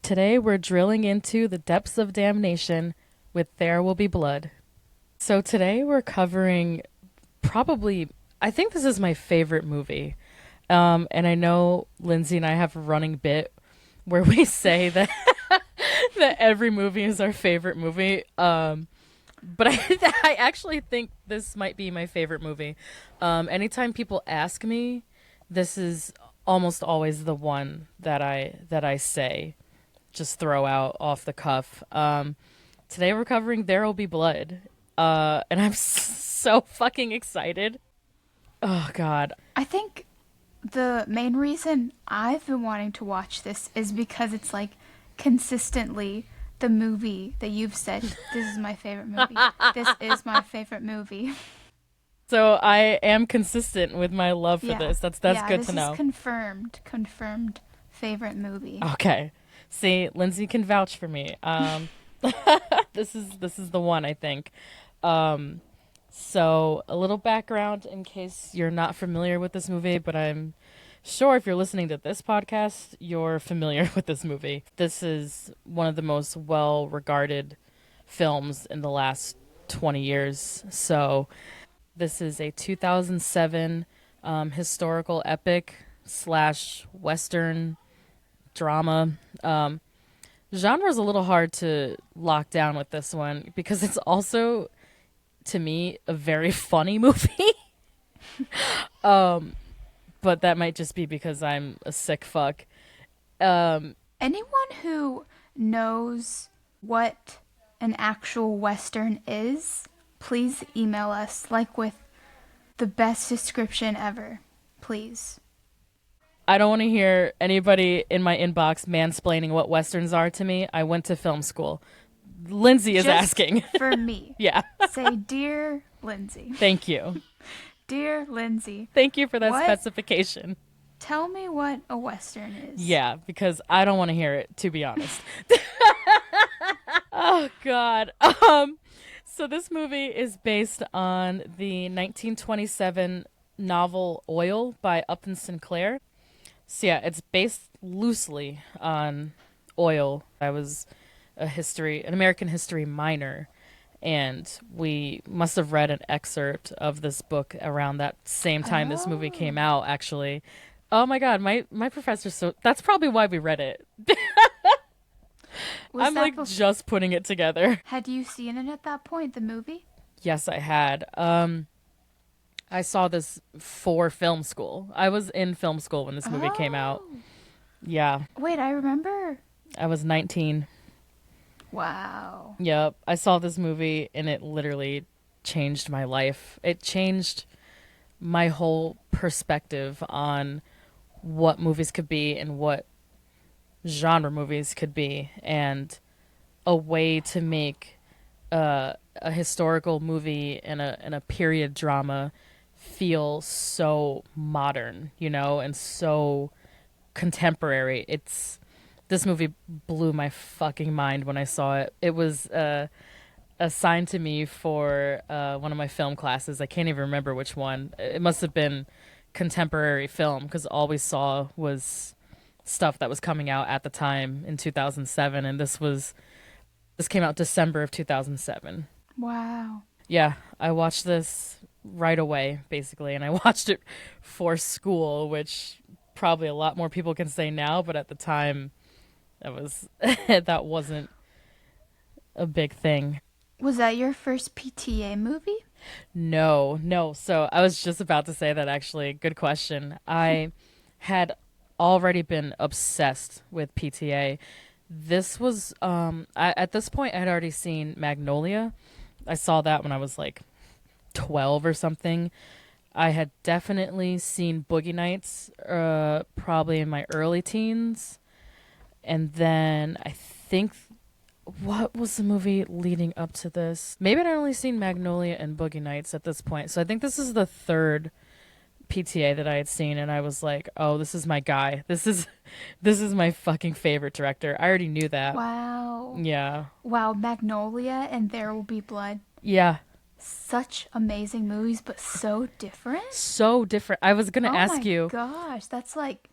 Today we're drilling into the depths of damnation with There Will Be Blood. So today we're covering probably, I think this is my favorite movie. And I know Lindsey and I have a running bit where we say that that every movie is our favorite movie. But I actually think this might be my favorite movie. Anytime people ask me, this is almost always the one that I say, just throw out off the cuff. Today we're covering There Will Be Blood, and I'm so fucking excited. Oh God, I think the main reason I've been wanting to watch this is because it's like consistently the movie that you've said, this is my favorite movie. This is my favorite movie. so I am consistent with my love for Yeah. this. That's Yeah, good this to know. is confirmed favorite movie. Okay, see, Lindsey can vouch for me. This is the one, I think. So a little background in case you're not familiar with this movie, but I'm sure if you're listening to this podcast, you're familiar with this movie. This is one of the most well-regarded films in the last 20 years. So this is a 2007 historical epic slash Western drama. Genre is a little hard to lock down with this one because it's also, to me, a very funny movie. But that might just be because I'm a sick fuck. Anyone who knows what an actual Western is, please email us, like with the best description ever. Please. I don't want to hear anybody in my inbox mansplaining what Westerns are to me. I went to film school. Lindsey is Just asking. for me. Yeah. Say, Dear Lindsey. Thank you. Dear Lindsey, Thank you for that What? specification. tell me what a Western is. Yeah, because I don't want to hear it, to be honest. Oh, God. So this movie is based on the 1927 novel Oil by Upton Sinclair. So yeah, it's based loosely on oil. I was an American history minor, and we must have read an excerpt of this book around that same time this movie came out, actually. Oh my God, my professor, so that's probably why we read it. Was I'm that like just putting it together. Had you seen it at that point, the movie? Yes, I had. I saw this for film school. I was in film school when this movie came out. Yeah, Wait, I remember. I was 19. Wow. Yep, I saw this movie and it literally changed my life. It changed my whole perspective on what movies could be and what genre movies could be, and a way to make a historical movie and a period drama feel so modern, and so contemporary. This movie blew my fucking mind when I saw it. It was assigned to me for one of my film classes. I can't even remember which one. It must have been contemporary film because all we saw was stuff that was coming out at the time in 2007, and this came out December of 2007. Wow. Yeah, I watched this right away, basically, and I watched it for school, which probably a lot more people can say now, but at the time, that wasn't a big thing. Was that your first PTA movie? No. So I was just about to say that, actually. Good question. I had already been obsessed with PTA. This was, at this point, I had already seen Magnolia. I saw that when I was like 12 or something. I had definitely seen Boogie Nights probably in my early teens. And then I think, what was the movie leading up to this? Maybe I'd only seen Magnolia and Boogie Nights at this point. So I think this is the third PTA that I had seen, and I was like, oh, this is my guy. This is my fucking favorite director. I already knew that. Wow. Yeah. Wow, Magnolia and There Will Be Blood. Yeah. Such amazing movies, but so different. So different. I was going to ask you. Oh my gosh, that's like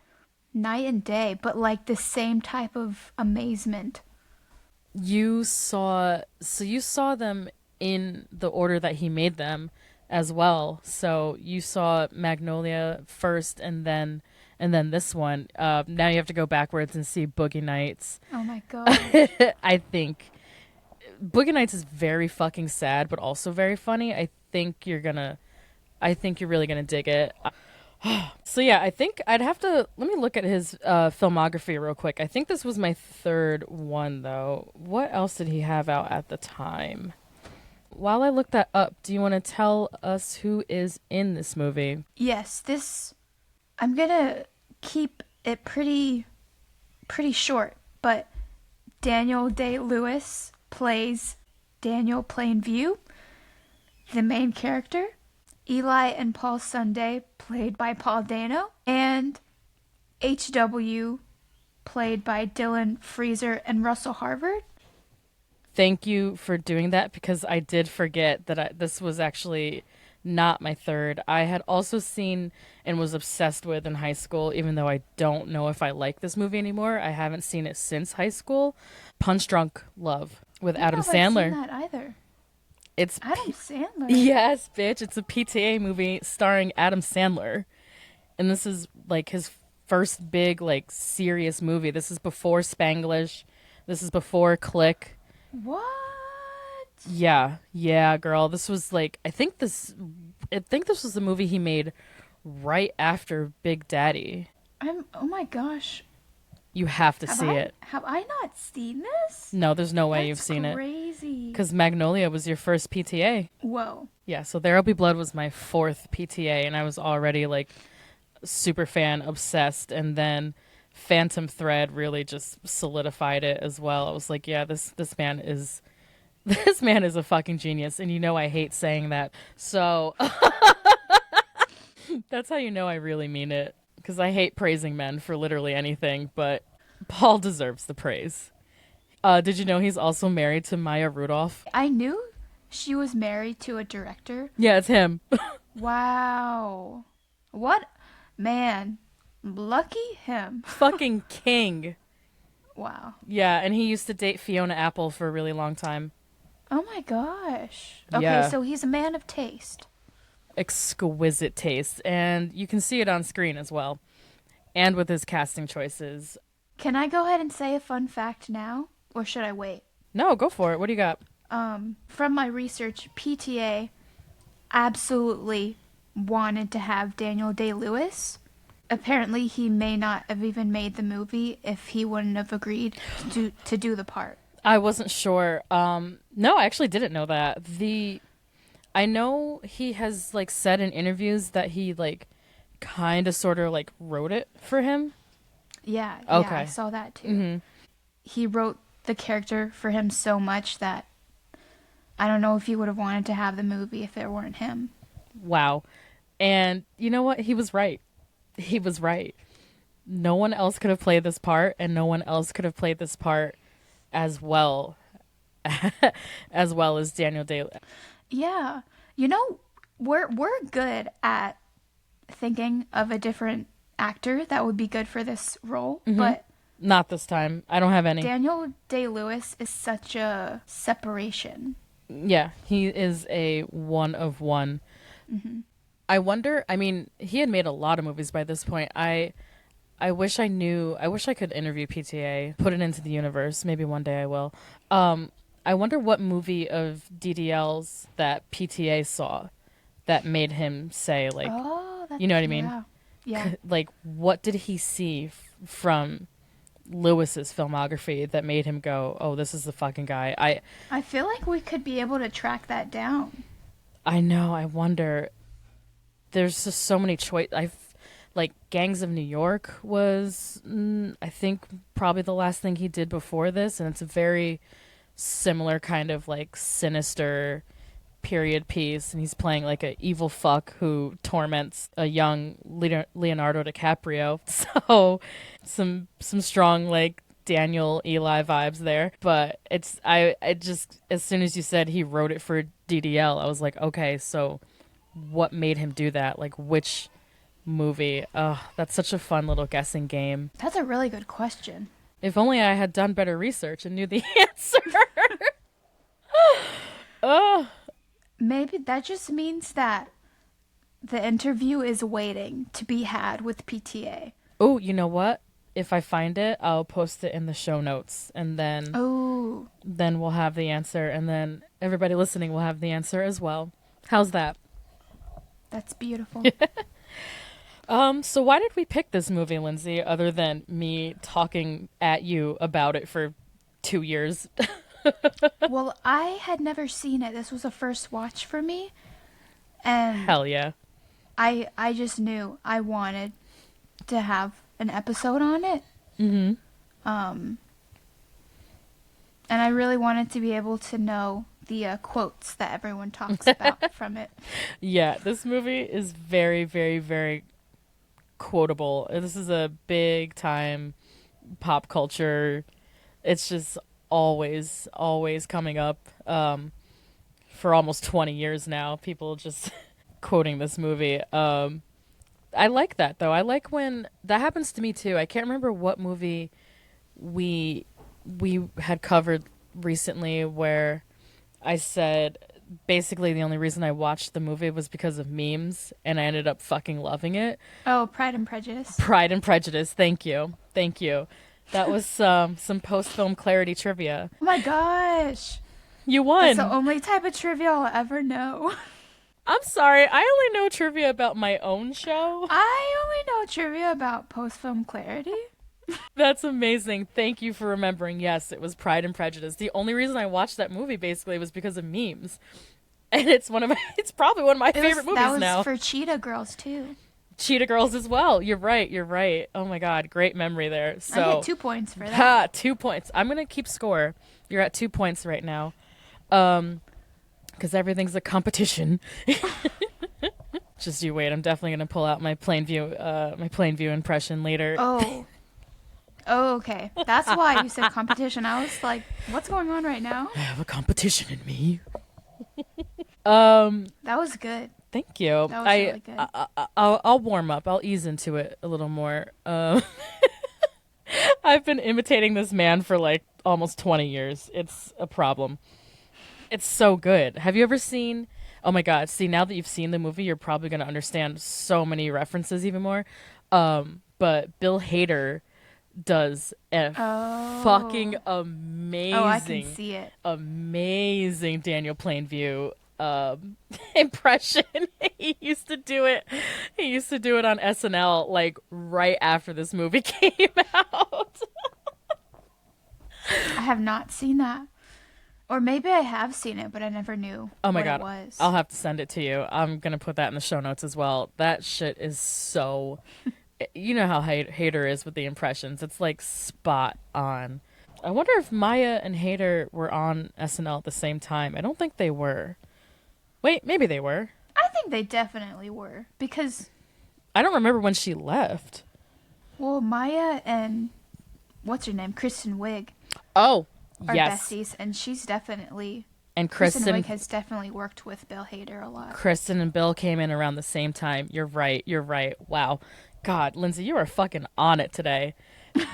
night and day, but like the same type of amazement. You saw them in the order that he made them as well. So you saw Magnolia first, and then this one. Now you have to go backwards and see Boogie Nights. Oh my gosh. I think Boogie Nights is very fucking sad, but also very funny. I think you're really gonna dig it. So yeah, I think I'd have to let me look at his filmography real quick. I think this was my third one though. What else did he have out at the time? While I look that up, do you want to tell us who is in this movie? Yes, I'm gonna keep it pretty short, but Daniel Day-Lewis plays Daniel Plainview, the main character. Eli and Paul Sunday, played by Paul Dano, and H.W., played by Dylan Freezer and Russell Harvard. Thank you for doing that because I did forget that this was actually not my third. I had also seen and was obsessed with in high school, even though I don't know if I like this movie anymore. I haven't seen it since high school. Punch Drunk Love with Adam Sandler. I haven't seen that either. It's Adam Sandler. Yes, bitch. It's a PTA movie starring Adam Sandler. And this is like his first big like serious movie. This is before Spanglish. This is before Click. What? Yeah, girl. This was like I think this was the movie he made right after Big Daddy. Oh my gosh. You have to see it. Have I not seen this? No, there's no way you've seen it. Crazy. Because Magnolia was your first PTA. Whoa. Yeah, so There'll Be Blood was my fourth PTA, and I was already like super fan, obsessed, and then Phantom Thread really just solidified it as well. I was like, yeah, this man is this man is a fucking genius, and you know I hate saying that. So that's how you know I really mean it. Because I hate praising men for literally anything, but Paul deserves the praise. Did you know he's also married to Maya Rudolph? I knew she was married to a director. Yeah, it's him. Wow. What? Man. Lucky him. Fucking king. Wow. Yeah, and he used to date Fiona Apple for a really long time. Oh my gosh. Okay, Yeah. so he's a man of taste. Exquisite taste, and you can see it on screen as well, and with his casting choices. Can I go ahead and say a fun fact now, or should I wait? No, go for it. What do you got? From my research, PTA absolutely wanted to have Daniel Day-Lewis. Apparently, he may not have even made the movie if he wouldn't have agreed to do the part. I wasn't sure. No, I actually didn't know that. I know he has like said in interviews that he like kind of sort of like wrote it for him. Yeah, Okay. I saw that too. Mm-hmm. He wrote the character for him so much that I don't know if he would have wanted to have the movie if it weren't him. Wow. And you know what? He was right. He was right. No one else could have played this part, and no one else could have played this part as well as Daniel Day. Yeah. You know, we're good at thinking of a different actor that would be good for this role, but Not this time. I don't have any. Daniel Day-Lewis is such a separation. Yeah, he is a one of one. I wonder, I mean, he had made a lot of movies by this point. I wish I could interview PTA, put it into the universe. Maybe one day I will. I wonder what movie of DDL's that PTA saw that made him say, like, you know what I mean? Yeah. Like, what did he see from Lewis's filmography that made him go, oh, this is the fucking guy? I feel like we could be able to track that down. I know, I wonder. There's just so many like, Gangs of New York was, I think, probably the last thing he did before this, and it's a very similar kind of like sinister period piece, and he's playing like a evil fuck who torments a young Leonardo DiCaprio. So some strong like Daniel Eli vibes there. But I just, as soon as you said he wrote it for DDL, I was like, okay, so what made him do that? Like which movie? Oh, that's such a fun little guessing game. That's a really good question. If only I had done better research and knew the answer. Oh, Maybe that just means that the interview is waiting to be had with PTA. oh, you know what? If I find it, I'll post it in the show notes, and Oh, then we'll have the answer, and then everybody listening will have the answer as well. How's that? that's beautiful. So why did we pick this movie, Lindsay, other than me talking at you about it for 2 years? Well, I had never seen it. This was a first watch for me. And Hell yeah. I just knew I wanted to have an episode on it. Mm-hmm. And I really wanted to be able to know the quotes that everyone talks about from it. Yeah, this movie is very, very, very quotable. This is a big time pop culture. It's just always, always coming up. For almost 20 years now, people just quoting this movie. I like that though. I like when that happens to me too. I can't remember what movie we had covered recently where I said basically the only reason I watched the movie was because of memes, and I ended up fucking loving it. Oh, Pride and Prejudice. Pride and Prejudice. Thank you. Thank you. That was some post-film clarity trivia. Oh my gosh. You won. That's the only type of trivia I'll ever know. I'm sorry. I only know trivia about my own show. I only know trivia about post-film clarity. That's amazing. Thank you for remembering. Yes, it was Pride and Prejudice. The only reason I watched that movie basically was because of memes. And it's it's probably one of my favorite movies now. That was now. for Cheetah Girls too. Cheetah Girls as well. You're right. You're right. Oh my God. Great memory there. So I get 2 points for that. Ha, 2 points. I'm going to keep score. You're at 2 points right now. Because everything's a competition. Just you wait. I'm definitely going to pull out my Plainview impression later. Oh. Oh, okay. That's why you said competition. I was like, what's going on right now? I have a competition in me. That was good. Thank you. That was really good. I'll warm up. I'll ease into it a little more. I've been imitating this man for like almost 20 years. It's a problem. It's so good. Have you ever seen... Oh my God. See, now that you've seen the movie, you're probably going to understand so many references even more. But Bill Hader does a fucking amazing... Oh, I can see it. Amazing Daniel Plainview impression. He used to do it on SNL like right after this movie came out. I have not seen that. Or maybe I have seen it, but I never knew Oh my what God. it was. I'll have to send it to you. I'm going to put that in the show notes as well. That shit is so... You know how Hader is with the impressions. It's like spot on. I wonder if Maya and Hader were on SNL at the same time. I don't think they were. Wait, maybe they were. I think they definitely were. Because, I don't remember when she left. well, Maya and, what's her name? Kristen Wiig Oh, are yes. besties. And she's definitely... And Kristen Kristen Wiig has definitely worked with Bill Hader a lot. Kristen and Bill came in around the same time. You're right. You're right. Wow. God, Lindsay, you are fucking on it today.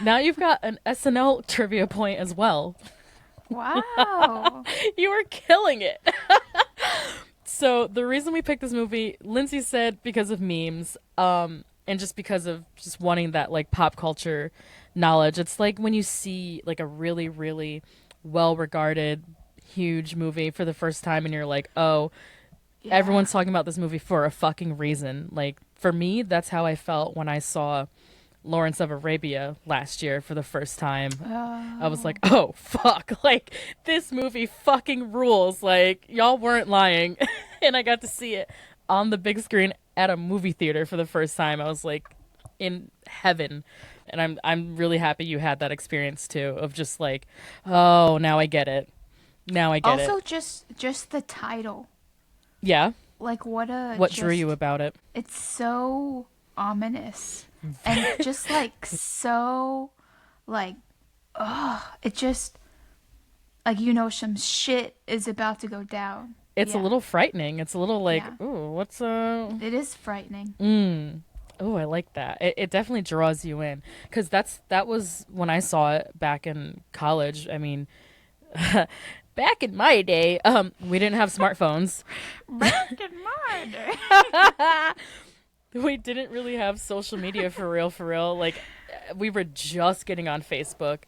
Now you've got an SNL trivia point as well. Wow. You are killing it. So the reason we picked this movie, Lindsay said because of memes, and just because of just wanting that like pop culture knowledge. It's like when you see like a really, really well-regarded, huge movie for the first time and you're like, oh, Yeah. everyone's talking about this movie for a fucking reason. Like, for me, that's how I felt when I saw Lawrence of Arabia last year for the first time. I was like, oh, fuck. Like, this movie fucking rules. Like, y'all weren't lying. And I got to see it on the big screen at a movie theater for the first time. I was like in heaven. And I'm really happy you had that experience too of just like, oh, now I get it. Now I get it. Also, just the title. Yeah. Like, what drew you about it? It's so ominous. And just, like, so, like, it just, like, you know, some shit is about to go down. It's a little frightening. It's a little like, Yeah. ooh, what's It is frightening. Oh, I like that. It definitely draws you in, because that was when I saw it back in college. I mean, back in my day, we didn't have smartphones. Back in my day. We didn't really have social media for real, for real. Like, we were just getting on Facebook,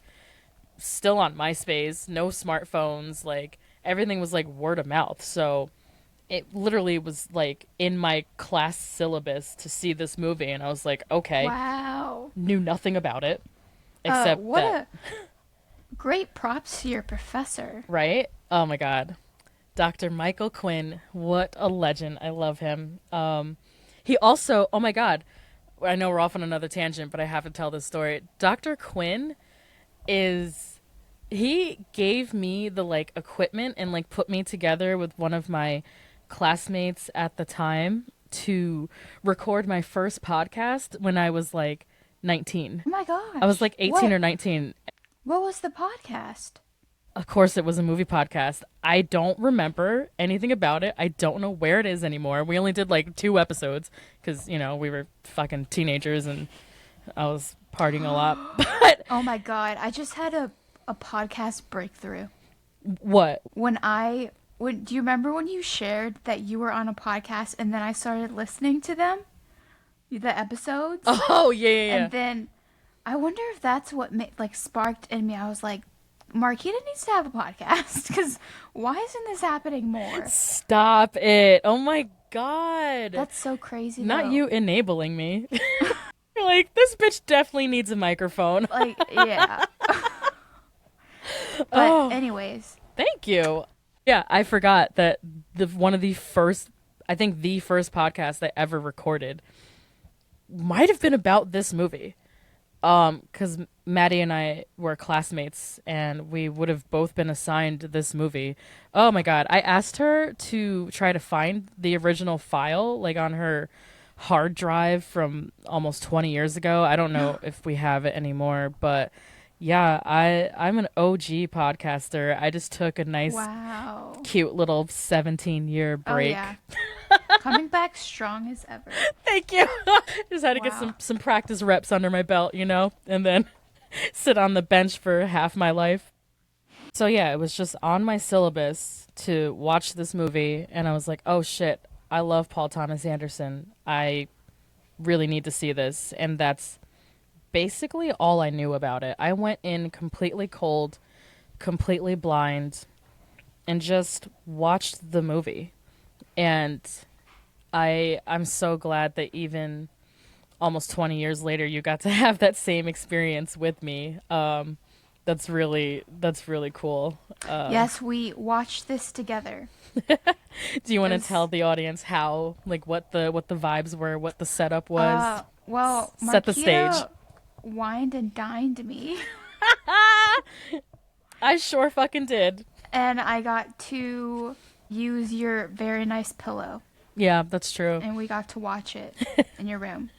still on MySpace, no smartphones. Like, everything was like word of mouth. So it literally was like in my class syllabus to see this movie, and I was like, okay, Wow. knew nothing about it except What that, a great props to your professor. right? Oh my god, Dr. Michael Quinn, what a legend! I love him. He also, oh my god, I know we're off on another tangent, but I have to tell this story. Dr. Quinn is he gave me the like equipment and like put me together with one of my classmates at the time to record my first podcast when I was like 19. Oh my gosh. I was like 18 What? or 19. What was the podcast? Of course, it was a movie podcast. I don't remember anything about it. I don't know where it is anymore. We only did like 2 episodes because, you know, we were fucking teenagers and I was partying a lot. But Oh my god. I just had a podcast breakthrough. what? Do you remember when you shared that you were on a podcast and then I started listening to them? The episodes? Oh, yeah. And then I wonder if that's what sparked in me. I was like, Mariquita needs to have a podcast because why isn't this happening more? Stop it. Oh my God. That's so crazy. Not though. you enabling me. You're like, this bitch definitely needs a microphone. Like, yeah. But Oh. anyways, Thank you. Yeah, I forgot that one of the first, I think the first podcast I ever recorded might have been about this movie. Because Maddie and I were classmates and we would have both been assigned this movie. Oh my God. I asked her to try to find the original file, like on her hard drive from almost 20 years ago. I don't know if we have it anymore, but yeah, I'm an OG podcaster. I just took a nice, wow. cute little 17-year break. Oh, yeah. Coming back strong as ever. Thank you. Just had to get Wow. some practice reps under my belt, you know, and then sit on the bench for half my life. So yeah, it was just on my syllabus to watch this movie, and I was like, oh shit, I love Paul Thomas Anderson. I really need to see this, and that's basically all I knew about it. I went in completely cold, completely blind, and just watched the movie. And I'm so glad that even almost 20 years later you got to have that same experience with me. That's really cool. Yes, we watched this together. Do you want to was- tell the audience how, like, what the vibes were, what the setup was? Well, Set the Marquita stage. wined and dined me, I sure fucking did. and I got to use your very nice pillow, Yeah, that's true. and we got to watch it in your room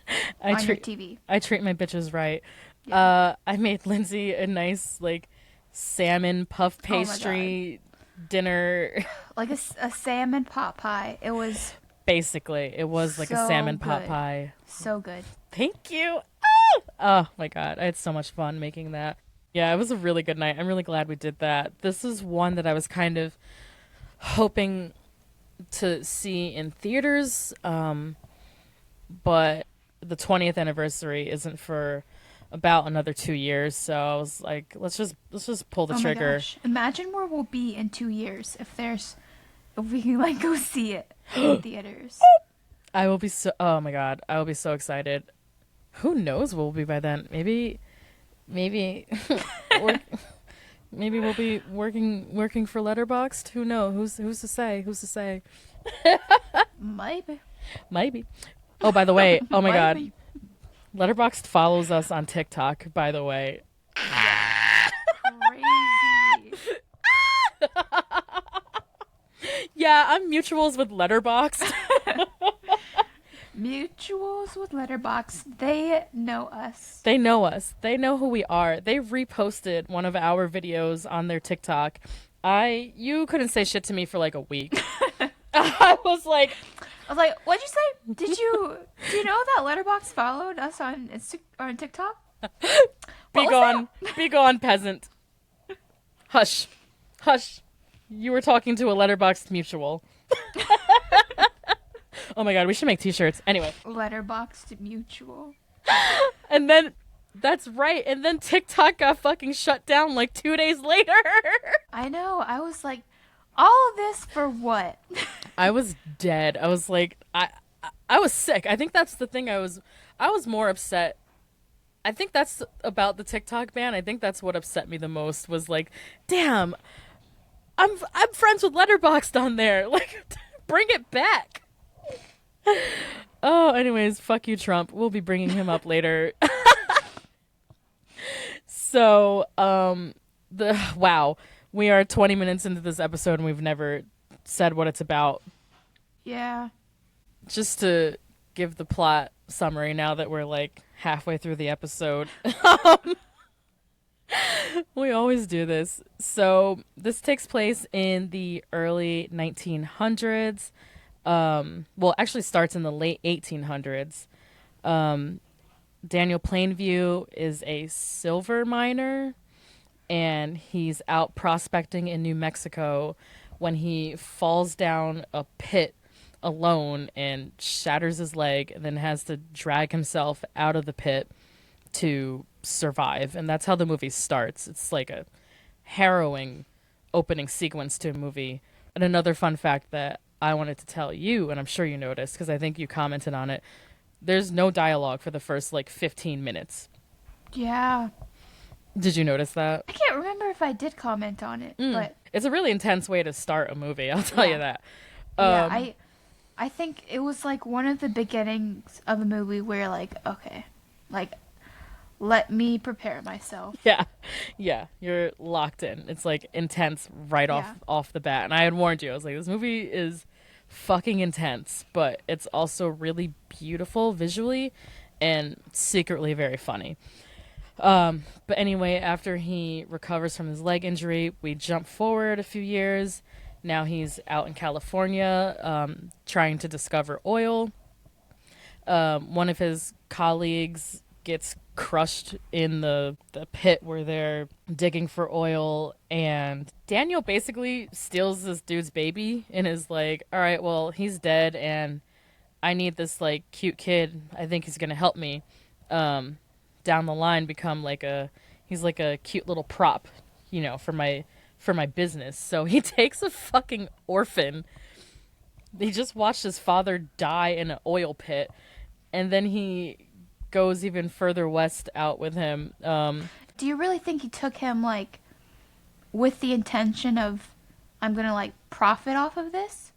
I on your treat TV. I treat my bitches right. Yeah. I made Lindsay a nice like salmon puff Oh my pastry dinner. Like a salmon pot pie. It was Basically, it was like a So salmon pot good. pie. so good. Thank you. Oh my God, I had so much fun making that. Yeah, it was a really good night. I'm really glad we did that. This is one that I was kind of hoping to see in theaters, but the 20th anniversary isn't for about another 2 years. So I was like, let's just pull the Oh my trigger. gosh. Imagine where we'll be in 2 years if we can like go see it in theaters. I will be so. Oh my God, I will be so excited. Who knows what we'll be by then? Maybe, work, maybe we'll be working for Letterboxd. Who knows? Who's to say? Who's to say? Maybe. Maybe. Oh, by the way, oh my God, Maybe. Letterboxd follows us on TikTok. By the way, Crazy. yeah, I'm mutuals with Letterboxd. Mutuals with Letterboxd. They know us. They know us. They know who we are. They reposted one of our videos on their TikTok. You couldn't say shit to me for like a week. I was like, I was like, what'd you say? Do you know that Letterboxd followed us on on TikTok? Be gone. Be gone, peasant. Hush. Hush. You were talking to a Letterboxd mutual. Oh my god, we should make t-shirts. Anyway. Letterboxd mutual. And then, that's right, and then TikTok got fucking shut down like 2 days later. I know. I was like, all of this for what? I was dead. I was like, I was sick. I think that's the thing. I was more upset. I think that's about the TikTok ban. I think that's what upset me the most was like, damn, I'm friends with Letterboxd on there. Like, bring it back. Oh, anyways, fuck you, Trump. We'll be bringing him up later. So, wow, we are 20 minutes into this episode and we've never said what it's about. Yeah. Just to give the plot summary now that we're like halfway through the episode. We always do this. So this takes place in the early 1900s. Well, actually starts in the late 1800s. Daniel Plainview is a silver miner, and he's out prospecting in New Mexico when he falls down a pit alone and shatters his leg and then has to drag himself out of the pit to survive. And that's how the movie starts. It's like a harrowing opening sequence to a movie. And another fun fact that I wanted to tell you, and I'm sure you noticed because I think you commented on it, there's no dialogue for the first like 15 minutes. Yeah. Did you notice that? I can't remember if I did comment on it, but it's a really intense way to start a movie, I'll tell you that. Yeah, I think it was like one of the beginnings of a movie where like, okay, like let me prepare myself. Yeah, you're locked in. It's like intense right off the bat. And I had warned you. I was like, this movie is fucking intense, but it's also really beautiful visually and secretly very funny. But anyway, after he recovers from his leg injury, we jump forward a few years. Now he's out in California trying to discover oil. One of his colleagues gets crushed in the pit where they're digging for oil, and Daniel basically steals this dude's baby and is like, all right, well, he's dead and I need this like cute kid. I think he's gonna help me down the line become like he's like a cute little prop, you know, for my business. So he takes a fucking orphan. He just watched his father die in an oil pit, and then he goes even further west out with him. Do you really think he took him like with the intention of, I'm gonna like profit off of this?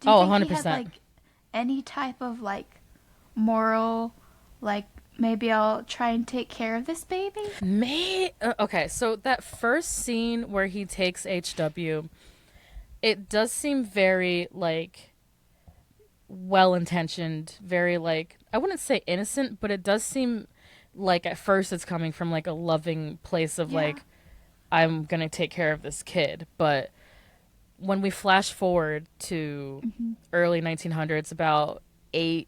Do you think 100%. he had like any type of like moral, like maybe I'll try and take care of this baby? Okay, so that first scene where he takes HW, it does seem very like well-intentioned, very like, I wouldn't say innocent, but it does seem like at first it's coming from like a loving place of like, I'm gonna take care of this kid. But when we flash forward to early 1900s, about 8-10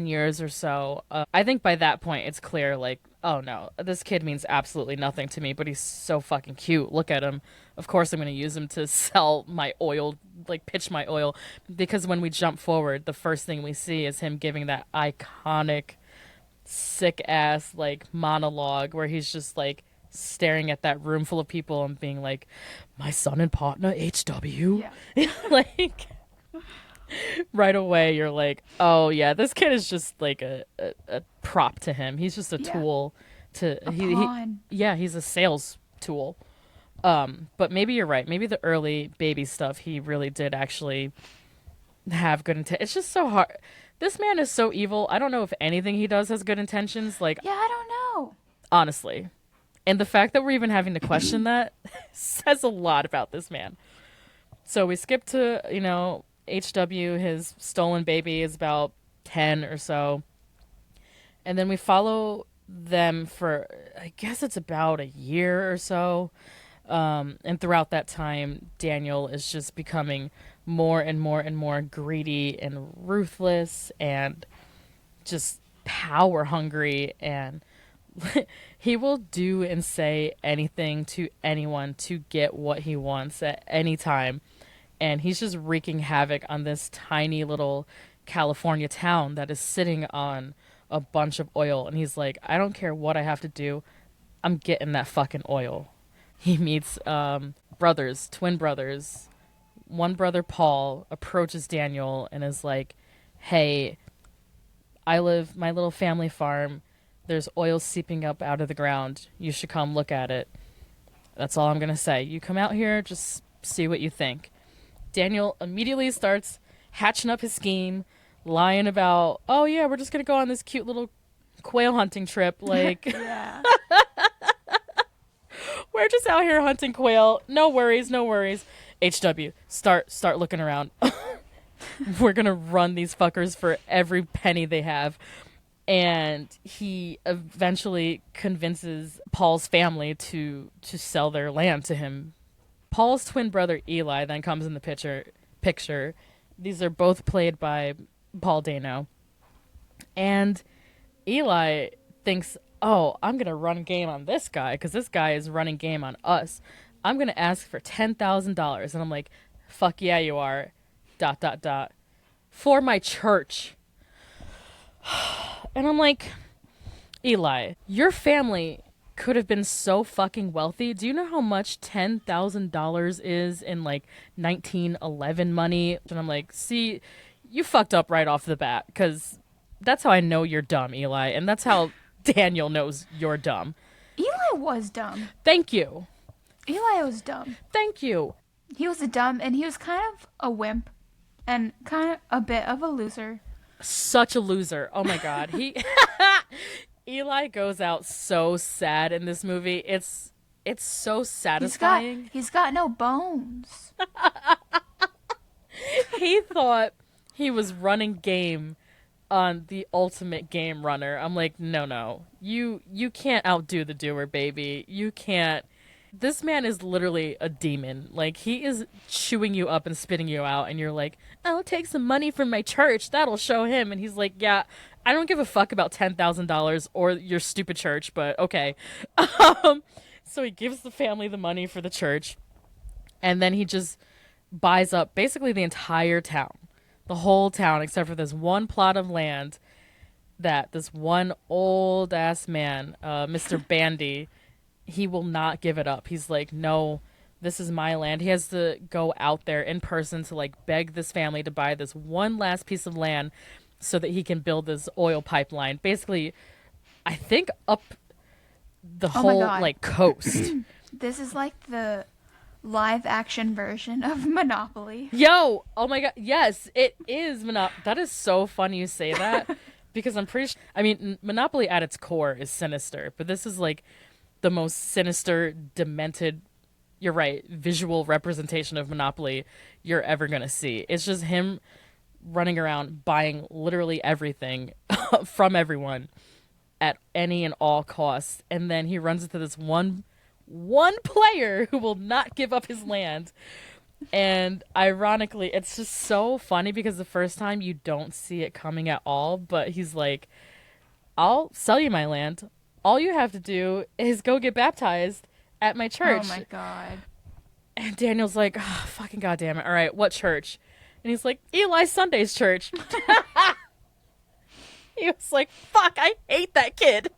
years or so, I think by that point it's clear like, oh no, this kid means absolutely nothing to me, but he's so fucking cute. Look at him. Of course I'm going to use him to sell my oil, like pitch my oil. Because when we jump forward, the first thing we see is him giving that iconic, sick ass like monologue where he's just like staring at that room full of people and being like, my son and partner, HW. Yeah. Like, right away you're like, oh yeah, this kid is just like a prop to him. He's just a tool to he's a sales tool. But maybe you're right. Maybe the early baby stuff he really did actually have good intent. It's just so hard. This man is so evil. I don't know if anything he does has good intentions. Like, yeah, I don't know. Honestly. And the fact that we're even having to question that says a lot about this man. So we skip to, you know, HW, his stolen baby is about 10 or so. And then we follow them for, I guess it's about a year or so. And throughout that time, Daniel is just becoming more and more and more greedy and ruthless and just power hungry, and he will do and say anything to anyone to get what he wants at any time. And he's just wreaking havoc on this tiny little California town that is sitting on a bunch of oil. And he's like, I don't care what I have to do, I'm getting that fucking oil. He meets brothers, twin brothers. One brother, Paul, approaches Daniel and is like, hey, I live my little family farm. There's oil seeping up out of the ground. You should come look at it. That's all I'm going to say. You come out here, just see what you think. Daniel immediately starts hatching up his scheme, lying about, oh yeah, we're just going to go on this cute little quail hunting trip. Like, Yeah. we're just out here hunting quail. No worries, no worries. HW, start looking around. We're going to run these fuckers for every penny they have. And he eventually convinces Paul's family to sell their land to him. Paul's twin brother Eli then comes in the picture. These are both played by Paul Dano. And Eli thinks, oh, I'm going to run game on this guy because this guy is running game on us. I'm going to ask for $10,000. And I'm like, fuck yeah, you are. ... For my church. And I'm like, Eli, your family could have been so fucking wealthy. Do you know how much $10,000 is in like 1911 money? And I'm like, see, you fucked up right off the bat, because that's how I know you're dumb, Eli. And that's how Daniel knows you're dumb. Eli was dumb. Thank you. Eli was dumb. Thank you. He was a dumb, and he was kind of a wimp and kind of a bit of a loser. Such a loser. Oh my God. Eli goes out so sad in this movie. It's so satisfying. He's got no bones. He thought he was running game on the ultimate game runner. I'm like, no. You can't outdo the doer, baby. You can't. This man is literally a demon. Like, he is chewing you up and spitting you out, and you're like, I'll take some money from my church. That'll show him. And he's like, yeah, I don't give a fuck about $10,000 or your stupid church, but okay. So he gives the family the money for the church, and then he just buys up basically the entire town. The whole town, except for this one plot of land that this one old-ass man, Mr. Bandy, he will not give it up. He's like, no, this is my land. He has to go out there in person to like beg this family to buy this one last piece of land so that he can build this oil pipeline. Basically, I think up the whole like coast. This is like the live action version of Monopoly. Yo, oh my God. Yes, it is Monopoly. That is so funny you say that, because I'm pretty sure, I mean, Monopoly at its core is sinister, but this is like the most sinister, demented, you're right, visual representation of Monopoly you're ever going to see. It's just him running around buying literally everything from everyone at any and all costs. And then he runs into this one player who will not give up his land. And ironically, it's just so funny because the first time you don't see it coming at all, but he's like, I'll sell you my land. All you have to do is go get baptized at my church. Oh my God. And Daniel's like, oh, fucking goddamn it. All right, what church? And he's like, Eli Sunday's church. He was like, fuck, I hate that kid.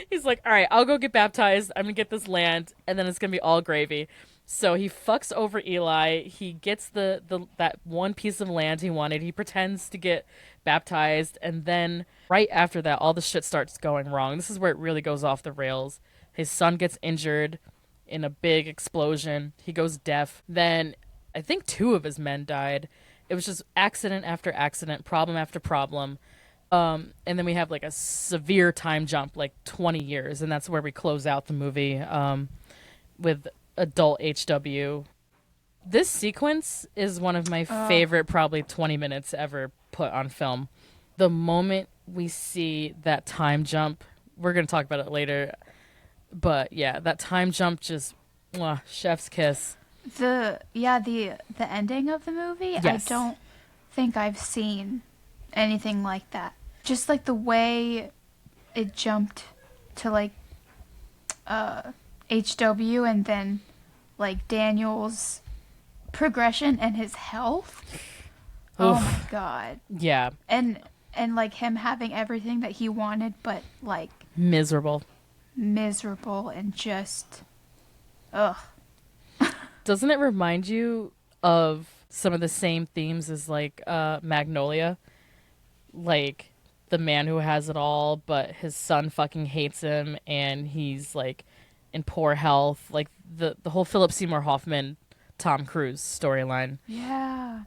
He's like, all right, I'll go get baptized. I'm going to get this land, and then it's going to be all gravy. So he fucks over Eli. He gets that one piece of land he wanted. He pretends to get baptized, and then right after that, all the shit starts going wrong. This is where it really goes off the rails. His son gets injured in a big explosion. He goes deaf. Then I think 2 of his men died. It was just accident after accident, problem after problem. And then we have like a severe time jump, like 20 years, and that's where we close out the movie with adult HW. This sequence is one of my favorite, probably 20 minutes ever put on film. The moment we see that time jump, we're going to talk about it later, but yeah, that time jump just Mwah, chef's kiss. The ending of the movie, I Yes. don't think I've seen anything like that. Just like the way it jumped to like HW and then like Daniel's progression and his health. Oh Oof. my god. Yeah. And like him having everything that he wanted but like Miserable. miserable and just ugh. Doesn't it remind you of some of the same themes as like Magnolia? Like the man who has it all, but his son fucking hates him and he's like in poor health. Like the whole Philip Seymour Hoffman, Tom Cruise storyline. Yeah.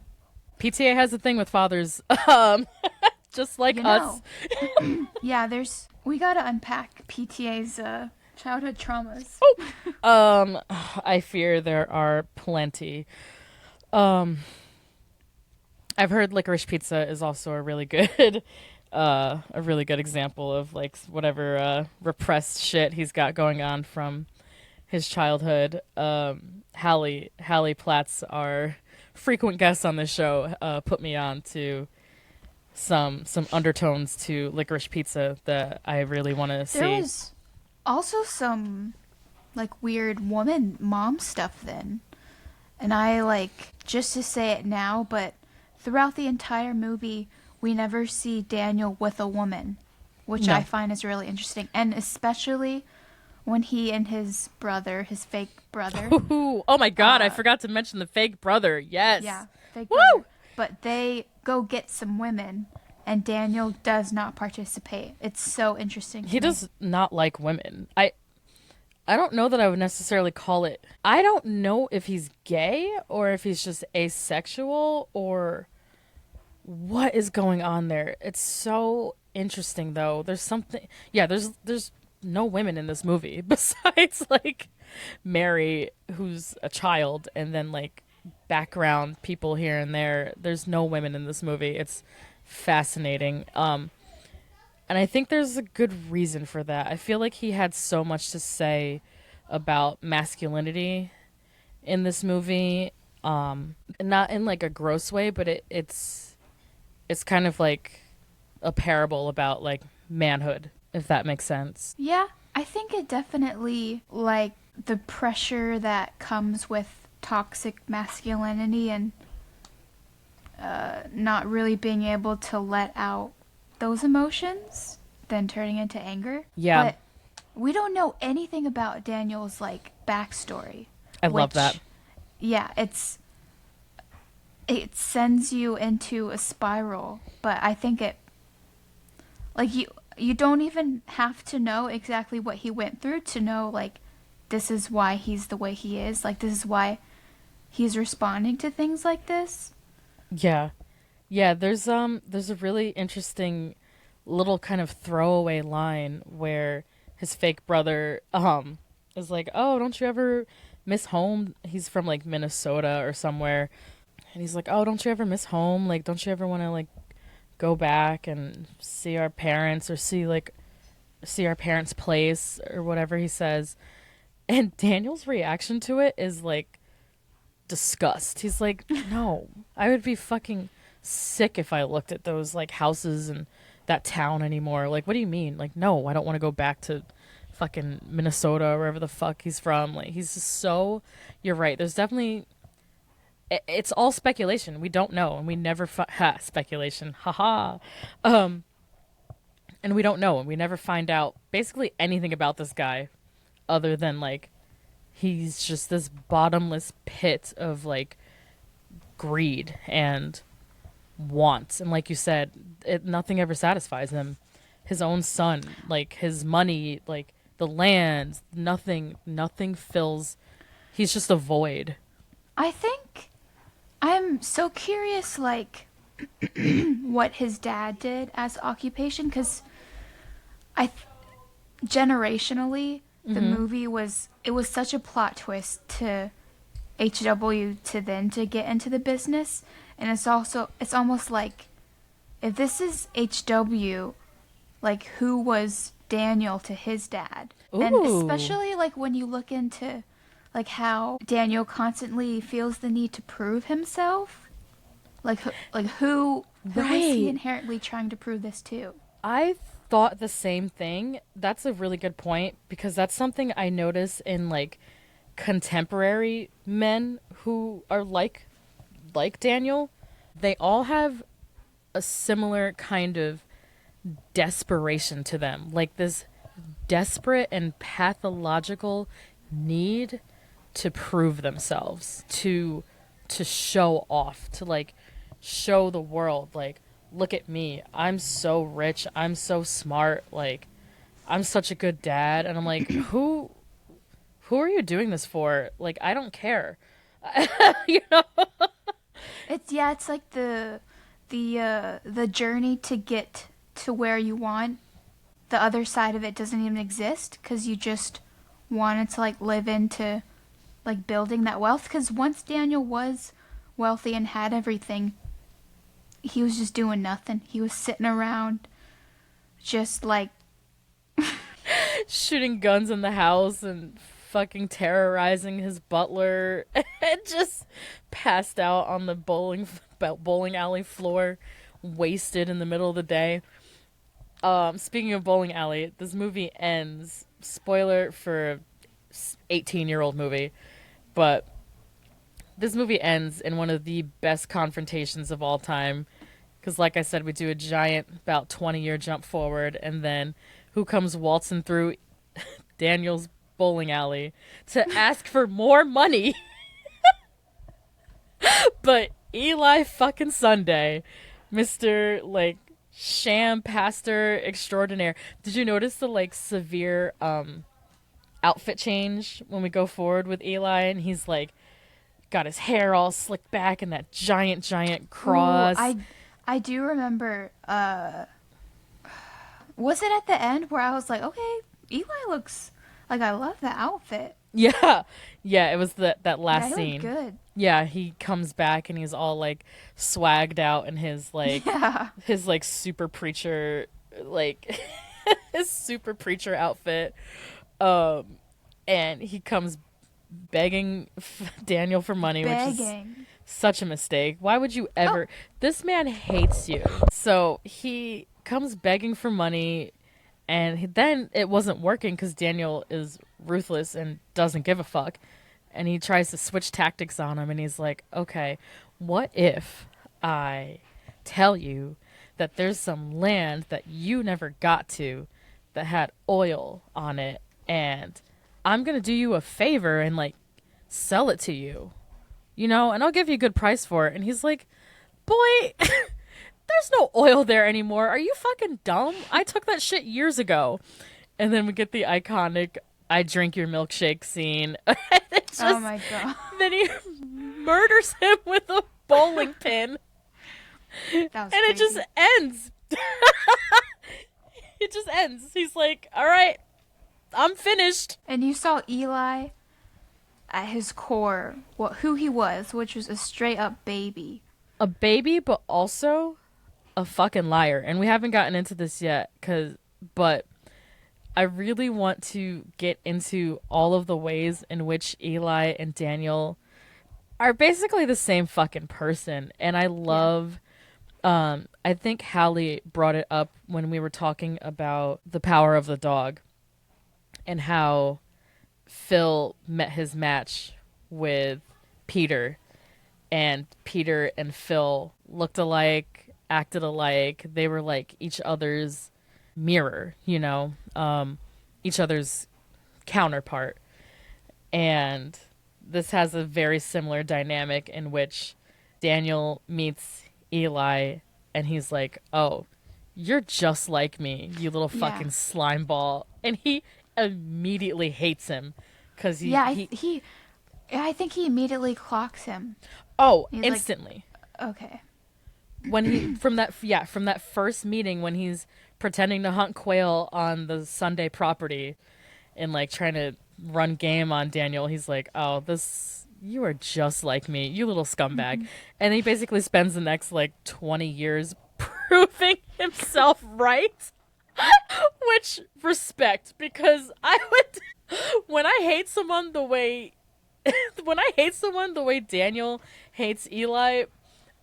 PTA has a thing with fathers, just like You us. know. Yeah, we gotta unpack PTA's childhood traumas. I fear there are plenty. I've heard Licorice Pizza is also a really good example of like whatever repressed shit he's got going on from his childhood. Hallie Platts, our frequent guest on this show, put me on to some undertones to Licorice Pizza that I really want to see. There was also some like weird woman mom stuff then. And I like, just to say it now, but throughout the entire movie, we never see Daniel with a woman, which No. I find is really interesting. And especially when he and his brother, his fake brother. Ooh, oh my god, I forgot to mention the fake brother. Yes. Yeah, fake Woo! brother. But they go get some women, and Daniel does not participate. It's so interesting. He does not like women. I don't know that I would necessarily call it. I don't know if he's gay or if he's just asexual or what is going on there. It's so interesting though. There's something. Yeah, there's no women in this movie besides like Mary, who's a child, and then like background people here and there. There's no women in this movie. It's fascinating. And I think there's a good reason for that. I feel like he had so much to say about masculinity in this movie. Not in like a gross way, but it's kind of like a parable about like manhood, if that makes sense. Yeah, I think it definitely, like, the pressure that comes with toxic masculinity and not really being able to let out those emotions, then turning into anger. Yeah. But we don't know anything about Daniel's, like, backstory. I love that. Yeah, it sends you into a spiral, but I think it, like, you don't even have to know exactly what he went through to know, like, this is why he's the way he is. Like, this is why he's responding to things like this. Yeah. Yeah, there's a really interesting little kind of throwaway line where his fake brother is like, "Oh, don't you ever miss home?" He's from like Minnesota or somewhere. And he's like, "Oh, don't you ever miss home? Like, don't you ever want to like go back and see our parents or see our parents' place or whatever he says?" And Daniel's reaction to it is like disgust. He's like, "No, I would be fucking sick if I looked at those like houses and that town anymore. Like, what do you mean? Like, no, I don't want to go back to fucking Minnesota or wherever the fuck he's from." Like, he's just so, you're right. There's definitely, it's all speculation. We don't know, and we never speculation. Haha. And we don't know, and we never find out basically anything about this guy other than like he's just this bottomless pit of like greed and wants, and like you said, nothing ever satisfies him. His own son, like his money, like the land, nothing fills. He's just a void. I think I'm so curious, like, what his dad did as occupation, because generationally, the movie was such a plot twist to HW to get into the business. And it's almost like, if this is HW, like, who was Daniel to his dad? Ooh. And especially, like, when you look into, like how Daniel constantly feels the need to prove himself. Who is he inherently trying to prove this to? I thought the same thing. That's a really good point because that's something I notice in like contemporary men who are like Daniel. They all have a similar kind of desperation to them, like this desperate and pathological need to prove themselves, to show off, to like show the world, like, look at me, I'm so rich, I'm so smart, like I'm such a good dad. And I'm like, who are you doing this for? Like, I don't care. You know. It's like the journey to get to where you want. The other side of it doesn't even exist because you just wanted to like live into like building that wealth. Because once Daniel was wealthy and had everything, he was just doing nothing. He was sitting around just like shooting guns in the house and fucking terrorizing his butler and just passed out on the bowling alley floor, wasted in the middle of the day. Speaking of bowling alley, this movie ends, spoiler for 18-year-old movie, but this movie ends in one of the best confrontations of all time. Because like I said, we do a giant, about 20-year jump forward, and then who comes waltzing through Daniel's bowling alley to ask for more money? But Eli fucking Sunday, Mr. like sham pastor extraordinaire. Did you notice the like severe outfit change when we go forward with Eli, and he's like got his hair all slicked back and that giant cross. Ooh, I do remember. Was it at the end where I was like, okay, Eli looks like, I love the outfit. Yeah, it was that last he scene. Looked good. Yeah, he comes back and he's all like swagged out in his like his like super preacher like his super preacher outfit, and he comes begging Daniel for money, which is such a mistake. Why would you ever? Oh. This man hates you. So he comes begging for money, and then it wasn't working because Daniel is ruthless and doesn't give a fuck. And he tries to switch tactics on him, and he's like, okay, what if I tell you that there's some land that you never got to that had oil on it, and I'm going to do you a favor and, like, sell it to you, you know, and I'll give you a good price for it. And he's like, boy, there's no oil there anymore. Are you fucking dumb? I took that shit years ago. And then we get the iconic I drink your milkshake scene. Just, oh my God. Then he murders him with a bowling pin. And crazy. It just ends. It just ends. He's like, all right, I'm finished. And you saw Eli at his core, who he was, which was a straight up baby. A baby, but also a fucking liar. And we haven't gotten into this yet, but I really want to get into all of the ways in which Eli and Daniel are basically the same fucking person. And I love, I think Hallie brought it up when we were talking about The Power of the Dog and how Phil met his match with Peter, and Peter and Phil looked alike, acted alike. They were like each other's mirror, you know, each other's counterpart. And this has a very similar dynamic in which Daniel meets Eli and he's like, oh, you're just like me, you little fucking slime ball. And he immediately hates him because I think he immediately clocks him. Oh, he's instantly. Like, okay. When he from that first meeting when he's pretending to hunt quail on the Sunday property and like trying to run game on Daniel, he's like, oh, you are just like me, you little scumbag. Mm-hmm. And he basically spends the next like 20 years proving himself right. Which, respect, because I would, when I hate someone the way when I hate someone the way Daniel hates Eli,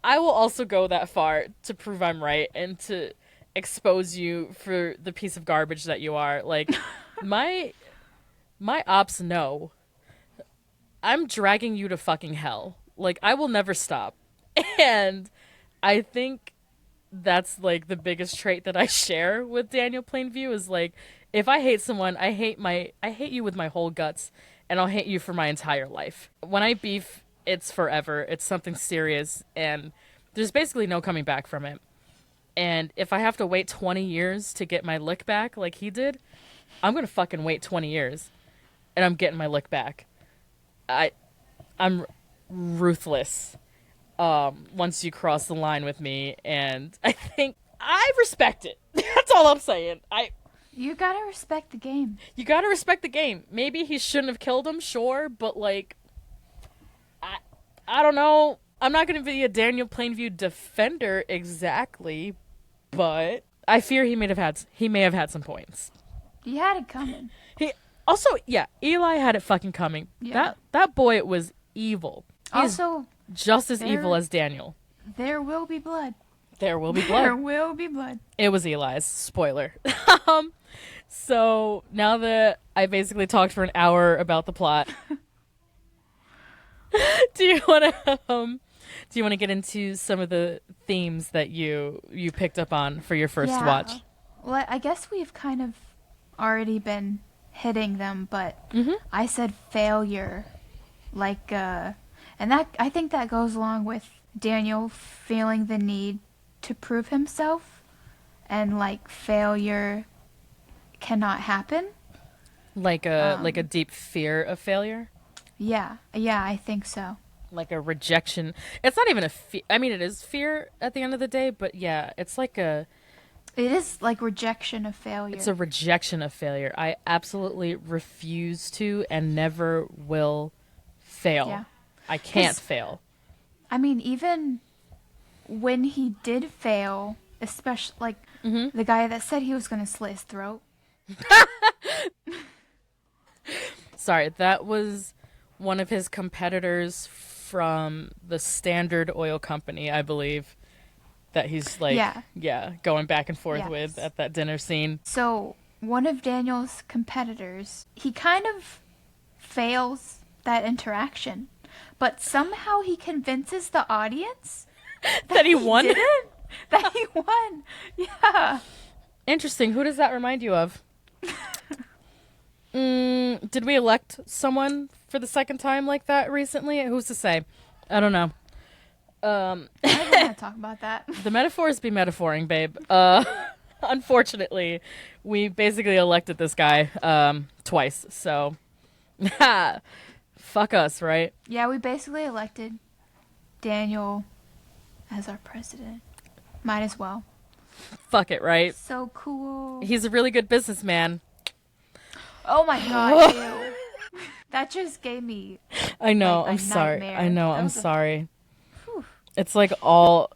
I will also go that far to prove I'm right and to expose you for the piece of garbage that you are. Like, my ops know I'm dragging you to fucking hell. Like, I will never stop. And I think that's like the biggest trait that I share with Daniel Plainview is like, if I hate someone, I hate you with my whole guts, and I'll hate you for my entire life. When I beef, it's forever. It's something serious, and there's basically no coming back from it. And if I have to wait 20 years to get my lick back like he did, I'm gonna fucking wait 20 years, and I'm getting my lick back. I'm ruthless once you cross the line with me, and I think I respect it. That's all I'm saying. You gotta respect the game. You gotta respect the game. Maybe he shouldn't have killed him, sure, but like, I don't know. I'm not gonna be a Daniel Plainview defender exactly, but I fear he may have had some points. He had it coming. He also, yeah, Eli had it fucking coming. Yeah. That boy was evil. He's Also, just as evil as Daniel. there will be blood. There will be blood. There will be blood. It was Eli's. Spoiler. So now that I basically talked for an hour about the plot, do you want to get into some of the themes that you picked up on for your first watch? Well, I guess we've kind of already been hitting them, but I said failure, like, and that I think that goes along with Daniel feeling the need to prove himself, and like failure cannot happen. Like a deep fear of failure? Yeah, I think so. Like a rejection. It's not even a fear. I mean, it is fear at the end of the day, but yeah, it's like It is like rejection of failure. It's a rejection of failure. I absolutely refuse to and never will fail. Yeah. I can't fail. I mean, even when he did fail, especially like the guy that said he was going to slit his throat. Sorry, that was one of his competitors from the Standard Oil Company, I believe, that he's like, going back and forth with at that dinner scene. So one of Daniel's competitors, he kind of fails that interaction, but somehow he convinces the audience that he won. That he won. Yeah. Interesting. Who does that remind you of? Did we elect someone for the second time like that recently? Who's to say? I don't know. I don't want to talk about that. The metaphors be metaphoring, babe. Unfortunately, we basically elected this guy twice, so fuck us, right? Yeah, we basically elected Daniel as our president. Might as well. Fuck it, right? So cool. He's a really good businessman. Oh my god, ew. That just gave me I know, like, I'm sorry. nightmare. I know, I'm sorry. It's like all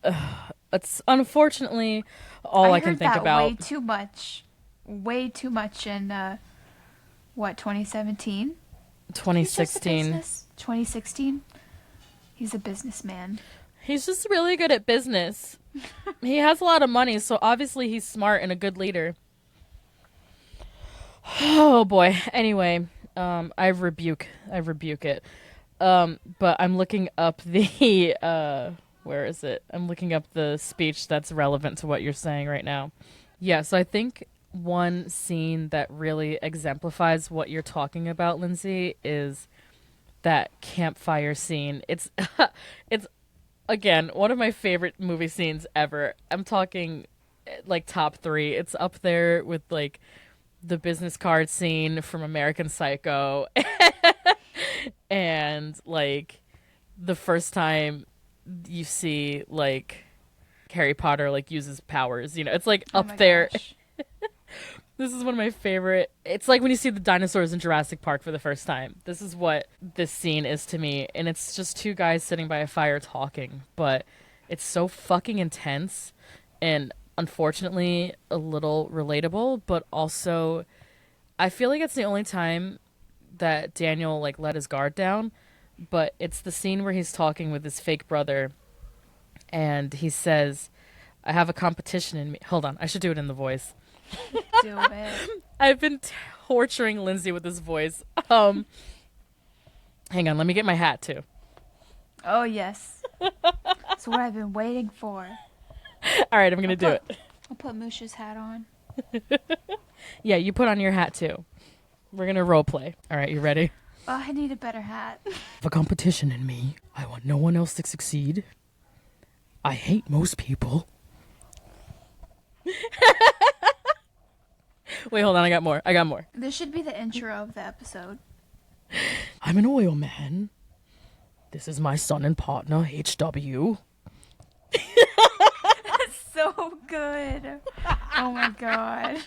it's unfortunately all I can think about. Way too much. Way too much in 2017? 2016. 2016. He's a businessman. He's just really good at business. He has a lot of money, so obviously he's smart and a good leader. Oh boy. Anyway, I rebuke it. But I'm looking up the where is it? I'm looking up the speech that's relevant to what you're saying right now. Yeah, so I think one scene that really exemplifies what you're talking about, Lindsey, is that campfire scene. It's it's again one of my favorite movie scenes ever. I'm talking like top 3. It's up there with like the business card scene from American Psycho and like the first time you see like Harry Potter like uses powers, you know, it's like up there. This is one of my favorite. It's like when you see the dinosaurs in Jurassic Park for the first time. This is what this scene is to me, and it's just two guys sitting by a fire talking, but it's so fucking intense and unfortunately a little relatable, but also I feel like it's the only time that Daniel like let his guard down. but it's the scene where he's talking with his fake brother, and he says, I have a competition in me. Hold on, I should do it in the voice. Do it. I've been torturing Lindsey with this voice. Hang on, let me get my hat too. Oh, yes. That's what I've been waiting for. All right, I'm going to do it. I'll put Moosh's hat on. Yeah, you put on your hat too. We're going to role play. All right, you ready? Oh, I need a better hat. I have a competition in me. I want no one else to succeed. I hate most people. Wait, hold on. I got more. This should be the intro of the episode. I'm an oil man. This is my son and partner, HW. So good. Oh my god.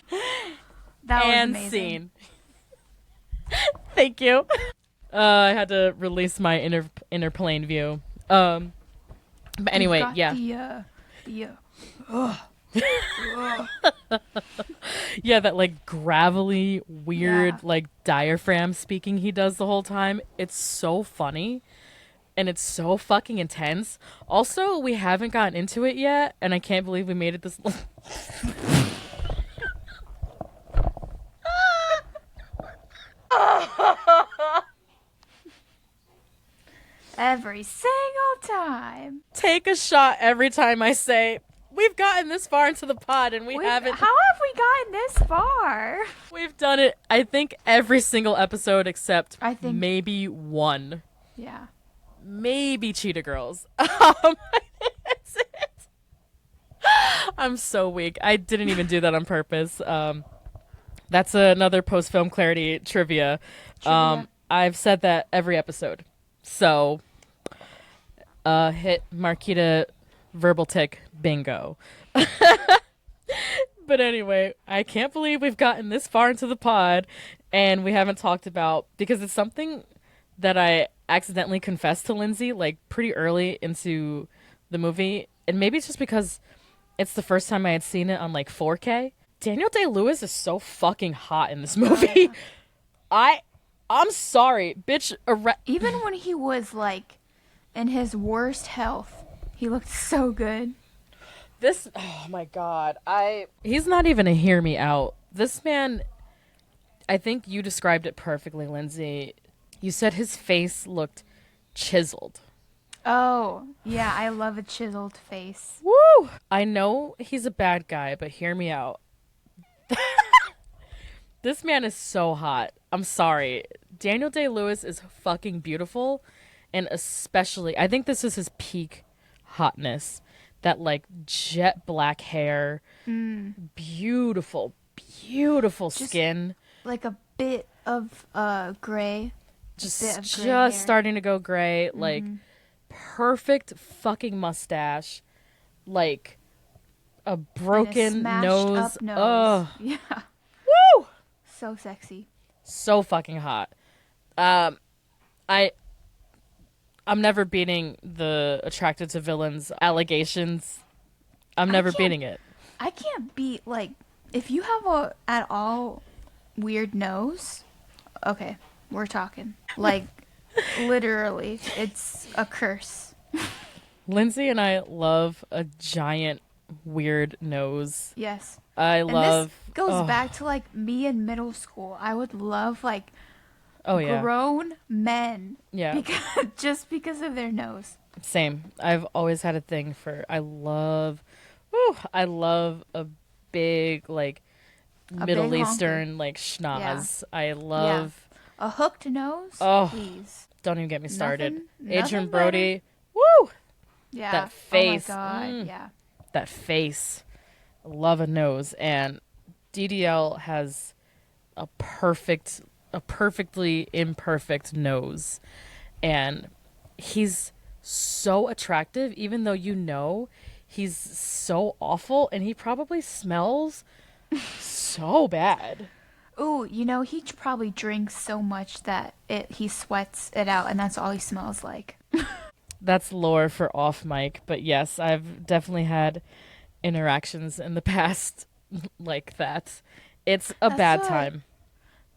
That was And amazing. scene. Thank you. I had to release my inner Plainview. But anyway, You've got yeah. Yeah, that like gravelly, weird, like diaphragm speaking he does the whole time. It's so funny. And it's so fucking intense. Also, we haven't gotten into it yet, and I can't believe we made it this long. Every single time. Take a shot every time I say, we've gotten this far into the pod, and we haven't. How have we gotten this far? We've done it, I think, every single episode except I think maybe one. Yeah. Maybe Cheetah Girls. That's it. I'm so weak. I didn't even do that on purpose. That's another post-film clarity trivia. I've said that every episode. So, hit Mariquita verbal tick bingo. But anyway, I can't believe we've gotten this far into the pod and we haven't talked about, because it's something that I accidentally confessed to Lindsey like pretty early into the movie, and maybe it's just because it's the first time I had seen it on like 4K. Daniel Day-Lewis is so fucking hot in this movie. I'm sorry, bitch. Even when he was like in his worst health, he looked so good. Oh my god, he's not even a hear me out. This man, I think you described it perfectly, Lindsey. You said his face looked chiseled. Oh, yeah, I love a chiseled face. Woo! I know he's a bad guy, but hear me out. This man is so hot. I'm sorry. Daniel Day-Lewis is fucking beautiful, and especially, I think this is his peak hotness. That like jet black hair, beautiful Just skin. Like a bit of gray. Just starting to go gray. Like perfect fucking mustache. Like a broken nose. Up nose. Ugh. Yeah. Woo! So sexy. So fucking hot. I'm never beating the attracted to villains allegations. I'm never beating it. I can't beat, like, if you have a at all weird nose, okay, we're talking. Like, literally, it's a curse. Lindsey and I love a giant weird nose. Yes. And this goes back to, like, me in middle school. I would love, like, yeah, grown men. Yeah. Just because of their nose. Same. I've always had a thing for, I love a big, like, Middle Eastern, like, schnoz. Yeah. I love... A hooked nose? Oh, please. Don't even get me started. Nothing Adrian Brody. Better. Woo! Yeah. That face. Oh, my God. Yeah. That face. Love a nose. And DDL has a perfectly imperfect nose, and he's so attractive even though you know he's so awful, and he probably smells so bad. Ooh, you know, he probably drinks so much that he sweats it out, and that's all he smells like. That's lore for off mic, but yes, I've definitely had interactions in the past like that. It's a bad time.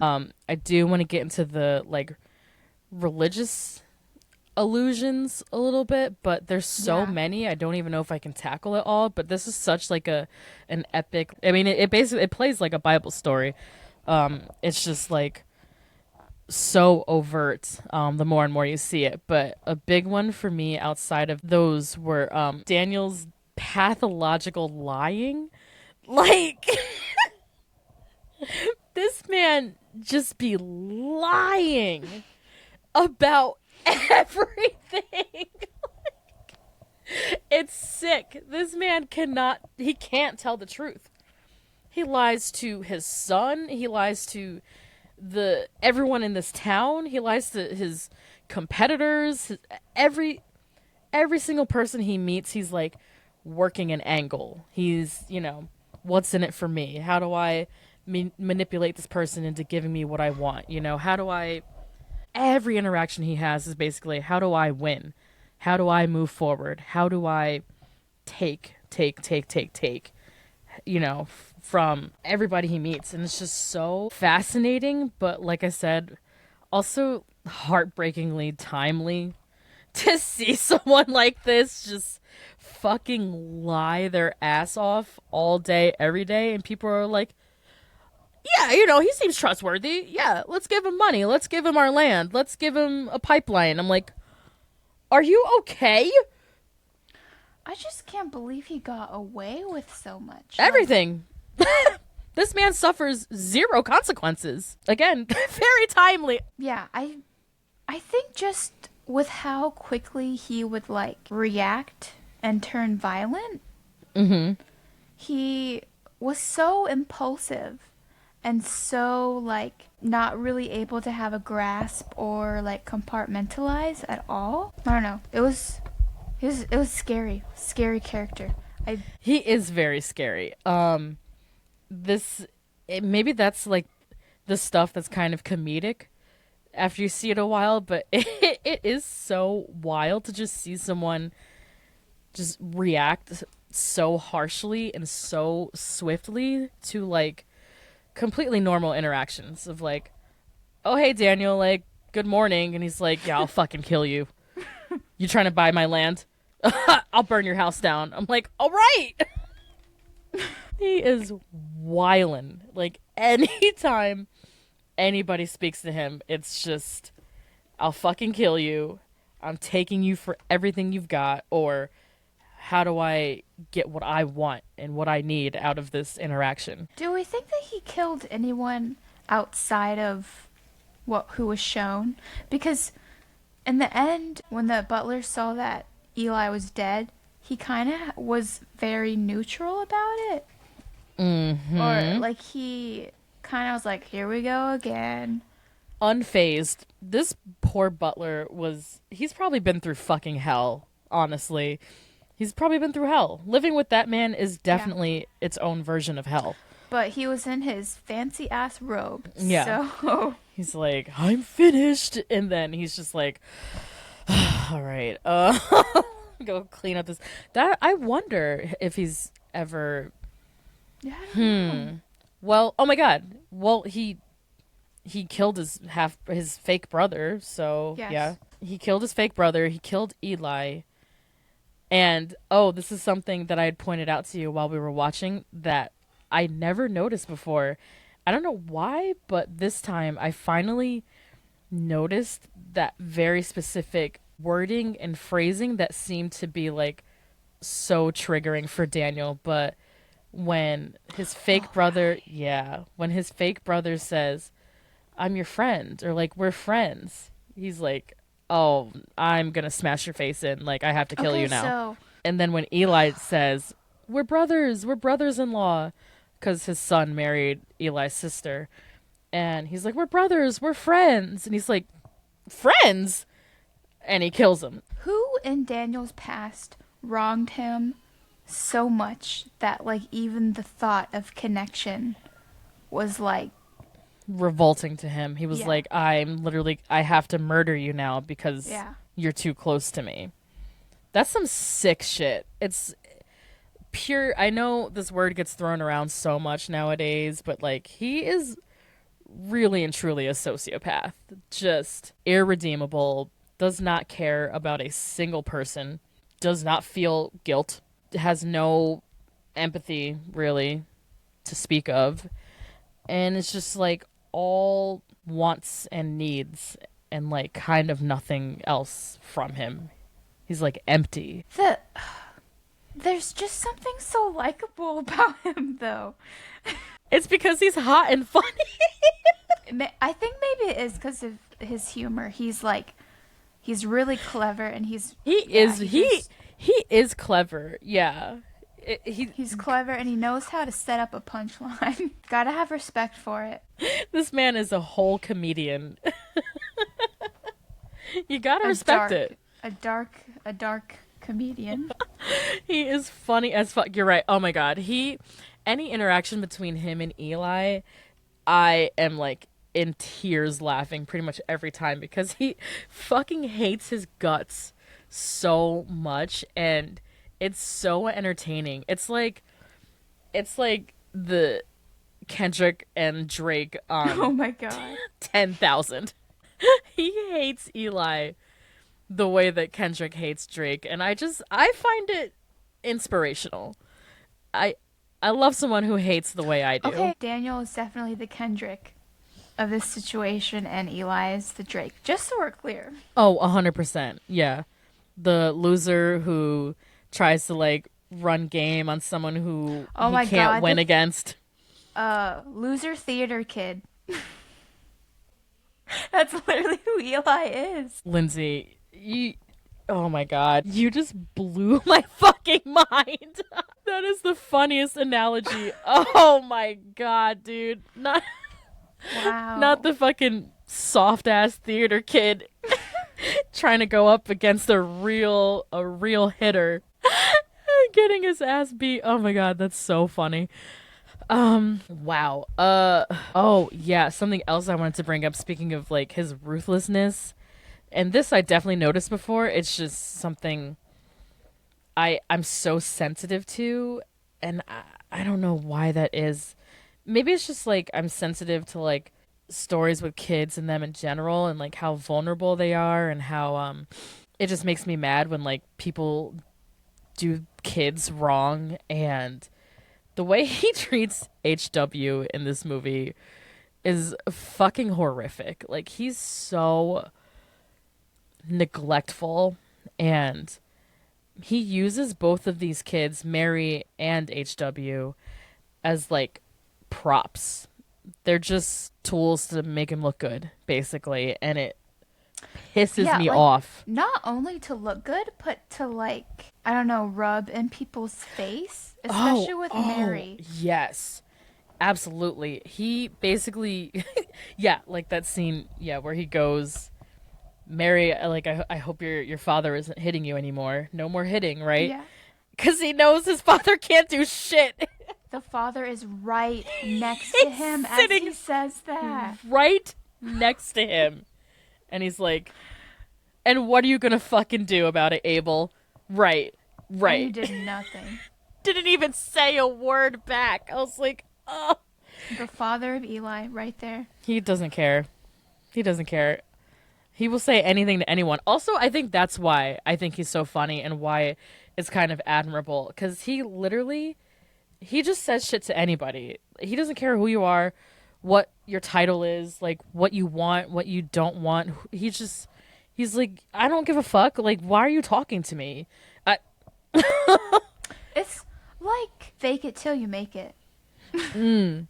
I do want to get into the like religious allusions a little bit, but there's so Yeah. many I don't even know if I can tackle it all. But this is such like an epic. I mean, it basically it plays like a Bible story. It's just like so overt the more and more you see it. But a big one for me outside of those were Daniel's pathological lying. Like this man just be lying about everything. It's sick. This man he can't tell the truth. He lies to his son, he lies to everyone in this town, he lies to his competitors, every single person he meets, he's like working an angle. He's, what's in it for me? How do I manipulate this person into giving me what I want? How do I every interaction he has is basically, how do I win? How do I move forward? How do I take, from everybody he meets? And it's just so fascinating, but like I said, also heartbreakingly timely to see someone like this just fucking lie their ass off all day, every day, and people are like, yeah, he seems trustworthy. Yeah, let's give him money. Let's give him our land. Let's give him a pipeline. I'm like, are you okay? I just can't believe he got away with so much. Everything. This man suffers zero consequences. Again, very timely. Yeah, I think just with how quickly he would like react and turn violent, he was so impulsive and so like not really able to have a grasp or like compartmentalize at all. I don't know. It was scary character. He is very scary. Maybe that's like the stuff that's kind of comedic after you see it a while, but it is so wild to just see someone just react so harshly and so swiftly to like completely normal interactions of like, oh hey Daniel, like good morning, and he's like, yeah, I'll fucking kill you. You trying to buy my land? I'll burn your house down. I'm like, all right. He is wildin'. Like anytime anybody speaks to him, it's just, I'll fucking kill you. I'm taking you for everything you've got, or how do I get what I want and what I need out of this interaction? Do we think that he killed anyone outside of who was shown? Because in the end, when the butler saw that Eli was dead, he kind of was very neutral about it. Mm-hmm. Or like he kind of was like, here we go again. Unfazed. This poor butler he's probably been through fucking hell, honestly. He's probably been through hell. Living with that man is definitely its own version of hell. But he was in his fancy ass robe. Yeah. So he's like, I'm finished. And then he's just like, all right, go clean up this. I wonder if he's ever. Yeah, I don't know. Well, oh my God. Well, he killed his fake brother. So Yes. yeah, he killed his fake brother. He killed Eli. And, this is something that I had pointed out to you while we were watching that I never noticed before. I don't know why, but this time I finally noticed that very specific wording and phrasing that seemed to be, like, so triggering for Daniel. But when his fake brother, when his fake brother says, I'm your friend, or, like, we're friends, he's like, oh, I'm going to smash your face in. Like, I have to kill you now. So And then when Eli says, we're brothers-in-law, because his son married Eli's sister. And he's like, we're brothers, we're friends. And he's like, friends? And he kills him. who in Daniel's past wronged him so much that like even the thought of connection was like Revolting to him. He was Yeah. like, I have to murder you now because you're too close to me. That's some sick shit. It's pure. I know this word gets thrown around so much nowadays, but like he is really and truly a sociopath. Just irredeemable, does not care about a single person, does not feel guilt, has no empathy really to speak of, and it's just like all wants and needs and like kind of nothing else from him. He's like empty. There's just something so likable about him, though. It's because he's hot and funny. I think maybe it is because of his humor. He's really clever, and he is clever. Yeah. He's clever, and he knows how to set up a punchline. Gotta have respect for it. This man is a whole comedian. You gotta respect it. A dark comedian. He is funny as fuck. You're right. Oh my god. Any interaction between him and Eli, I am like in tears laughing pretty much every time because he fucking hates his guts so much, and it's so entertaining. It's like the Kendrick and Drake on Oh my god. 10,000. He hates Eli the way that Kendrick hates Drake, and I find it inspirational. I love someone who hates the way I do. Okay, Daniel is definitely the Kendrick of this situation, and Eli is the Drake. Just so we're clear. Oh, 100%. Yeah. The loser who tries to like run game on someone who he can't win against. Loser theater kid. That's literally who Eli is. Lindsey, oh my god, you just blew my fucking mind. That is the funniest analogy. Oh my god, dude. Not the fucking soft ass theater kid trying to go up against a real hitter getting his ass beat. Oh my god, that's so funny. Wow. Oh yeah, something else I wanted to bring up, speaking of like his ruthlessness, and this I definitely noticed before. It's just something I'm so sensitive to, and I don't know why that is. Maybe it's just like I'm sensitive to like stories with kids and them in general, and like how vulnerable they are, and how it just makes me mad when like people do kids wrong. And the way he treats HW in this movie is fucking horrific. Like, he's so neglectful, and he uses both of these kids, Mary and HW, as like props. They're just tools to make him look good, basically, and it pisses me off. Not only to look good, but to like, I don't know, rub in people's face, especially with Mary. Yes, absolutely. He basically, yeah, like that scene, yeah, where he goes, Mary, like, I hope your father isn't hitting you anymore. No more hitting, right? Yeah. Because he knows his father can't do shit. The father is right next to him as he says that. Right next to him. And he's like, and what are you going to fucking do about it, Abel? Right. And you did nothing. Didn't even say a word back. I was like, oh. The father of Eli, right there. He doesn't care. He doesn't care. He will say anything to anyone. Also, I think that's why I think he's so funny and why it's kind of admirable. Because he just says shit to anybody. He doesn't care who you are, what your title is, like what you want, what you don't want. He's like, I don't give a fuck. Like, why are you talking to me? It's like fake it till you make it. And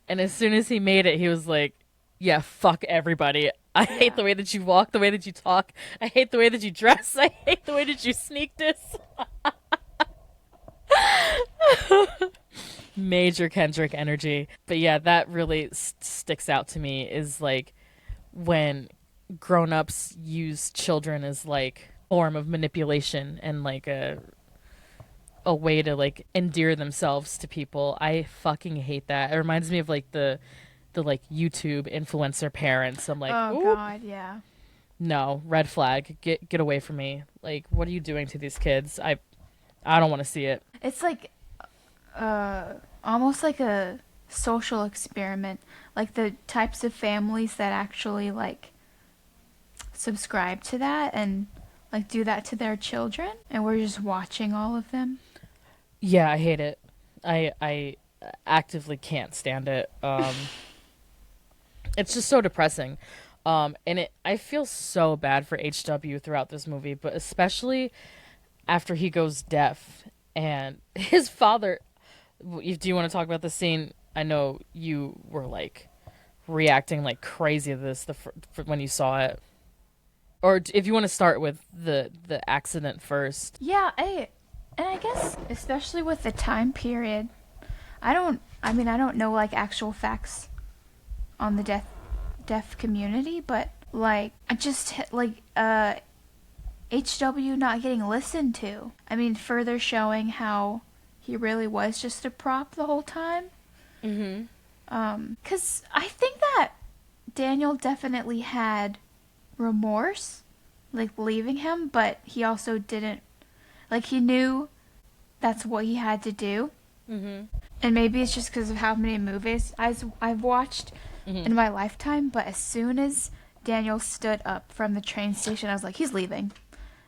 as soon as he made it, he was like, yeah, fuck everybody. I hate the way that you walk, the way that you talk. I hate the way that you dress. I hate the way that you sneak this. Major Kendrick energy. But yeah, that really sticks out to me, is like when grown-ups use children as like form of manipulation and like a way to like endear themselves to people. I fucking hate that. It reminds me of like the like YouTube influencer parents. I'm like, oh god, yeah. No, red flag. Get away from me. Like, what are you doing to these kids? I don't want to see it. It's like almost like a social experiment. Like the types of families that actually like subscribe to that and like do that to their children, and we're just watching all of them. Yeah, I hate it. I actively can't stand it. It's just so depressing. And I feel so bad for HW throughout this movie, but especially after he goes deaf and his father. Do you want to talk about the scene? I know you were like reacting like crazy to this when you saw it, or if you want to start with the accident first. Yeah, and I guess especially with the time period, I don't know like actual facts on the deaf community, but like I just like HW not getting listened to. I mean, further showing how he really was just a prop the whole time. Mm-hmm. 'Cause I think that Daniel definitely had remorse, like leaving him, but he also didn't, like he knew that's what he had to do. Mm-hmm. And maybe it's just because of how many movies I've watched in my lifetime, but as soon as Daniel stood up from the train station, I was like, he's leaving.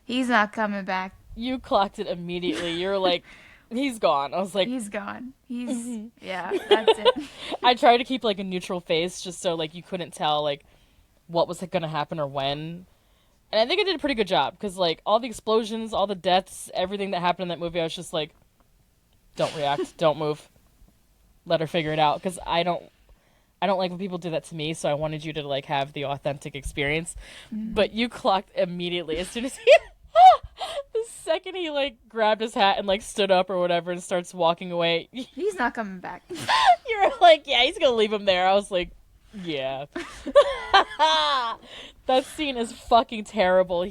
He's not coming back. You clocked it immediately. You're like, he's gone. I was like, He's gone. He's, yeah, that's it. I tried to keep like a neutral face just so like you couldn't tell like what was going to happen or when. And I think I did a pretty good job because like all the explosions, all the deaths, everything that happened in that movie, I was just like, don't react, don't move, let her figure it out, because I don't like when people do that to me. So I wanted you to like have the authentic experience. But you clocked immediately as soon as he. The second he like grabbed his hat and like stood up or whatever and starts walking away, He's not coming back. you're like, yeah, he's gonna leave him there. I was like, yeah. That scene is fucking terrible.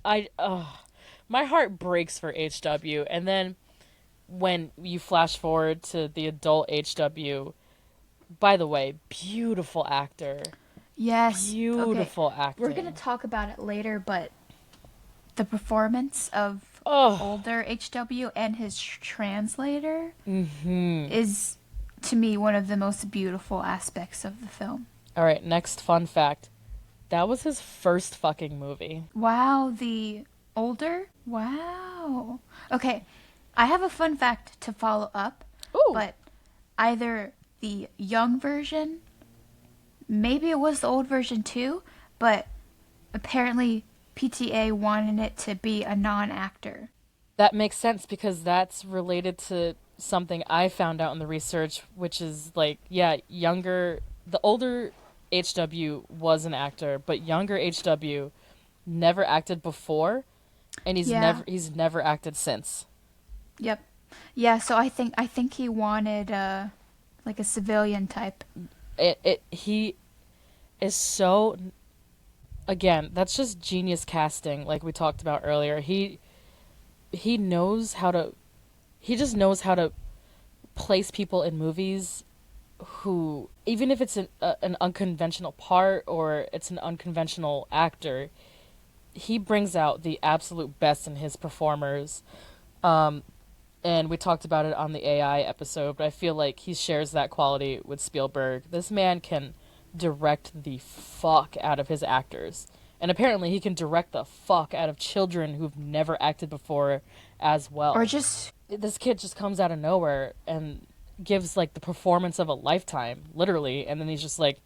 My heart breaks for HW. And then when you flash forward to the adult HW, by the way, beautiful actor. Yes. Beautiful acting. We're going to talk about it later, but the performance of Oh. older HW and his translator Mm-hmm. is, to me, one of the most beautiful aspects of the film. All right, next fun fact. That was his first fucking movie. Wow, the older? Wow. Okay, I have a fun fact to follow up, Ooh. but either the young version, maybe it was the old version too, but apparently PTA wanted it to be a non-actor. That makes sense because that's related to something I found out in the research, which is like, yeah, the older HW was an actor, but younger HW never acted before, and he's never acted since. Yep. Yeah, so I think he wanted like a civilian type. He is so, again, that's just genius casting like we talked about earlier. He knows how to place people in movies who, even if it's an unconventional part or it's an unconventional actor, he brings out the absolute best in his performers. And we talked about it on the AI episode, but I feel like he shares that quality with Spielberg. This man can direct the fuck out of his actors. And apparently he can direct the fuck out of children who've never acted before as well. Or just... This kid just comes out of nowhere and gives like the performance of a lifetime, literally. And then he's just like,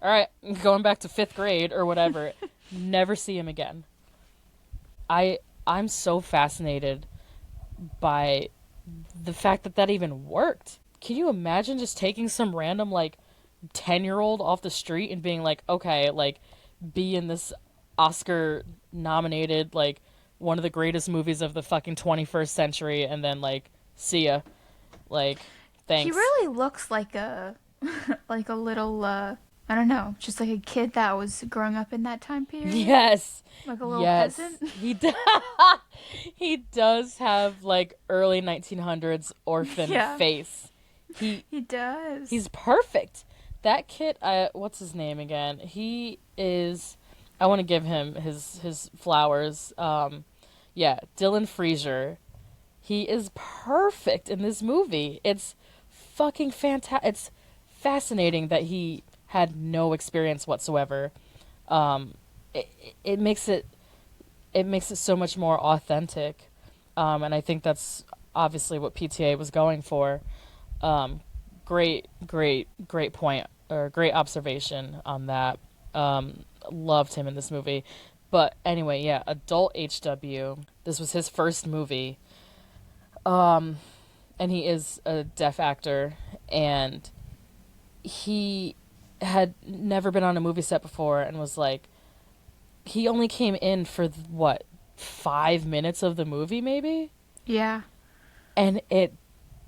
all right, going back to 5th grade or whatever. Never see him again. I'm so fascinated by the fact that even worked. Can you imagine just taking some random like 10-year-old off the street and being like, okay, like be in this Oscar nominated like one of the greatest movies of the fucking 21st century, and then like see ya, like thanks. He really looks like a like a little I don't know, just like a kid that was growing up in that time period. Yes. Like a little peasant. He does have like early 1900s orphan face. He does. He's perfect. That kid, what's his name again? He is, I want to give him his flowers. Dylan Frazier. He is perfect in this movie. It's fucking fantastic. It's fascinating that he had no experience whatsoever. it makes it so much more authentic. And I think that's obviously what PTA was going for. Great point, or great observation on that. Loved him in this movie. But anyway, yeah, adult HW. This was his first movie. And he is a deaf actor, and he had never been on a movie set before, and was like, he only came in for what, 5 minutes of the movie, maybe? Yeah. And it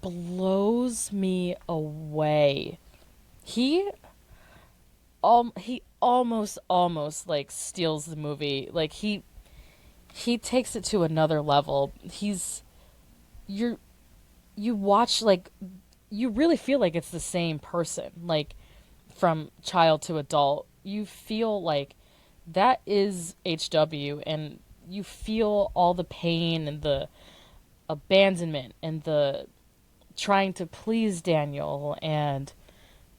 blows me away. He almost like steals the movie. Like he takes it to another level. You watch, like, you really feel like it's the same person, like from child to adult. You feel like that is HW, and you feel all the pain and the abandonment and the trying to please Daniel and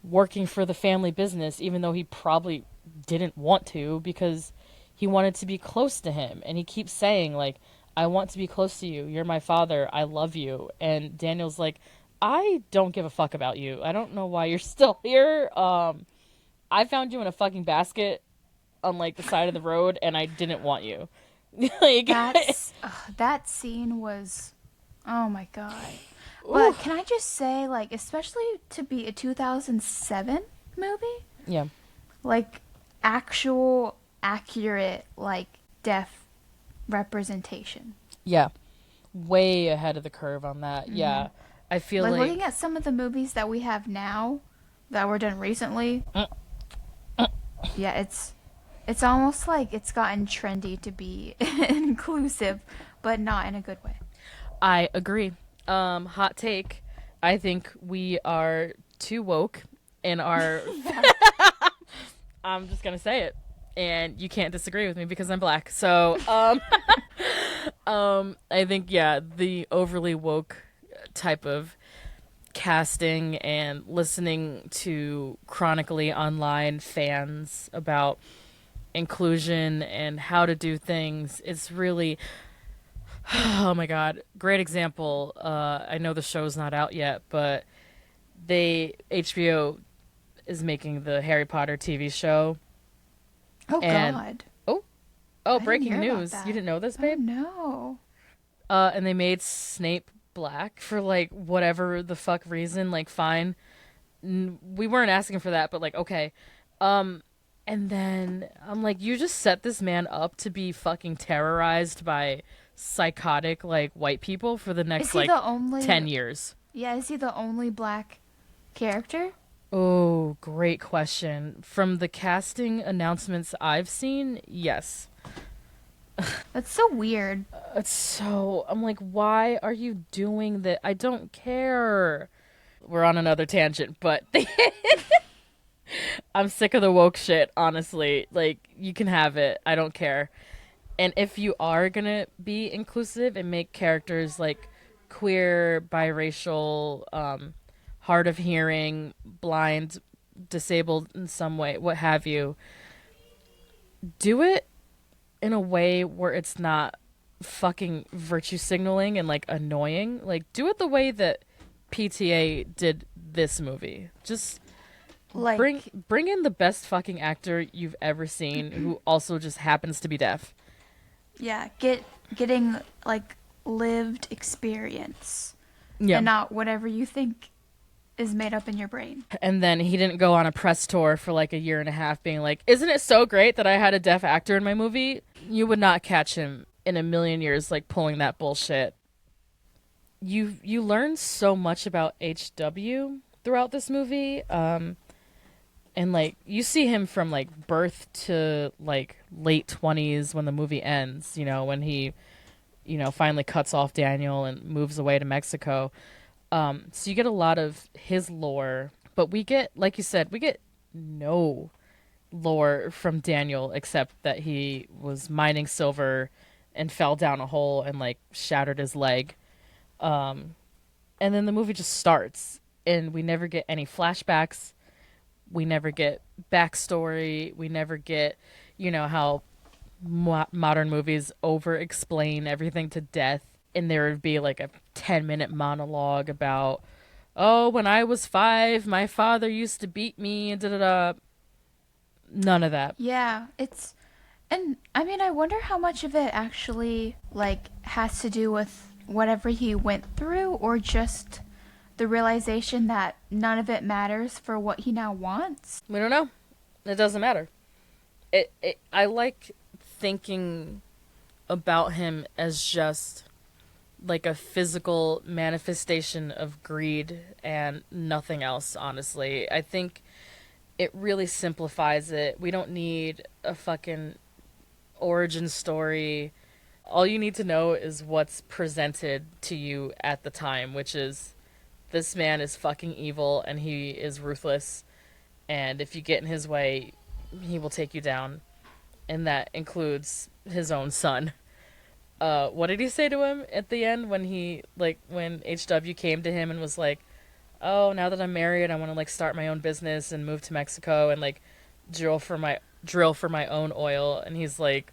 working for the family business, even though he probably didn't want to, because he wanted to be close to him. And he keeps saying, like, I want to be close to you. You're my father. I love you. And Daniel's like, I don't give a fuck about you. I don't know why you're still here. I found you in a fucking basket on, like, the side of the road, and I didn't want you. Like, that scene was, oh my god. But can I just say, like, especially to be a 2007 movie, yeah, like, actual, accurate, like, deaf representation. yeah, way ahead of the curve on that. Yeah, I feel like looking at some of the movies that we have now that were done recently. Yeah, it's almost like it's gotten trendy to be inclusive, but not in a good way. I agree. Hot take. I think we are too woke in our. I'm just gonna say it, and you can't disagree with me because I'm black. So, I think, yeah, the overly woke type of casting and listening to chronically online fans about inclusion and how to do things, it's really, oh my god, great example. I know the show's not out yet, but HBO is making the Harry Potter TV show. Oh god. Oh, breaking news. You didn't know this, babe? Oh, no. And they made Snape black for, like, whatever the fuck reason. Like, fine. We weren't asking for that, but, like, okay. And then I'm like, you just set this man up to be fucking terrorized by psychotic, like, white people for the next, like, 10 years. Yeah, is he the only black character? Oh, great question. From the casting announcements I've seen, yes. That's so weird. I'm like, why are you doing that? I don't care. We're on another tangent, but I'm sick of the woke shit, honestly. Like, you can have it. I don't care. And if you are gonna be inclusive and make characters like queer, biracial, hard of hearing, blind, disabled in some way, what have you, do it in a way where it's not fucking virtue signaling and, like, annoying. Like, do it the way that PTA did this movie. Just Like, bring in the best fucking actor you've ever seen who also just happens to be deaf. yeah, getting, like, lived experience. Yeah. And not whatever you think is made up in your brain. And then he didn't go on a press tour for like a year and a half being like, isn't it so great that I had a deaf actor in my movie? You would not catch him in a million years, like, pulling that bullshit. You learn so much about HW throughout this movie. And, like, you see him from, like, birth to, like, late 20s when the movie ends, you know, when he, you know, finally cuts off Daniel and moves away to Mexico. So you get a lot of his lore, but we get, like you said, we get no lore from Daniel except that he was mining silver and fell down a hole and, like, shattered his leg. And then the movie just starts, and we never get any flashbacks. We never get backstory. We never get, you know, how modern movies over explain everything to death, and there would be like a 10-minute monologue about, oh, when I was 5, my father used to beat me, and da da da. None of that. Yeah, it's and I mean I wonder how much of it actually like has to do with whatever he went through or just the realization that none of it matters for what he now wants. We don't know. It doesn't matter. I like thinking about him as just like a physical manifestation of greed and nothing else, honestly. I think it really simplifies it. We don't need a fucking origin story. All you need to know is what's presented to you at the time, which is this man is fucking evil and he is ruthless, and if you get in his way, he will take you down. And that includes his own son. What did he say to him at the end when when HW came to him and was like, oh, now that I'm married, I want to like start my own business and move to Mexico and like drill for my own oil. And he's like,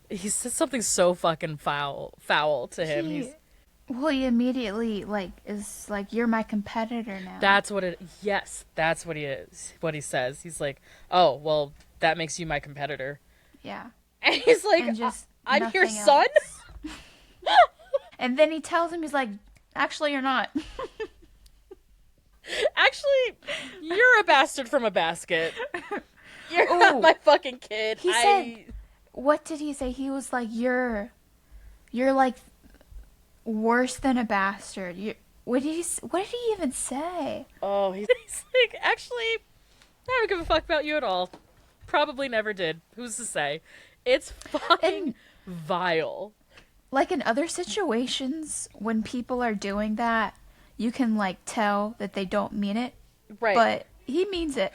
he said something so fucking foul to him. He immediately like is like, you're my competitor now. That's what he is. What he says. He's like, oh, well, that makes you my competitor. Yeah. And he's like, and just I'm your son? And then he tells him, he's like, actually, you're not. Actually, you're a bastard from a basket. You're not my fucking kid. He said, what did he say? He was like, you're like worse than a bastard. What did he even say? Oh, he's like, actually, I don't give a fuck about you at all. Probably never did. Who's to say? It's fucking vile. Like in other situations, when people are doing that, you can like tell that they don't mean it. Right. But he means it.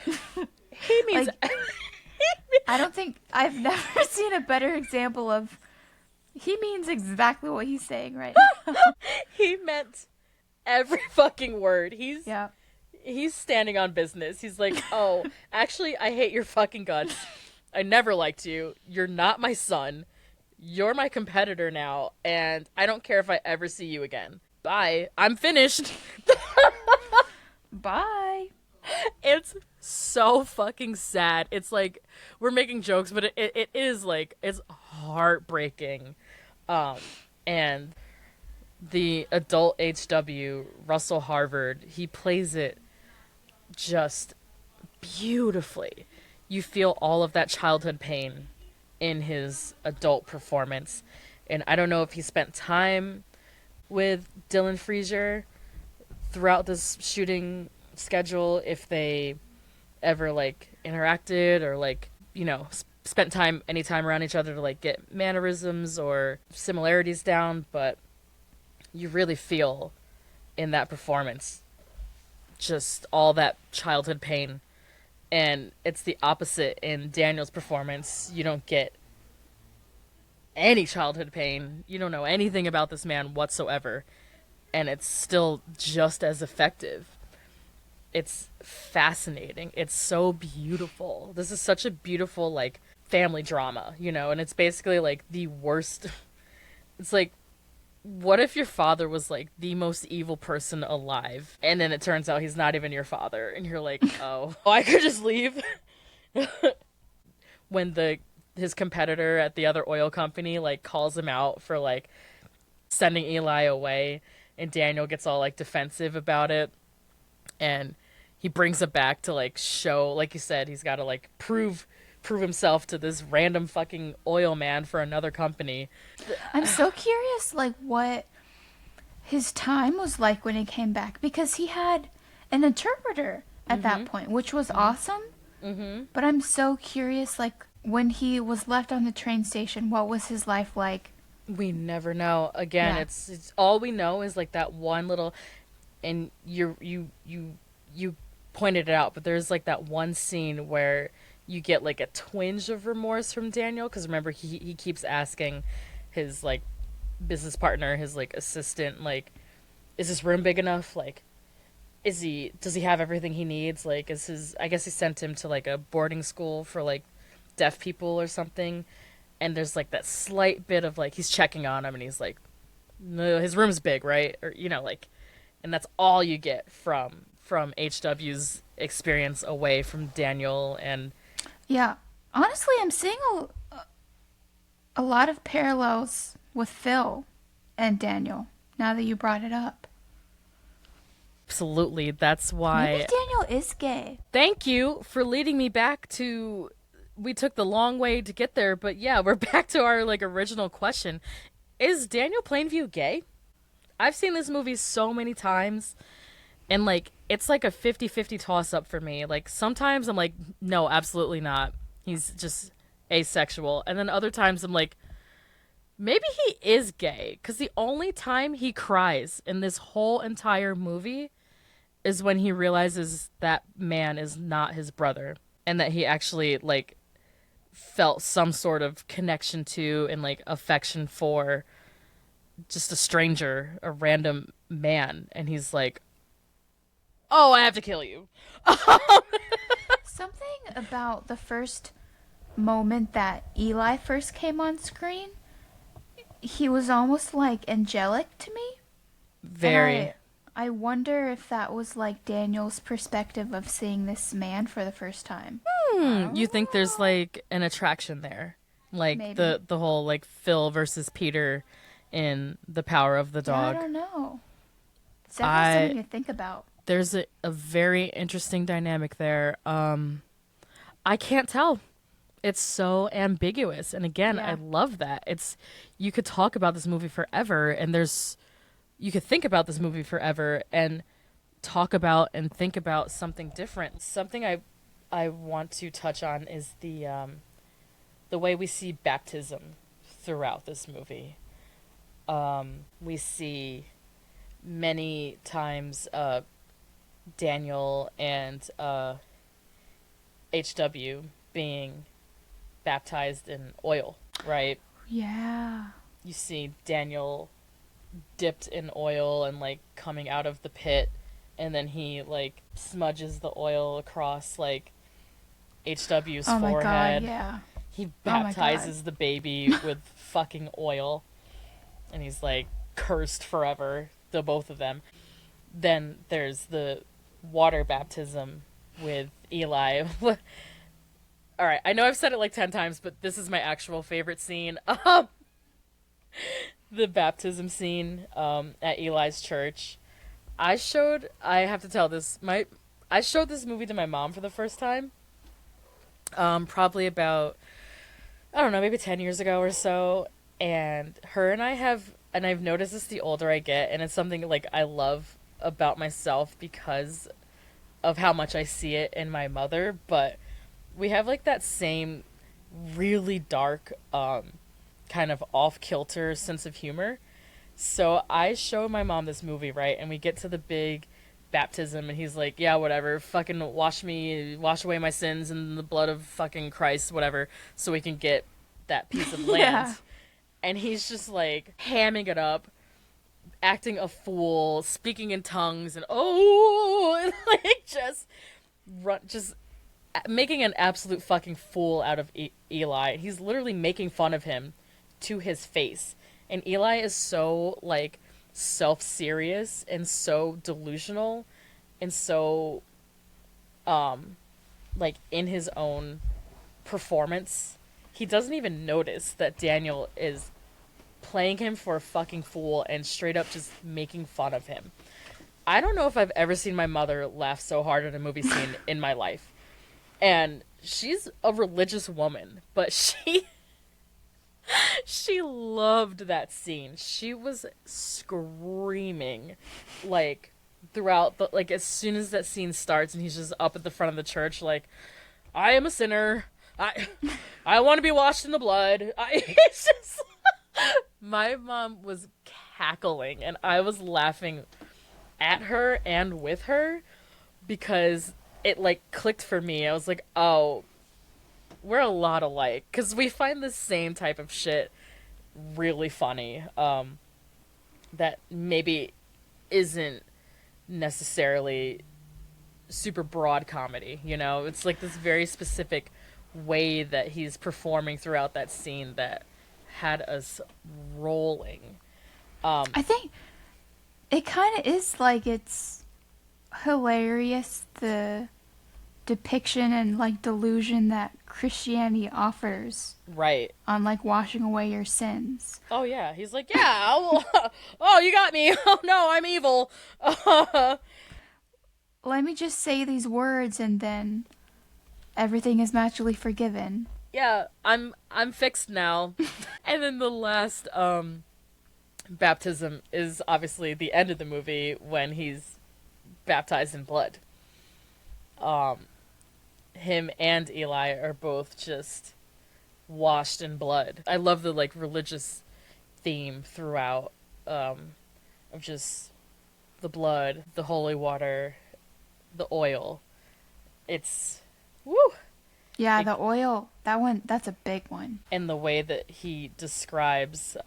He means like, I've never seen a better example of he means exactly what he's saying right now. He meant every fucking word. He's standing on business. He's like, oh, actually, I hate your fucking guts. I never liked you. You're not my son. You're my competitor now, and I don't care if I ever see you again. Bye. I'm finished. Bye. It's so fucking sad. It's like, we're making jokes, but it is like, it's heartbreaking. And the adult HW, Russell Harvard, he plays it just beautifully. You feel all of that childhood pain in his adult performance. And I don't know if he spent time with Dylan Frazier throughout this shooting schedule, if they ever like interacted or like, you know, spent any time around each other to like get mannerisms or similarities down, but you really feel in that performance just all that childhood pain. And it's the opposite in Daniel's performance. You don't get any childhood pain. You don't know anything about this man whatsoever. And it's still just as effective. It's fascinating. It's so beautiful. This is such a beautiful, like, family drama, you know? And it's basically, like, the worst. It's like, what if your father was, like, the most evil person alive? And then it turns out he's not even your father. And you're like, oh, I could just leave. When his competitor at the other oil company, like, calls him out for, like, sending Eli away. And Daniel gets all, like, defensive about it. And he brings it back to, like, show, like you said, he's got to, like, prove himself to this random fucking oil man for another company. I'm so curious, like, what his time was like when he came back, because he had an interpreter at that point, which was awesome. Mm-hmm. But I'm so curious, like, when he was left on the train station, what was his life like? We never know. Again, it's all we know is, like, that one little, and you pointed it out, but there's, like, that one scene where you get, like, a twinge of remorse from Daniel, because remember, he keeps asking his, like, business partner, his, like, assistant, like, is this room big enough? Like, does he have everything he needs? Like, I guess he sent him to, like, a boarding school for, like, deaf people or something, and there's like that slight bit of like he's checking on him and he's like, no, his room's big, right? Or like, and that's all you get from HW's experience away from Daniel. And Yeah. Honestly, I'm seeing a lot of parallels with Phil and Daniel now that you brought it up. absolutely, that's why. Maybe Daniel is gay. Thank you for leading me back to. We took the long way to get there, but yeah, we're back to our like original question: is Daniel Plainview gay? I've seen this movie so many times, and like it's like a 50-50 toss up for me. Like sometimes I'm like, no, absolutely not. He's just asexual, and then other times I'm like, maybe he is gay, because the only time he cries in this whole entire movie is when he realizes that man is not his brother, and that he actually like felt some sort of connection to and like affection for just a stranger, a random man, and he's like, oh, I have to kill you. Something about the first moment that Eli first came on screen, he was almost like angelic to me. Very. And I wonder if that was like Daniel's perspective of seeing this man for the first time. You think there's like an attraction there, like Maybe. the whole like Phil versus Peter in The Power of the Dog. I don't know. It's definitely something to think about. There's a very interesting dynamic there. I can't tell. It's so ambiguous, and again, Yeah. I love that. You could talk about this movie forever, and you could think about this movie forever and talk about and think about something different. Something I want to touch on is the way we see baptism throughout this movie. We see many times Daniel and HW being baptized in oil, right? Yeah. You see Daniel dipped in oil and like coming out of the pit, and then he like smudges the oil across like HW's Oh my forehead. god, yeah. He baptizes the baby with fucking oil, and he's like cursed forever, the both of them. Then there's the water baptism with Eli. All right, I know I've said it like 10 times, but this is my actual favorite scene. The baptism scene at Eli's church. I have to tell this, I showed this movie to my mom for the first time. Probably about, I don't know, maybe 10 years ago or so. And her and I've noticed this the older I get, and it's something like I love about myself because of how much I see it in my mother, but we have like that same really dark, kind of off-kilter sense of humor. So I show my mom this movie, right, and we get to the big baptism, and he's like, yeah, whatever, fucking wash away my sins in the blood of fucking Christ, whatever, so we can get that piece of land. Yeah. And he's just like hamming it up, acting a fool, speaking in tongues, and and like just making an absolute fucking fool out of Eli. He's literally making fun of him to his face. And Eli is so like self-serious and so delusional and so like in his own performance. He doesn't even notice that Daniel is playing him for a fucking fool and straight up just making fun of him. I don't know if I've ever seen my mother laugh so hard at a movie scene in my life. And she's a religious woman, but she loved that scene. She was screaming like throughout the, like as soon as that scene starts and he's just up at the front of the church like, I am a sinner. I want to be washed in the blood. It's just my mom was cackling and I was laughing at her and with her because it like clicked for me. I was like, oh, we're a lot alike because we find the same type of shit really funny that maybe isn't necessarily super broad comedy, you know? It's like this very specific way that he's performing throughout that scene that had us rolling. I think it kind of is like it's hilarious, the depiction and like delusion that Christianity offers Right. on like washing away your sins. Oh yeah, he's like, yeah, oh, you got me. Oh no, I'm evil. Let me just say these words and then everything is magically forgiven. Yeah, I'm fixed now. And then the last baptism is obviously the end of the movie when he's baptized in blood. Him and Eli are both just washed in blood. I love the like religious theme throughout, of just the blood, the holy water, the oil. It's woo. Yeah, the oil, that's a big one. And the way that he describes,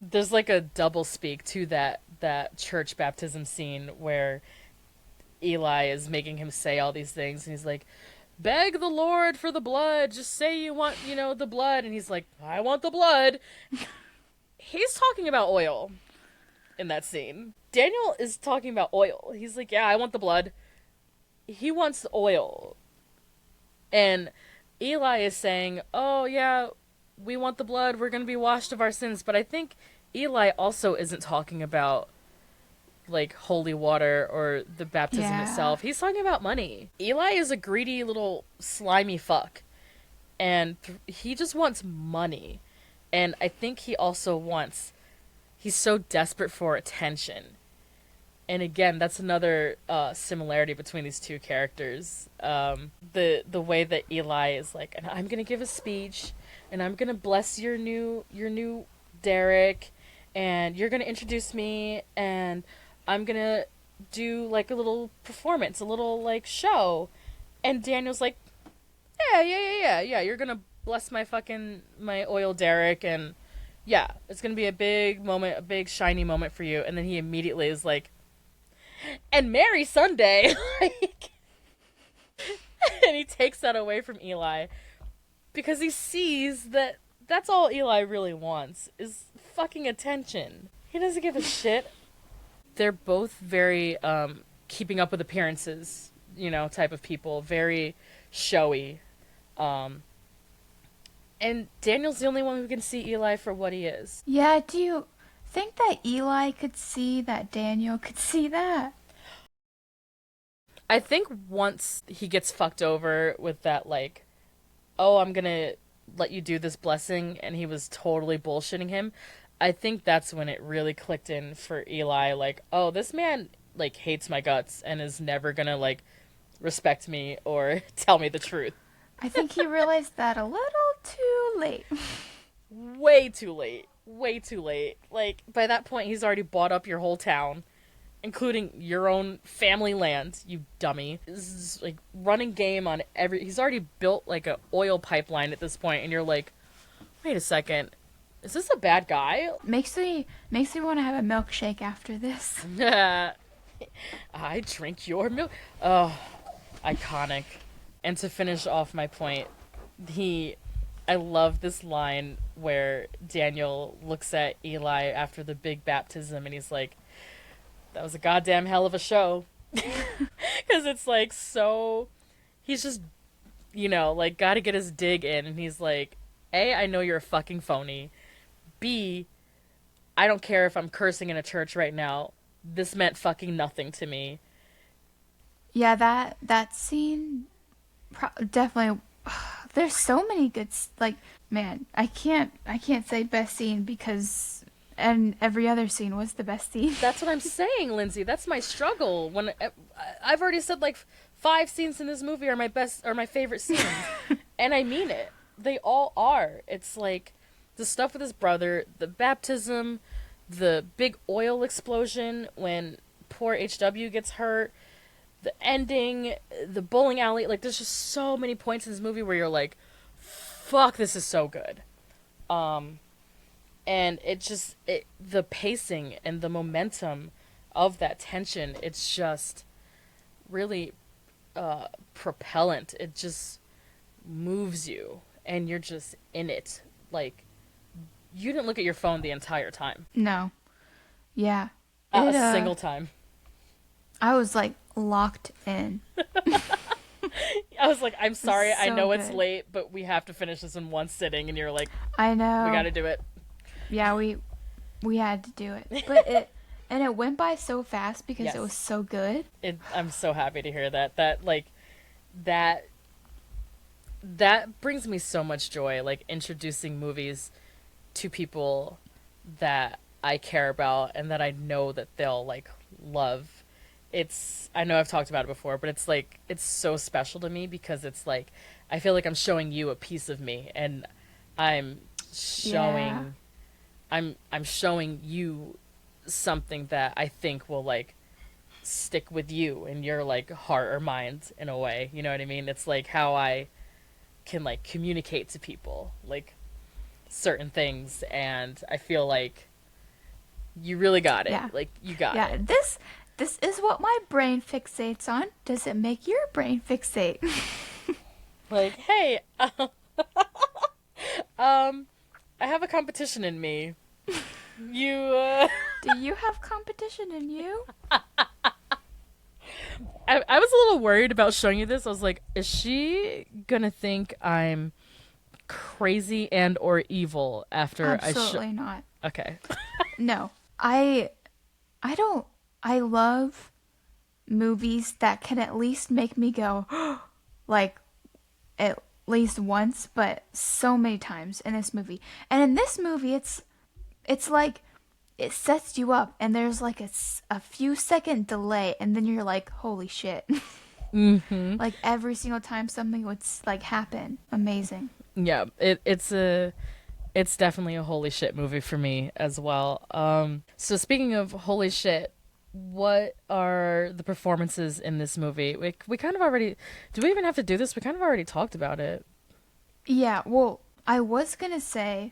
there's like a double speak to that church baptism scene where Eli is making him say all these things, and he's like, beg the Lord for the blood, just say you want, the blood, and he's like, I want the blood. He's talking about oil in that scene. Daniel is talking about oil. He's like, yeah, I want the blood. He wants the oil. And Eli is saying, oh yeah, we want the blood, we're gonna be washed of our sins. But I think Eli also isn't talking about like holy water or the baptism itself. He's talking about money. Eli is a greedy little slimy fuck, and he just wants money. And I think he also he's so desperate for attention. And again, that's another similarity between these two characters. The way that Eli is like, and I'm gonna give a speech, and I'm gonna bless your new Derek, and you're gonna introduce me, and I'm gonna do like a little performance, a little like show. And Daniel's like, yeah. You're gonna bless my oil Derek, and yeah, it's gonna be a big moment, a big shiny moment for you. And then he immediately is like, and Mary Sunday. Like, and he takes that away from Eli because he sees that that's all Eli really wants is fucking attention. He doesn't give a shit. They're both very keeping up with appearances, type of people, very showy. And Daniel's the only one who can see Eli for what he is. Yeah, do you think that Eli could see that Daniel could see that? I think once he gets fucked over with that, like, oh, I'm gonna let you do this blessing, and he was totally bullshitting him, I think that's when it really clicked in for Eli, like, oh, this man, like, hates my guts and is never gonna, like, respect me or tell me the truth. I think he realized that a little too late. Way too late. Way too late. Like, by that point, he's already bought up your whole town, including your own family land, you dummy. This is, like, running game on he's already built, like, an oil pipeline at this point, and you're like, wait a second. Is this a bad guy? Makes me want to have a milkshake after this. I drink your milk. Oh, iconic. And to finish off my point, I love this line where Daniel looks at Eli after the big baptism and he's like, that was a goddamn hell of a show. Because it's like he's just, like, gotta get his dig in. And he's like, A, I know you're a fucking phony. B, I don't care if I'm cursing in a church right now. This meant fucking nothing to me. Yeah, that scene definitely. There's so many good, like, man, I can't say best scene because and every other scene was the best scene. That's what I'm saying, Lindsey. That's my struggle. When I've already said like 5 scenes in this movie are my favorite scenes, and I mean it. They all are. It's like the stuff with his brother, the baptism, the big oil explosion when poor HW gets hurt, the ending, the bowling alley. Like, there's just so many points in this movie where you're like, fuck, this is so good. And the pacing and the momentum of that tension, it's just really propellant. It just moves you and you're just in it. Like, you didn't look at your phone the entire time. No. Yeah. A single time. I was like locked in. I was like, I'm sorry, So I know it's good. late, but we have to finish this in one sitting. And you're like, I know. we gotta do it. Yeah, we had to do it. But it went by so fast because Yes. it was so good. I'm so happy to hear that. That that brings me so much joy, like introducing movies to people that I care about and that I know that they'll like love. I know I've talked about it before, but it's like it's so special to me because it's like I feel like I'm showing you a piece of me, and I'm showing Yeah. I'm showing you something that I think will like stick with you in your like heart or mind in a way. You know what I mean? It's like how I can like communicate to people like certain things, and I feel like you really got it. Yeah. Like you got Yeah. it. This is what my brain fixates on. Does it make your brain fixate? Like, hey, I have a competition in me. You Do you have competition in you? I was a little worried about showing you this. I was like, is she gonna think I'm crazy and or evil after Absolutely not. Okay. No. I don't I love movies that can at least make me go like at least once, but so many times in this movie. And in this movie it's like it sets you up and there's like a few second delay and then you're like holy shit. Mm-hmm. Like every single time something would like happen. Amazing. Yeah, it's definitely a holy shit movie for me as well. So speaking of holy shit, what are the performances in this movie? We kind of already, do we even have to do this? We kind of already talked about it. Yeah, well, I was gonna say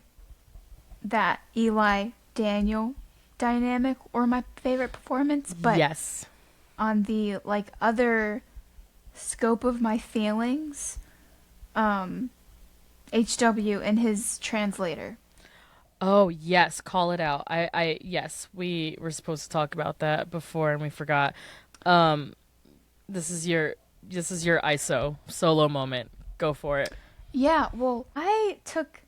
that Eli Daniel dynamic or my favorite performance, but Yes. on the like other scope of my feelings, HW and his translator. Oh, yes, call it out. Yes, we were supposed to talk about that before and we forgot. Um, this is your ISO solo moment. Go for it. Yeah, well, I took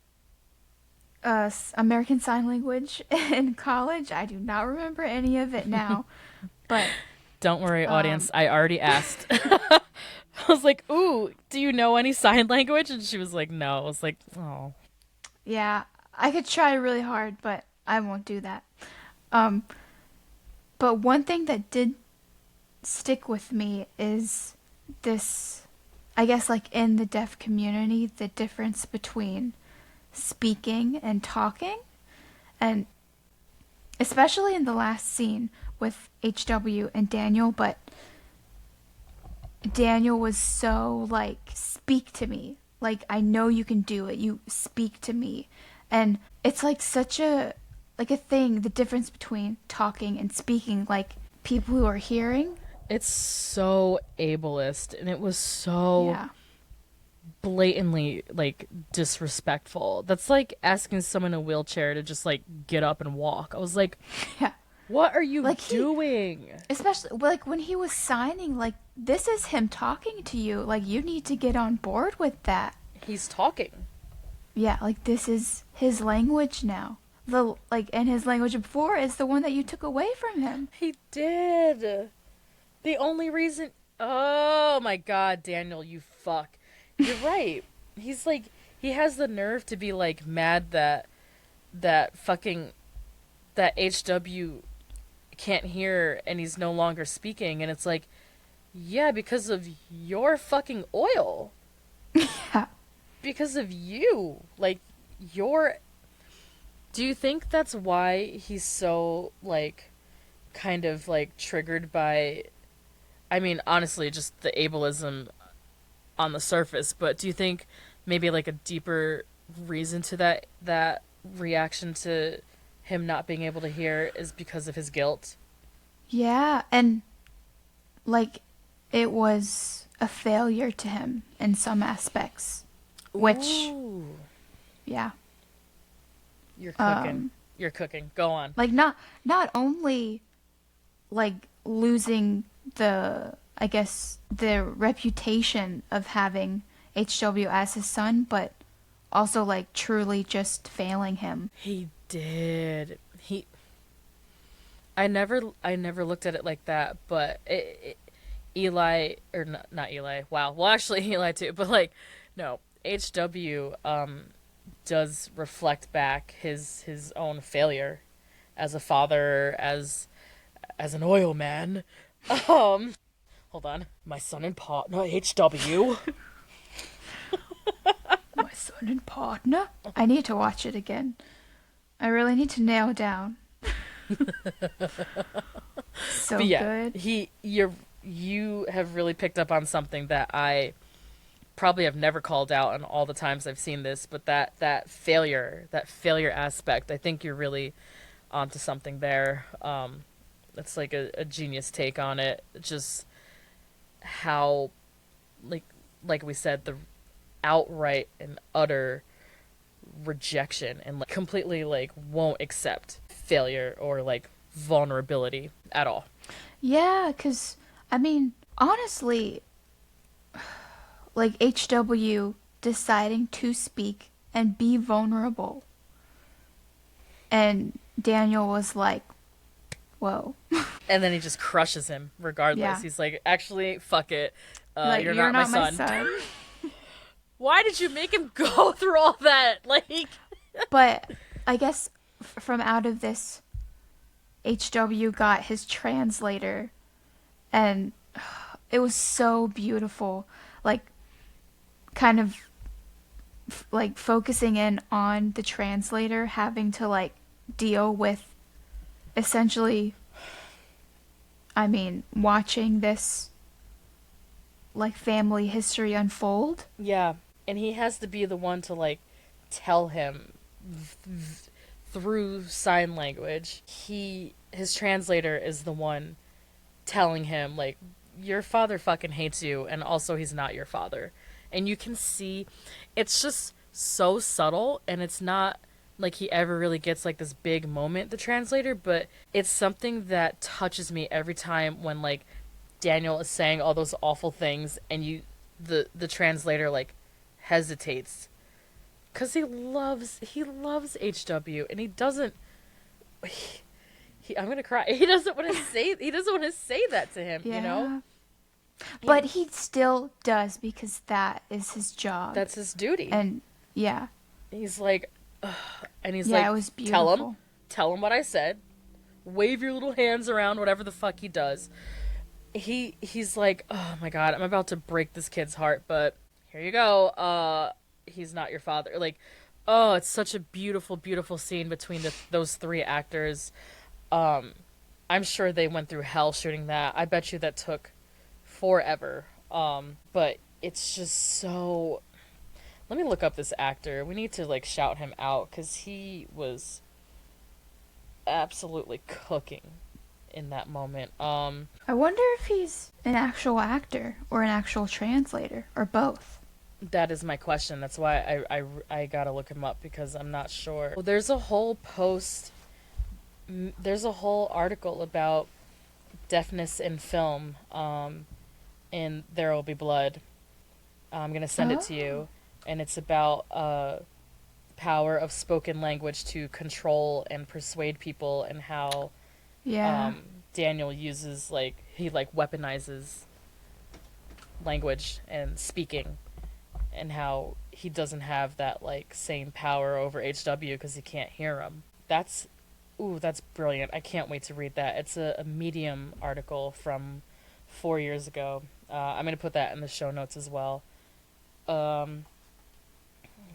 American Sign Language in college. I do not remember any of it now, but Don't worry, audience. I already asked. I was like, "Ooh, do you know any sign language?" And she was like, "No." I was like, "Oh." yeah, I could try really hard, but I won't do that. Um, but one thing that did stick with me is this, I guess, like in the deaf community, the difference between speaking and talking. And especially in the last scene with HW and Daniel, but Daniel was so like, speak to me. Like, I know you can do it. You speak to me. And it's like such a, like a thing, the difference between talking and speaking, like people who are hearing. It's so ableist, and it was so Yeah. blatantly like disrespectful. That's like asking someone in a wheelchair to just like get up and walk. I was like, Yeah. "What are you Like doing?" Especially like when he was signing, like this is him talking to you. Like you need to get on board with that. He's talking. Yeah, like this is his language now. The like and his language before is the one that you took away from him. He did. The only reason. Oh my God, Daniel, you fuck. You're right. He's like, he has the nerve to be like mad that fucking that HW can't hear and he's no longer speaking, and it's like, yeah, because of your fucking oil. Yeah. Because of you. Like, your. Do you think that's why he's so like kind of like triggered by, I mean, honestly, just the ableism on the surface, but do you think maybe like a deeper reason to that reaction to him not being able to hear is because of his guilt? Yeah, and like it was a failure to him in some aspects. which, Ooh, yeah. you're cooking. You're cooking. Go on. Like, not only, like, losing I guess, the reputation of having HW as his son, but also, like, truly just failing him. He did. I never looked at it like that, but Eli, or not Eli. Wow. Well, actually, Eli too. But like, no, HW does reflect back his own failure as a father, as an oil man. Hold on, my son and partner HW. My son and partner? I need to watch it again. I really need to nail down. So But yeah, good. you have really picked up on something that I probably have never called out in all the times I've seen this, but that failure aspect, I think you're really onto something there. It's like a genius take on it. Just how, like we said, the outright and utter rejection and like completely like won't accept failure or like vulnerability at all. Yeah, because, I mean, honestly, like HW deciding to speak and be vulnerable. And Daniel was like, whoa. And then he just crushes him regardless. Yeah. He's like, actually, fuck it. Like, You're not my son. son. Why did you make him go through all that? Like, But I guess from out of this, HW got his translator, and it was so beautiful. Like, kind of like focusing in on the translator having to like deal with essentially, I mean, watching this like family history unfold. yeah. And he has to be the one to like tell him through sign language. His translator is the one telling him like, your father fucking hates you, and also he's not your father. And you can see it's just so subtle, and it's not like he ever really gets like this big moment, the translator, but it's something that touches me every time when like Daniel is saying all those awful things and the translator like hesitates because he loves HW, and he doesn't I'm gonna cry. He doesn't want to say that to him, Yeah. you know. But he still does because that is his job. That's his duty. And yeah. He's like, ugh. And he's Yeah, like, it was beautiful. tell him what I said. Wave your little hands around, whatever the fuck he does. He's like, oh my god, I'm about to break this kid's heart, but here you go. He's not your father. Like, oh, it's such a beautiful, beautiful scene between those three actors. I'm sure they went through hell shooting that. I bet you that took forever. But it's just so. Let me look up this actor. We need to like shout him out because he was absolutely cooking in that moment. I wonder if he's an actual actor or an actual translator or both. That is my question. That's why I gotta look him up because I'm not sure. Well, there's a whole post. There's a whole article about deafness in film. In There Will Be Blood. I'm gonna send it to you, and it's about power of spoken language to control and persuade people, and how Daniel uses he weaponizes language and speaking, and how he doesn't have that same power over HW because he can't hear him. That's brilliant. I can't wait to read that. It's a Medium article from 4 years ago. I'm going to put that in the show notes as well. But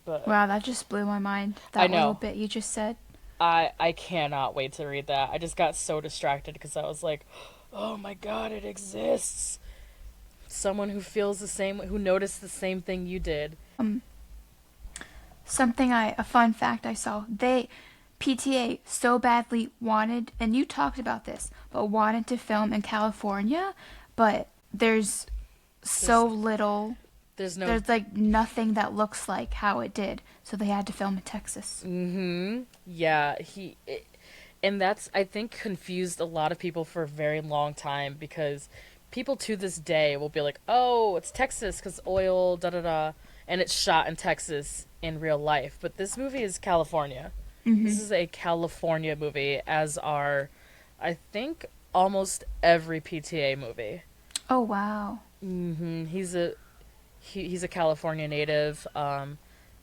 wow, that just blew my mind. I That know. little bit you just said. I cannot wait to read that. I just got so distracted because I was like, oh my god, it exists. Someone who feels the same, who noticed the same thing you did. A fun fact I saw, PTA so badly wanted, and you talked about this, but wanted to film in California, but there's so little There's no. There's like nothing that looks like how it did, so they had to film in Texas. Mm-hmm. Yeah, and that's, I think, confused a lot of people for a very long time, because people to this day will be like, "Oh, it's Texas because oil, da da da," and it's shot in Texas in real life. But this movie is California. Hmm. This is a California movie, as are, I think, almost every PTA movie. Oh wow. He's a California native,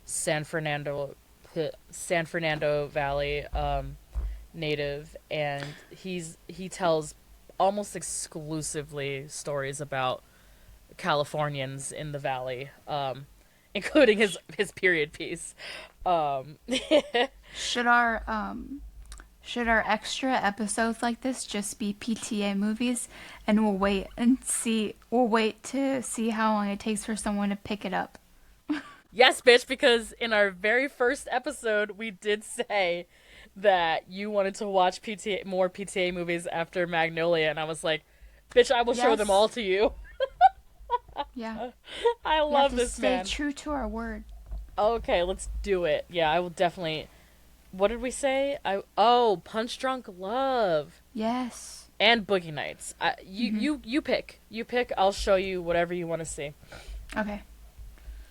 San Fernando, San Fernando Valley native, and he tells almost exclusively stories about Californians in the valley, including his period piece. Um, Should our extra episodes like this just be PTA movies, and we'll wait to see how long it takes for someone to pick it up. yes, bitch, because in our very first episode we did say that you wanted to watch more PTA movies after Magnolia, and I was like, bitch, I will show them Yes. all to you. Yeah. I We have love to this stay man. true to our word. Okay, let's do it. Yeah, I will definitely. What did we say? Punch Drunk Love Yes. and Boogie Nights. You pick. You pick. I'll show you whatever you want to see. Okay.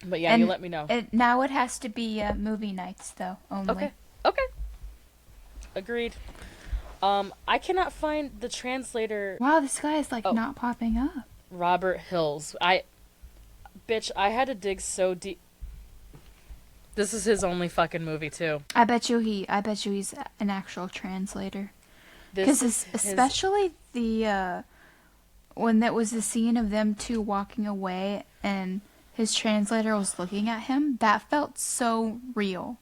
But yeah, you And let me know. now it has to be movie nights though only. Okay. Okay. Agreed. I cannot find the translator. Wow, this guy is like Oh. not popping up. Robert Hills. Bitch, I had to dig so deep. This is his only fucking movie too. I bet you he's an actual translator. This Because is especially the when that was the scene of them two walking away and his translator was looking at him, that felt so real.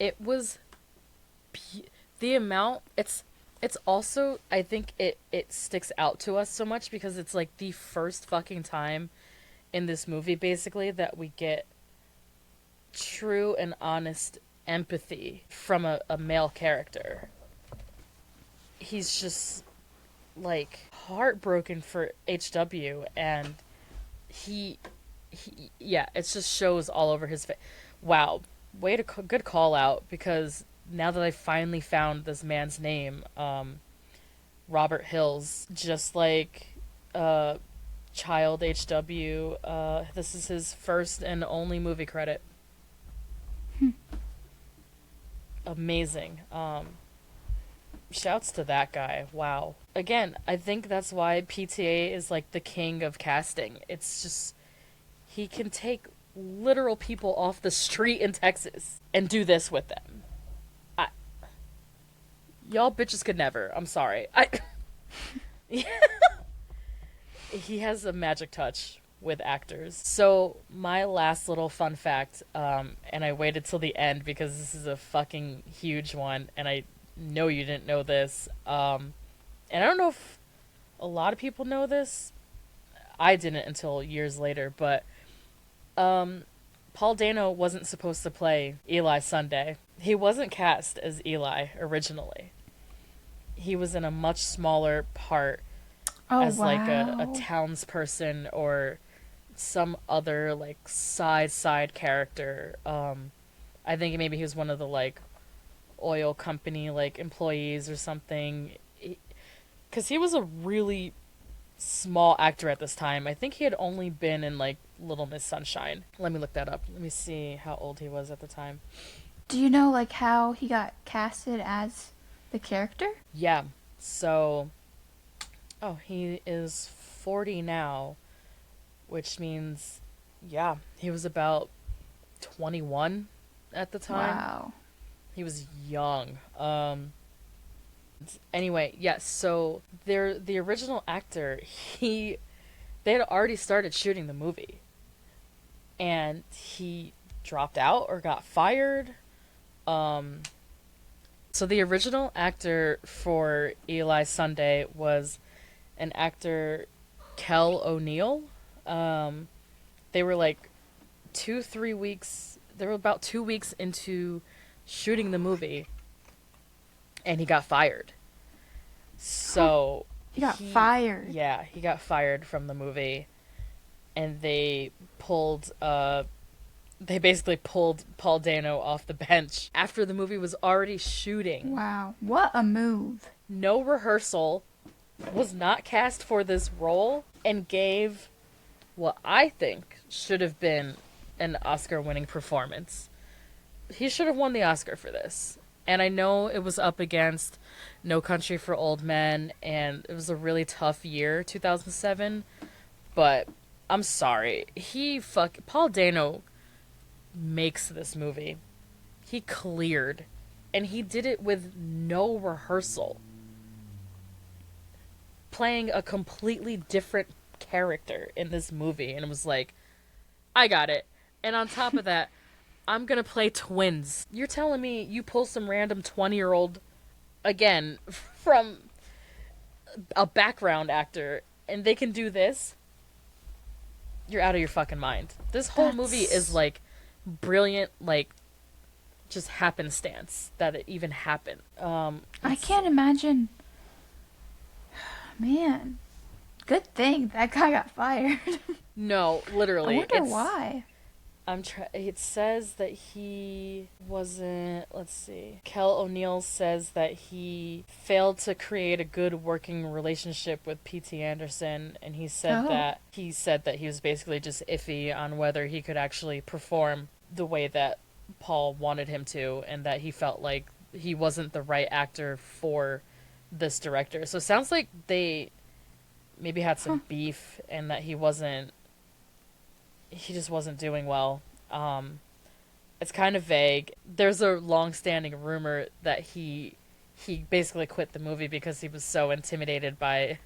It was the amount. It's also, I think it sticks out to us so much because it's like the first fucking time in this movie basically that we get true and honest empathy from a male character. He's just like heartbroken for HW, and he yeah, it just shows all over his face. Wow, good call out, because now that I finally found this man's name, Robert Hills, just like Child HW, this is his first and only movie credit. Amazing. Shouts to that guy. Wow. Again, I think that's why PTA is like the king of casting. It's just, he can take literal people off the street in Texas and do this with them. Y'all bitches could never. I'm sorry. He has a magic touch with actors. So my last little fun fact, and I waited till the end because this is a fucking huge one, and I know you didn't know this. And I don't know if a lot of people know this. I didn't until years later, but Paul Dano wasn't supposed to play Eli Sunday. He wasn't cast as Eli originally. He was in a much smaller part as wow. like a townsperson or some other like side character. I think maybe he was one of the like oil company like employees or something. Because he was a really small actor at this time. I think he had only been in like Little Miss Sunshine. Let me look that up. Let me see how old he was at the time. Do you know like how he got casted as the character? Yeah. So, he is 40 now, which means, yeah, he was about 21 at the time. Wow. He was young. Anyway, yes, so the original actor, they had already started shooting the movie. And he dropped out or got fired. So the original actor for Eli Sunday was an actor, Kel O'Neill. They were like 2-3 weeks. They were about 2 weeks into shooting the movie, and he got fired. So He got fired. Yeah, he got fired from the movie, and they basically pulled Paul Dano off the bench after the movie was already shooting. Wow. What a move. No rehearsal, was not cast for this role, and gave what I think should have been an Oscar-winning performance. He should have won the Oscar for this. And I know it was up against No Country for Old Men, and it was a really tough year, 2007. But I'm sorry. Paul Dano makes this movie. He cleared. And he did it with no rehearsal. Playing a completely different character in this movie. And it was like, I got it. And on top of that, I'm gonna play twins. You're telling me you pull some random 20-year-old, again, from a background actor, and they can do this? You're out of your fucking mind. This whole movie is, like, brilliant, like, just happenstance that it even happened. I can't imagine. Man. Good thing that guy got fired. No, literally. I wonder why. It says that he wasn't. Let's see. Kel O'Neill says that he failed to create a good working relationship with P.T. Anderson, and he said that he was basically just iffy on whether he could actually perform the way that Paul wanted him to, and that he felt like he wasn't the right actor for this director. So it sounds like they maybe had some beef, and that he just wasn't doing well. It's kind of vague. There's a long-standing rumor that he basically quit the movie because he was so intimidated by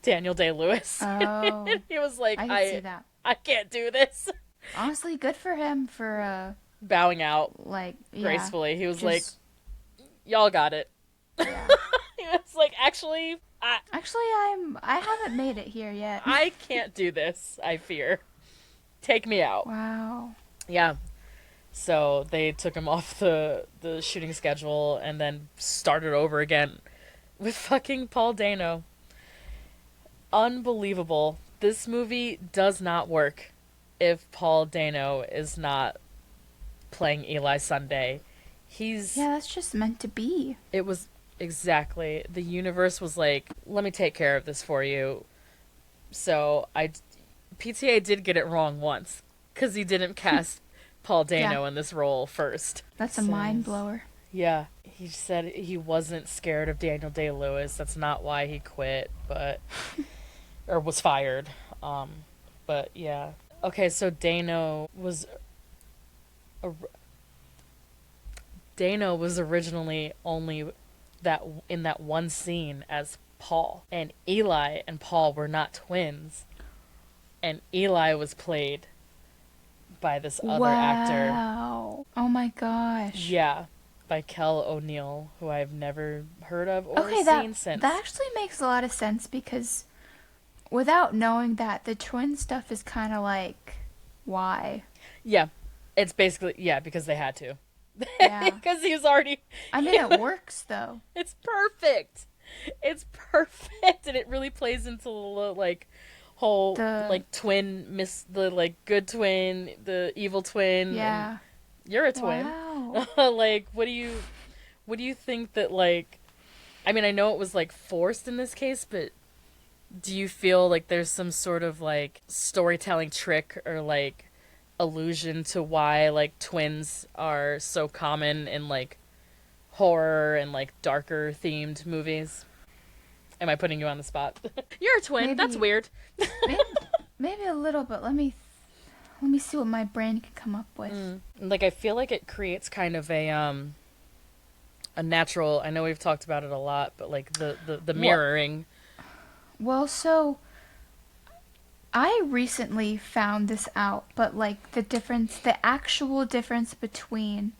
Daniel Day-Lewis. Oh. He was like, I can see that. I can't do this. Honestly, good for him for bowing out gracefully. He was like, y'all got it. Yeah. He was like, actually, I haven't made it here yet. I can't do this, I fear. Take me out. Wow. Yeah. So they took him off the shooting schedule and then started over again with fucking Paul Dano. Unbelievable. This movie does not work if Paul Dano is not playing Eli Sunday. Yeah, that's just meant to be. It was exactly. The universe was like, let me take care of this for you. So PTA did get it wrong once, because he didn't cast Paul Dano in this role first. That's a mind blower. Yeah. He said he wasn't scared of Daniel Day-Lewis. That's not why he quit, or was fired. But yeah. Okay, so Dano was originally only in that one scene as Paul. And Eli and Paul were not twins. And Eli was played by this other actor. Wow. Oh my gosh. Yeah. By Kel O'Neill, who I've never heard of or seen since. That actually makes a lot of sense, because without knowing that, the twin stuff is kind of like, why? Yeah. It's basically, because they had to. Yeah. Because he was already... I mean, it works, though. It's perfect. It's perfect. And it really plays into the, like... whole twin, the good twin, the evil twin. Yeah, you're a twin. Wow. Like, what do you think that, like? I mean, I know it was like forced in this case, but do you feel like there's some sort of like storytelling trick or like allusion to why like twins are so common in like horror and like darker themed movies? Am I putting you on the spot? You're a twin. Maybe, that's weird. maybe a little, but let me see what my brain can come up with. Like, I feel like it creates kind of a natural. I know we've talked about it a lot, but like the mirroring. Well, so I recently found this out, but like the actual difference between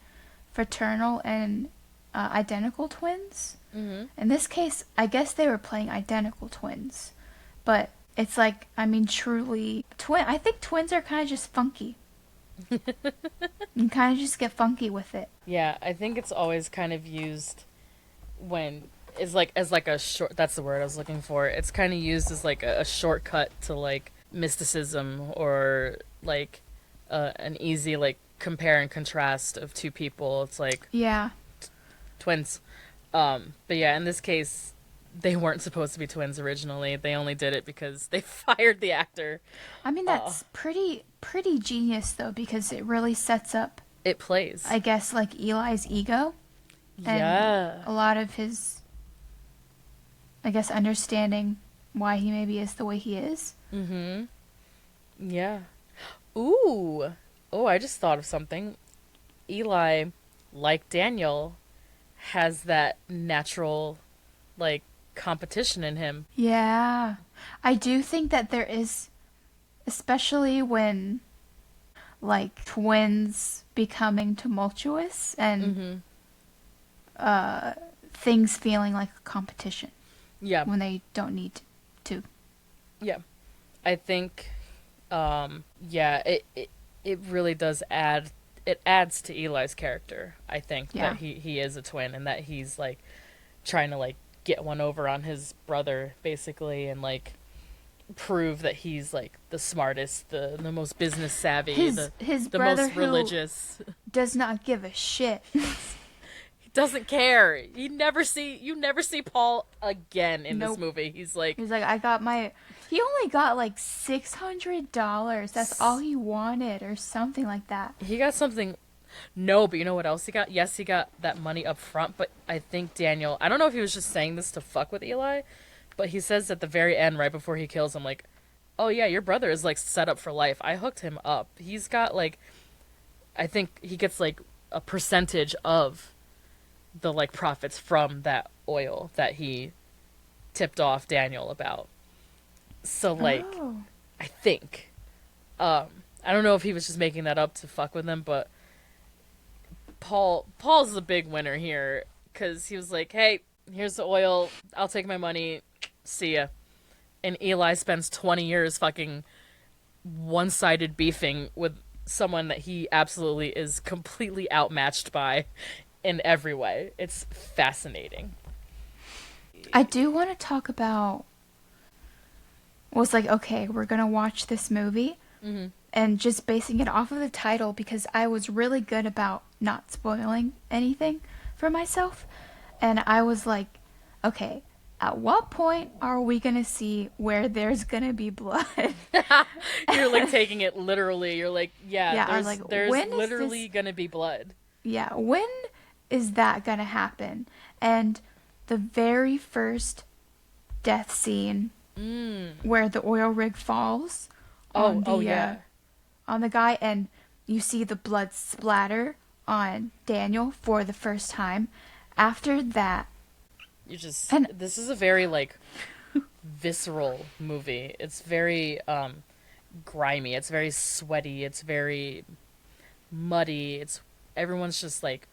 fraternal and identical twins. Mm-hmm. In this case, I guess they were playing identical twins, but it's like, I mean, truly I think twins are kind of just funky. You kind of just get funky with it. Yeah, I think it's always kind of used when as like a short. That's the word I was looking for. It's kind of used as like a shortcut to like mysticism or like an easy like compare and contrast of two people. It's like Yeah. twins. But yeah, in this case, they weren't supposed to be twins originally. They only did it because they fired the actor. I mean, that's pretty genius though, because it really sets up, It plays. I guess, like Eli's ego and Yeah. a lot of his, I guess, understanding why he maybe is the way he is. Mm-hmm. Yeah. Ooh. Oh, I just thought of something. Eli, like Daniel, has that natural, like, competition in him. Yeah. I do think that there is, especially when, like, twins becoming tumultuous and things feeling like a competition Yeah. when they don't need to. Yeah. I think, yeah, it really does add, it adds to Eli's character, I think, Yeah. that he is a twin and that he's, like, trying to, like, get one over on his brother, basically, and, like, prove that he's, like, the smartest, the most business savvy, His the brother most religious. who does not give a shit. He doesn't care. You never see Paul again in this Nope. movie. He's like, He's like, he only got like $600. That's all he wanted, or something like that. he got something. No, but you know what else he got? Yes, he got that money up front, but I think Daniel, I don't know if he was just saying this to fuck with Eli, but he says at the very end, right before he kills him, like, oh yeah, your brother is, like, set up for life. I hooked him up. He's got, like, I think he gets, like, a percentage of the, like, profits from that oil that he tipped off Daniel about. So, like, Oh. I think. I don't know if he was just making that up to fuck with him, but Paul's the big winner here, because he was like, hey, here's the oil, I'll take my money, see ya. And Eli spends 20 years fucking one-sided beefing with someone that he absolutely is completely outmatched by in every way. It's fascinating. I do want to talk about. Was like, okay, we're gonna watch this movie, and just basing it off of the title, because I was really good about not spoiling anything for myself, and I was like, okay, at what point are we gonna see where there's gonna be blood? You're like taking it literally. You're like, Yeah, I was like, there's when is literally this- gonna be blood. Yeah, when is that gonna happen? And the very first death scene where the oil rig falls on the on the guy, and you see the blood splatter on Daniel for the first time. After that, You just And- this is a very like visceral movie. It's very grimy. It's very sweaty. It's very muddy. It's everyone's just like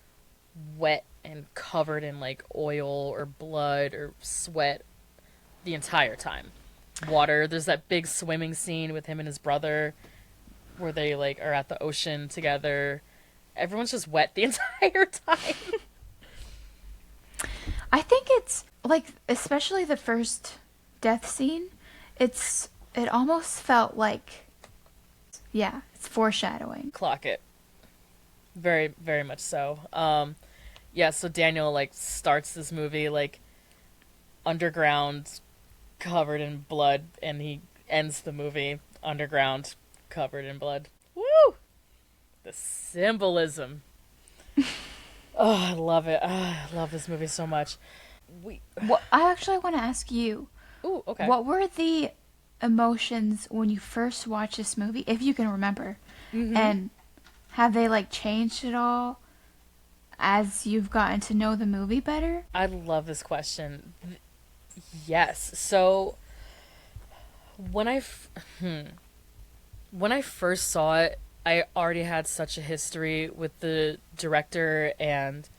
wet and covered in like oil or blood or sweat the entire time. Water. There's that big swimming scene with him and his brother where they like are at the ocean together. Everyone's just wet the entire time. I think it's like, especially the first death scene, it almost felt like, yeah, it's foreshadowing. Clock it. Very, very much so. Yeah, so Daniel like starts this movie like underground, covered in blood, and he ends the movie underground, covered in blood. Woo! The symbolism. Oh, I love it. I love this movie so much. Well, I actually want to ask you, Ooh, okay. what were the emotions when you first watched this movie, if you can remember? And have they like changed at all as you've gotten to know the movie better? I love this question. Yes. So when when I first saw it, I already had such a history with the director and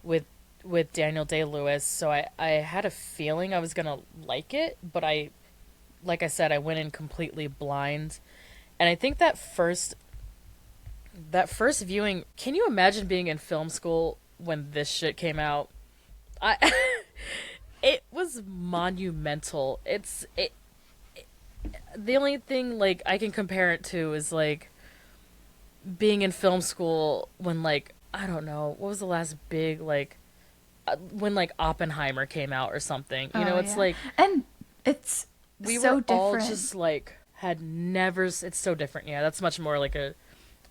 with Daniel Day-Lewis, so I had a feeling I was gonna like it, but like I said, I went in completely blind. And I think that first viewing, can you imagine being in film school when this shit came out? It was monumental. the only thing like I can compare it to is like being in film school when like I don't know what was the last big like when like Oppenheimer came out or something. You know, Oh it's yeah, like and it's we so were all different. just like had never. It's so different. Yeah, that's much more like a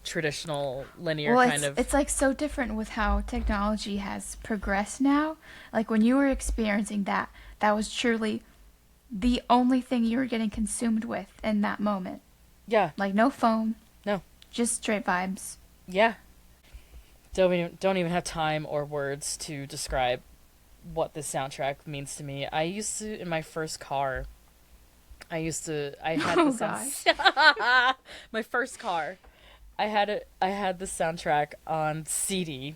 traditional linear Well, kind of. it's like so different with how technology has progressed now. Like when you were experiencing that, that was truly the only thing you were getting consumed with in that moment. Yeah. Like no phone, No. just straight vibes. Yeah. Don't even have time or words to describe what this soundtrack means to me. I used to in my first car. I had Oh this on gosh. my first car. I had the soundtrack on CD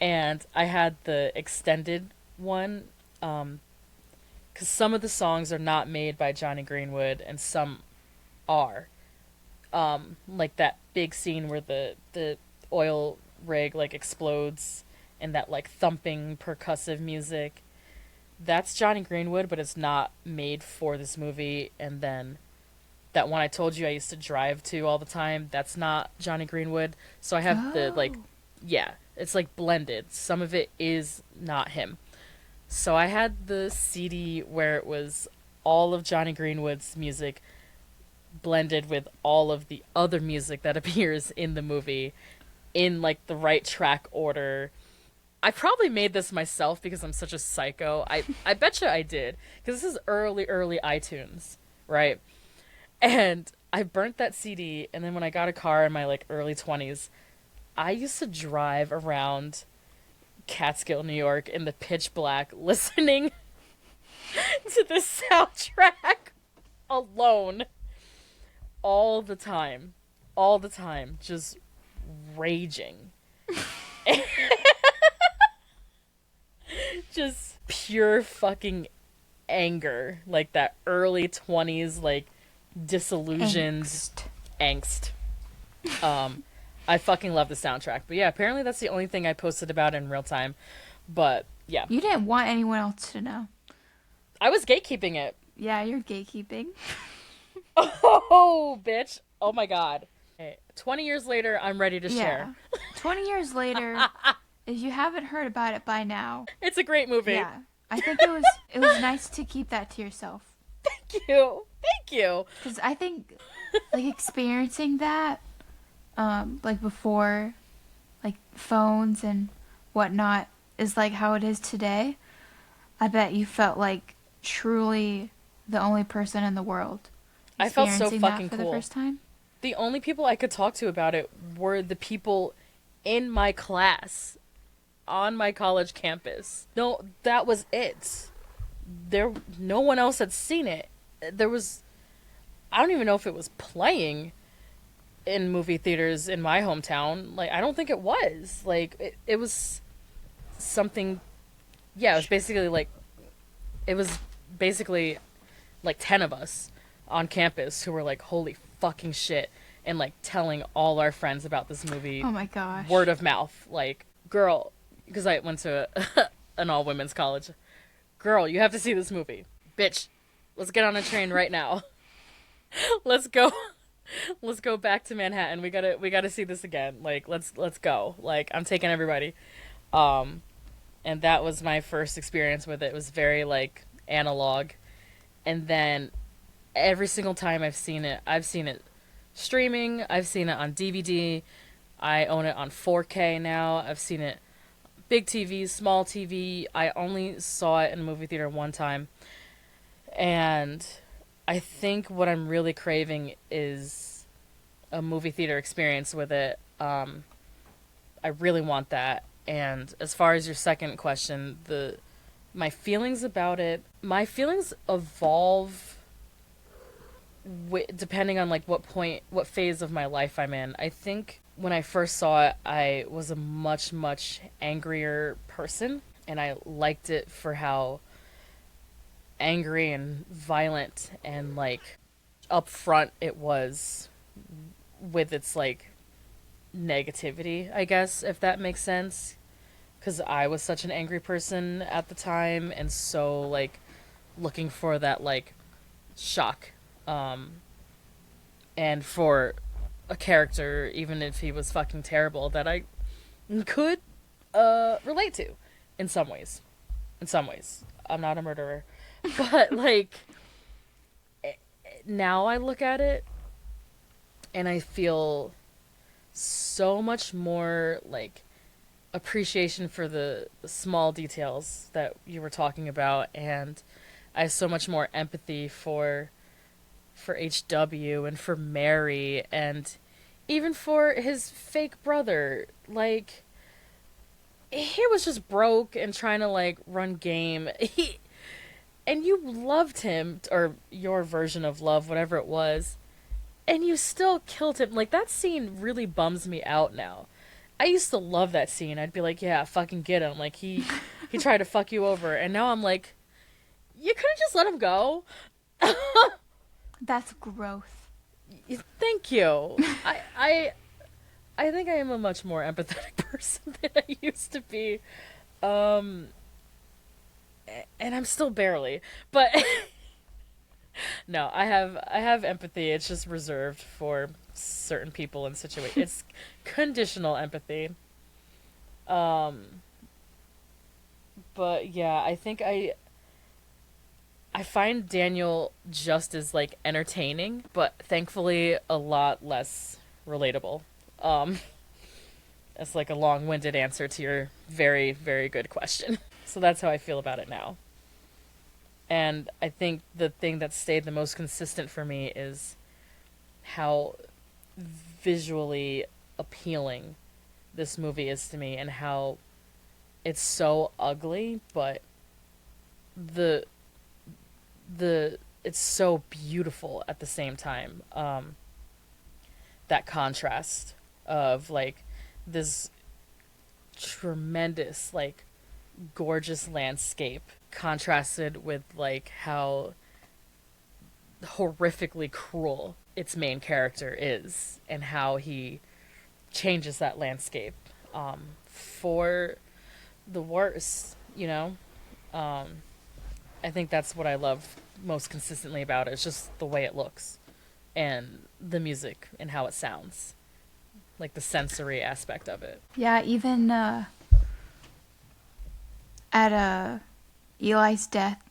and I had the extended one cuz some of the songs are not made by Johnny Greenwood and some are. Like that big scene where the oil rig like explodes and that like thumping percussive music. That's Johnny Greenwood, but it's not made for this movie. And then that one I told you I used to drive to all the time, that's not Johnny Greenwood. So I have the like Oh. yeah, it's like blended. Some of it is not him. So I had the CD where it was all of Johnny Greenwood's music blended with all of the other music that appears in the movie in like the right track order. I probably made this myself because I'm such a psycho. I betcha I did because this is early iTunes, right? And I burnt that CD, and then when I got a car in my like early 20s, I used to drive around Catskill, New York in the pitch black listening to the soundtrack alone all the time. All the time. Just raging. Just pure fucking anger. Like that early 20s, like disillusioned Angst. angst. I fucking love the soundtrack. But yeah, apparently that's the only thing I posted about in real time. But yeah, You didn't want anyone else to know. I was gatekeeping it. Yeah, you're gatekeeping. Oh, bitch. Oh my god. Okay, 20 years later, I'm ready to share. Yeah. 20 years later, if you haven't heard about it by now, It's a great movie. yeah. I think it was nice to keep that to yourself. Thank you. Thank you. Cuz I think like experiencing that like before like phones and whatnot is like how it is today. I bet you felt like truly the only person in the world I felt so experiencing fucking that for cool. the first time. The only people I could talk to about it were the people in my class on my college campus. No, that was it. No one else had seen it. There was I don't even know if it was playing in movie theaters in my hometown. Like I don't think it was. Like it was something yeah, it was basically like 10 of us on campus who were like holy fucking shit and like telling all our friends about this movie Oh my gosh. word of mouth like girl because I went to an all women's college. Girl, you have to see this movie. Bitch, let's get on a train right now. let's go let's go back to Manhattan. We gotta see this again. Like let's go. Like I'm taking everybody. And that was my first experience with it. It was very like analog. And then every single time I've seen it streaming, I've seen it on DVD, I own it on 4K now. I've seen it big TV, small TV. I only saw it in a movie theater one time. And I think what I'm really craving is a movie theater experience with it. I really want that. And as far as your second question, my feelings about it, my feelings evolve depending on like what phase of my life I'm in. I think when I first saw it, I was a much angrier person, and I liked it for how angry and violent and like upfront it was with its like negativity, I guess, if that makes sense. Because I was such an angry person at the time, and so like looking for that like shock And for a character, even if he was fucking terrible, that I could relate to in some ways. In some ways. I'm not a murderer. But, like, now I look at it and I feel so much more, like, appreciation for the small details that you were talking about, and I have so much more empathy for HW and for Mary and even for his fake brother. Like, he was just broke and trying to, like, run game. And you loved him, or your version of love, whatever it was, and you still killed him. Like, that scene really bums me out now. I used to love that scene. I'd be like, yeah, fucking get him. Like, he tried to fuck you over. And now I'm like, you couldn't just let him go? That's growth. Thank you. I think I am a much more empathetic person than I used to be. And I'm still barely. But no, I have empathy. It's just reserved for certain people and situations. It's conditional empathy. But yeah, I think I find Daniel just as, like, entertaining, but thankfully a lot less relatable. That's like a long-winded answer to your very, very good question. So that's how I feel about it now. And I think the thing that stayed the most consistent for me is how visually appealing this movie is to me, and how it's so ugly, but the it's so beautiful at the same time. That contrast of, like, this tremendous, like, gorgeous landscape contrasted with, like, how horrifically cruel its main character is, and how he changes that landscape for the worse, you know? I think that's what I love most consistently about it. It's just the way it looks and the music and how it sounds. Like, the sensory aspect of it. Yeah, even at Eli's death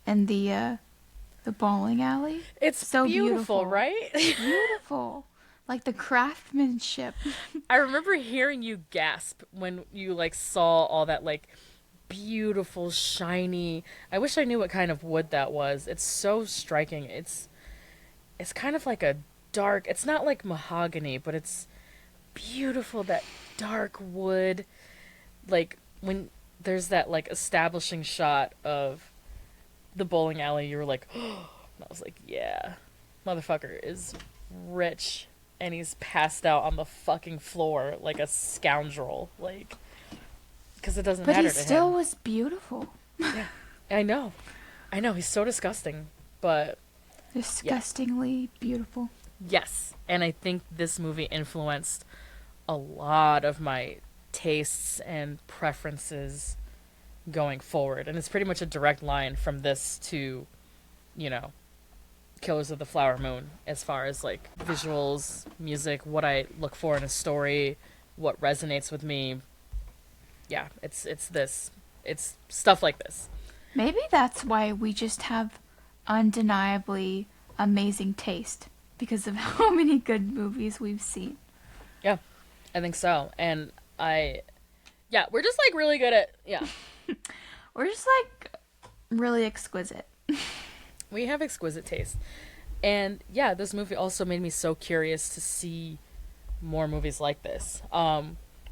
in the bowling alley. It's so beautiful, right? Beautiful. Like, the craftsmanship. I remember hearing you gasp when you, like, saw all that, like, beautiful, shiny... I wish I knew what kind of wood that was. It's so striking. It's kind of like a dark... It's not like mahogany, but it's beautiful, that dark wood. Like, when there's that, like, establishing shot of the bowling alley, you were like, oh, and I was like, yeah, motherfucker is rich, and he's passed out on the fucking floor like a scoundrel, like, because it doesn't matter to him. But he still was beautiful. Yeah, I know, he's so disgusting, but disgustingly beautiful. Yes, and I think this movie influenced a lot of my tastes and preferences going forward, and it's pretty much a direct line from this to, you know, Killers of the Flower Moon, as far as, like, visuals, music, what I look for in a story, what resonates with me. Yeah, it's stuff like this. Maybe that's why we just have undeniably amazing taste, because of how many good movies we've seen. Yeah, I think so. And we're just, like, really good at, We're just, like, really exquisite. We have exquisite taste. And yeah, this movie also made me so curious to see more movies like this.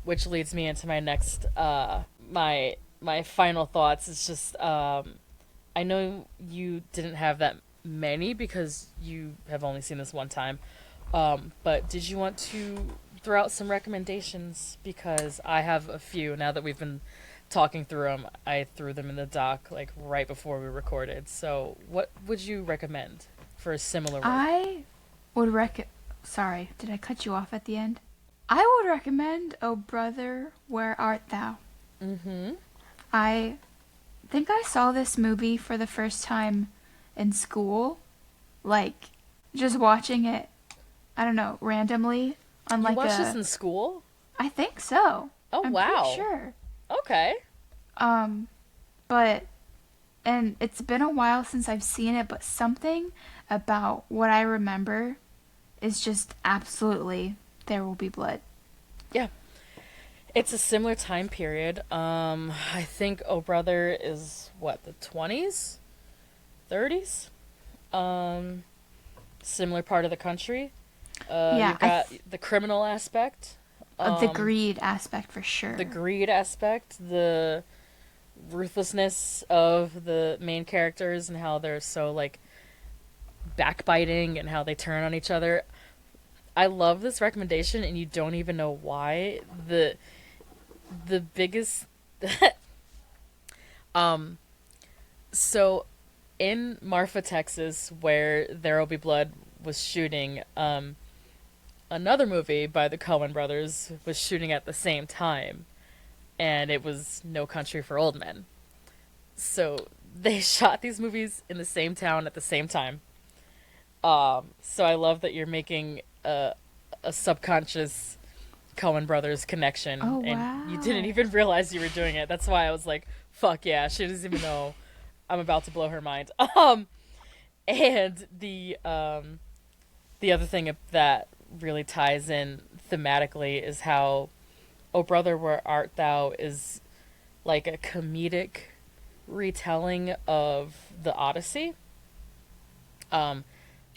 Which leads me into my next, my final thoughts. It's just, I know you didn't have that many because you have only seen this one time. But did you want to throw out some recommendations? Because I have a few now that we've been talking through them. I threw them in the doc, like, right before we recorded. So what would you recommend for a similar work? I would Sorry, did I cut you off at the end? I would recommend Oh Brother, Where Art Thou? Mm-hmm. I think I saw this movie for the first time in school, like, just watching it, I don't know, randomly on You like watched this a. in school? I think so. Oh, I'm pretty wow. sure. Okay. Um, but and it's been a while since I've seen it, but something about what I remember is just absolutely There Will Be Blood. Yeah. It's a similar time period. I think Oh Brother is what, the 20s? 30s? Similar part of the country. Yeah, You've got the criminal aspect. the greed aspect for sure. The greed aspect, the ruthlessness of the main characters and how they're so like backbiting and how they turn on each other. I love this recommendation and you don't even know why. The biggest so in Marfa, Texas, where There'll Be Blood was shooting, another movie by the Coen brothers was shooting at the same time, and it was No Country for Old Men. So they shot these movies in the same town at the same time. So I love that you're making a subconscious Coen brothers connection, Oh and you didn't wow. even realize you were doing it. That's why I was like, "Fuck yeah!" She doesn't even know I'm about to blow her mind. And the other thing that really ties in thematically is how "O Brother, Where Art Thou" is like a comedic retelling of the Odyssey. Um,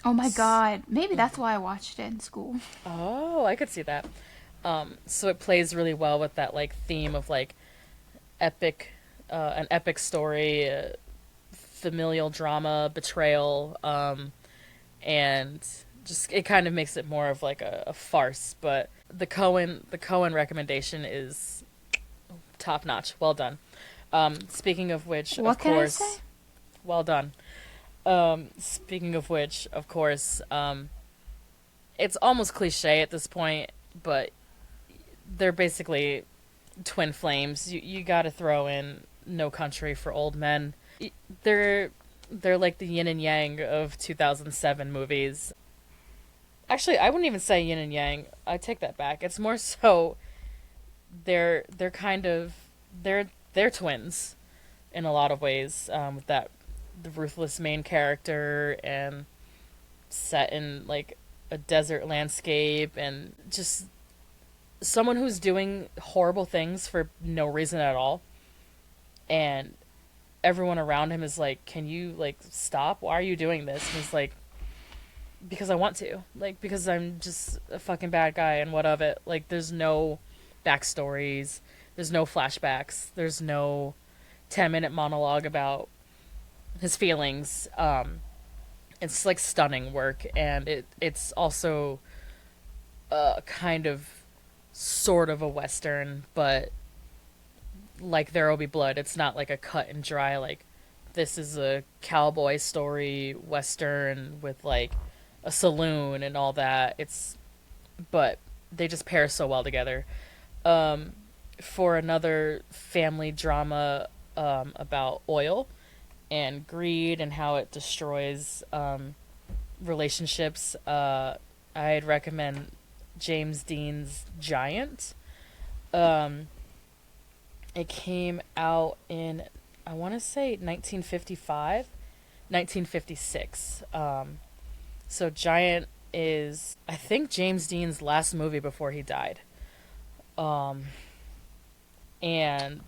Oh my god. Maybe that's why I watched it in school. oh, I could see that. So it plays really well with that like theme of like epic, an epic story, familial drama, betrayal, and just it kind of makes it more of like a farce. But the Cohen recommendation is top notch. Well done. Speaking of which, What of can I say? course, well done. Speaking of which, of course, it's almost cliche at this point, but they're basically twin flames. You got to throw in No Country for Old Men. They're they're like the yin and yang of 2007 movies. Actually, I wouldn't even say yin and yang. I take that back. It's more so they're kind of they're twins in a lot of ways. With that the ruthless main character and set in like a desert landscape and just someone who's doing horrible things for no reason at all, and everyone around him is like, can you like stop, why are you doing this? And he's like, because I want to, like, because I'm just a fucking bad guy and what of it. Like, there's no backstories, there's no flashbacks, there's no 10-minute monologue about his feelings. It's like stunning work, and it's also kind of sort of a western, but like There Will Be Blood, it's not like a cut and dry like this is a cowboy story western with like a saloon and all that. It's but they just pair so well together. For another family drama about oil and greed and how it destroys relationships, I'd recommend James Dean's Giant. Um, it came out in, I want to say 1955, 1956. So Giant is, I think, James Dean's last movie before he died. Um, and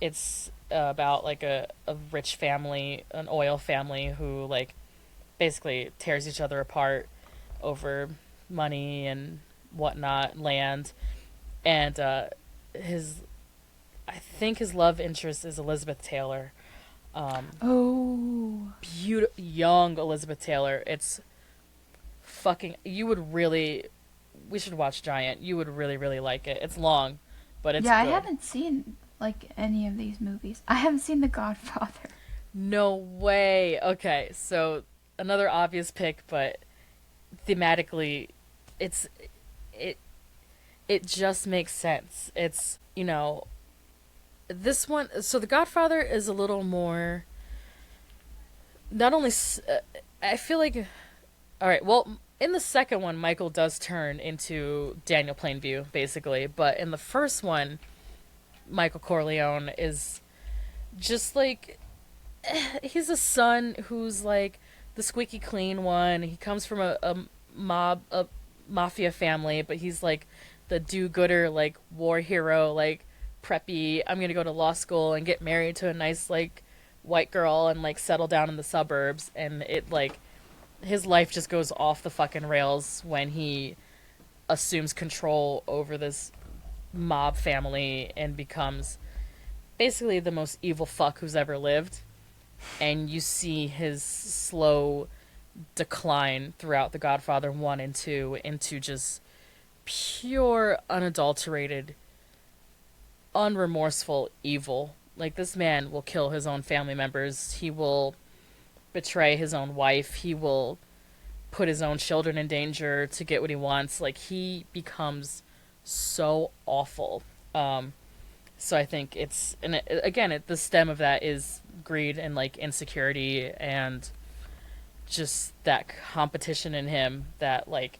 it's about like a rich family, an oil family who like basically tears each other apart over money and whatnot, land, and his I think his love interest is Elizabeth Taylor. Oh. Young Elizabeth Taylor. It's fucking. You would really. We should watch Giant. You would really, really like it. It's long, but it's Yeah, I good. haven't seen like any of these movies. I haven't seen The Godfather. No way. Okay, so another obvious pick, but thematically, it's it it just makes sense. It's this one. So The Godfather is a little more. Not only, I feel like All right. Well, in the second one, Michael does turn into Daniel Plainview, basically. But in the first one, Michael Corleone is just like he's a son who's like the squeaky clean one. He comes from a mafia family, but he's like the do-gooder, like war hero, like preppy. I'm gonna go to law school and get married to a nice like white girl and like settle down in the suburbs. And it like his life just goes off the fucking rails when he assumes control over this mob family and becomes basically the most evil fuck who's ever lived. And you see his slow decline throughout The Godfather 1 and 2 into just pure, unadulterated, unremorseful evil. Like, this man will kill his own family members. He will betray his own wife. He will put his own children in danger to get what he wants. Like, he becomes so awful. So I think it's, and again, the stem of that is greed and like insecurity and just that competition in him that like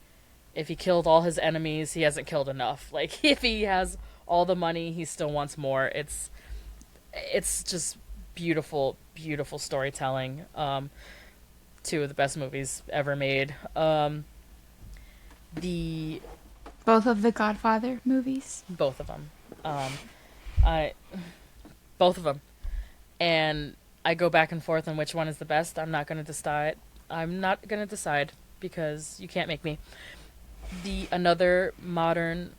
if he killed all his enemies, he hasn't killed enough. Like if he has all the money, he still wants more. It's just beautiful, beautiful storytelling. Two of the best movies ever made. The Both of the Godfather movies. Both of them. I both of them, and I go back and forth on which one is the best. I'm not going to decide. I'm not going to decide because you can't make me. The another modern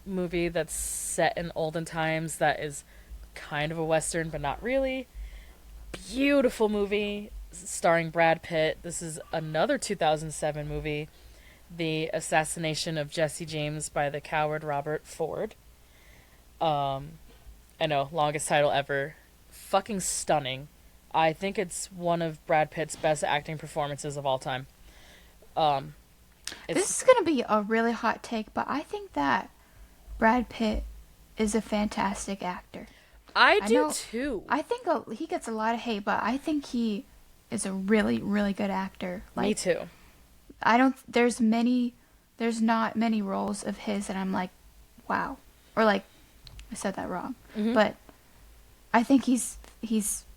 movie that's set in olden times that is kind of a western but not really. Beautiful movie starring Brad Pitt. This is another 2007 movie, The Assassination of Jesse James by the Coward Robert Ford. I know, longest title ever. Fucking stunning. I think it's one of Brad Pitt's best acting performances of all time. This is going to be a really hot take, but I think that Brad Pitt is a fantastic actor. I do too. I think he gets a lot of hate, but I think he is a really, really good actor. Like, me too. There's not many roles of his that I'm like, wow. Or like, I said that wrong. Mm-hmm. But I think he's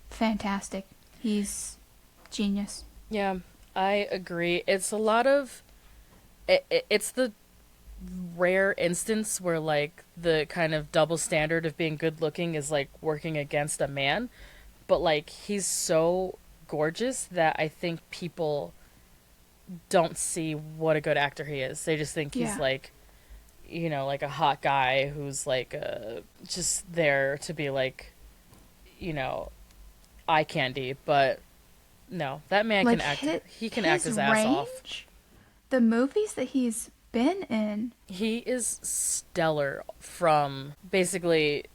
fantastic. He's genius. Yeah, I agree. It's a lot of it's the rare instance where like the kind of double standard of being good looking is like working against a man, but like he's so gorgeous that I think people don't see what a good actor he is. They just think he's like, you know, like a hot guy who's like just there to be like, you know, eye candy. But no, that man like can act. He can act his ass off. The movies that he's been in, he is stellar. From basically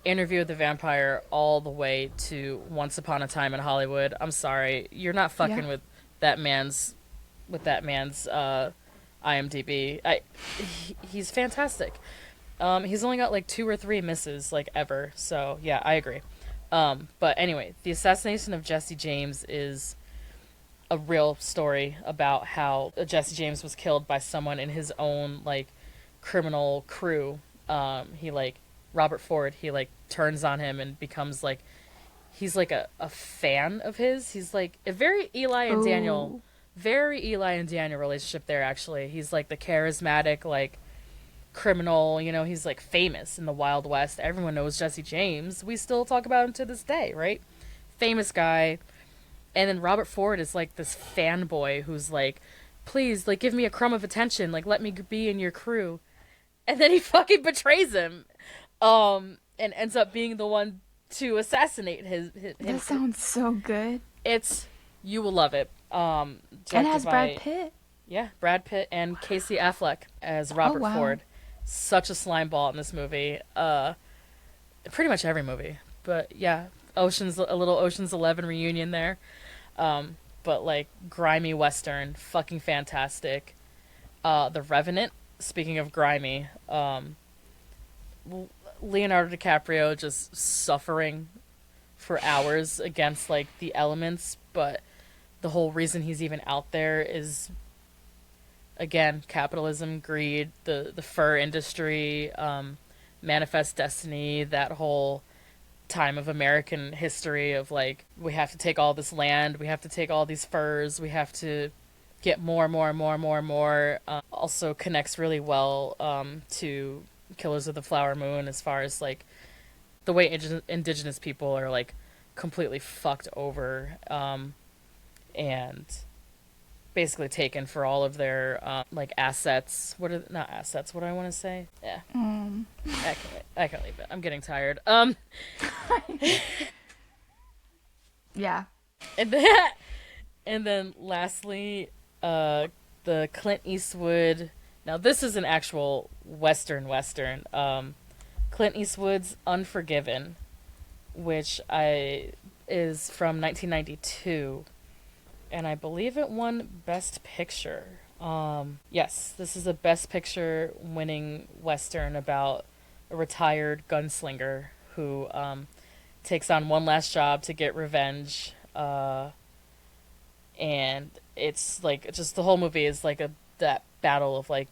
Interview with the Vampire all the way to Once Upon a Time in Hollywood. I'm sorry, you're not fucking with that man's IMDb. He's fantastic. He's only got like 2 or 3 misses like ever. So yeah, I agree. But anyway, The Assassination of Jesse James is a real story about how Jesse James was killed by someone in his own like criminal crew. He like Robert Ford. He like turns on him and becomes like he's like a fan of his. He's like a very Eli and Daniel relationship there. Actually, he's like the charismatic like criminal, you know, he's like famous in the Wild West. Everyone knows Jesse James. We still talk about him to this day, right? Famous guy. And then Robert Ford is like this fanboy who's like, please, like, give me a crumb of attention, like, let me be in your crew. And then he fucking betrays him, and ends up being the one to assassinate him. That sounds so good. You will love it. And it has Brad Pitt. Yeah, Brad Pitt and Casey Affleck as Robert Ford. Such a slime ball in this movie. Pretty much every movie. But yeah, a little Ocean's 11 reunion there. But like grimy Western, fucking fantastic. The Revenant, speaking of grimy, Leonardo DiCaprio just suffering for hours against like the elements, but the whole reason he's even out there is, again, capitalism, greed, the fur industry, manifest destiny, that whole time of American history of like, we have to take all this land, we have to take all these furs, we have to get more, more, more, more, more. Also connects really well to Killers of the Flower Moon, as far as like the way indigenous people are like completely fucked over, and basically taken for all of their like assets. What are not assets? What do I want to say? Yeah, I can leave it. I'm getting tired. Yeah. And then, and then lastly, the Clint Eastwood. Now this is an actual Western. Clint Eastwood's Unforgiven, which is from 1992, and I believe it won Best Picture. Yes, this is a Best Picture winning Western about a retired gunslinger who takes on one last job to get revenge. And it's like, just the whole movie is like that battle of like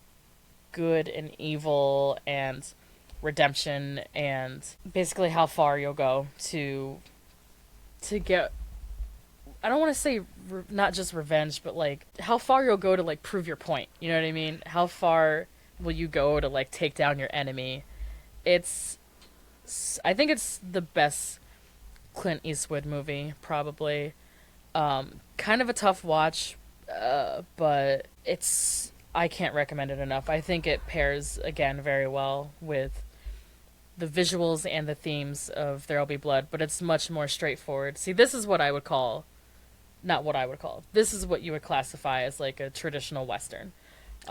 good and evil and redemption, and basically how far you'll go to get, I don't want to say not just revenge, but like how far you'll go to like prove your point. You know what I mean? How far will you go to like take down your enemy? I think it's the best Clint Eastwood movie, probably. Kind of a tough watch, but I can't recommend it enough. I think it pairs, again, very well with the visuals and the themes of There'll Be Blood, but it's much more straightforward. See, this is what I would call, not what I would call, this is what you would classify as like a traditional Western.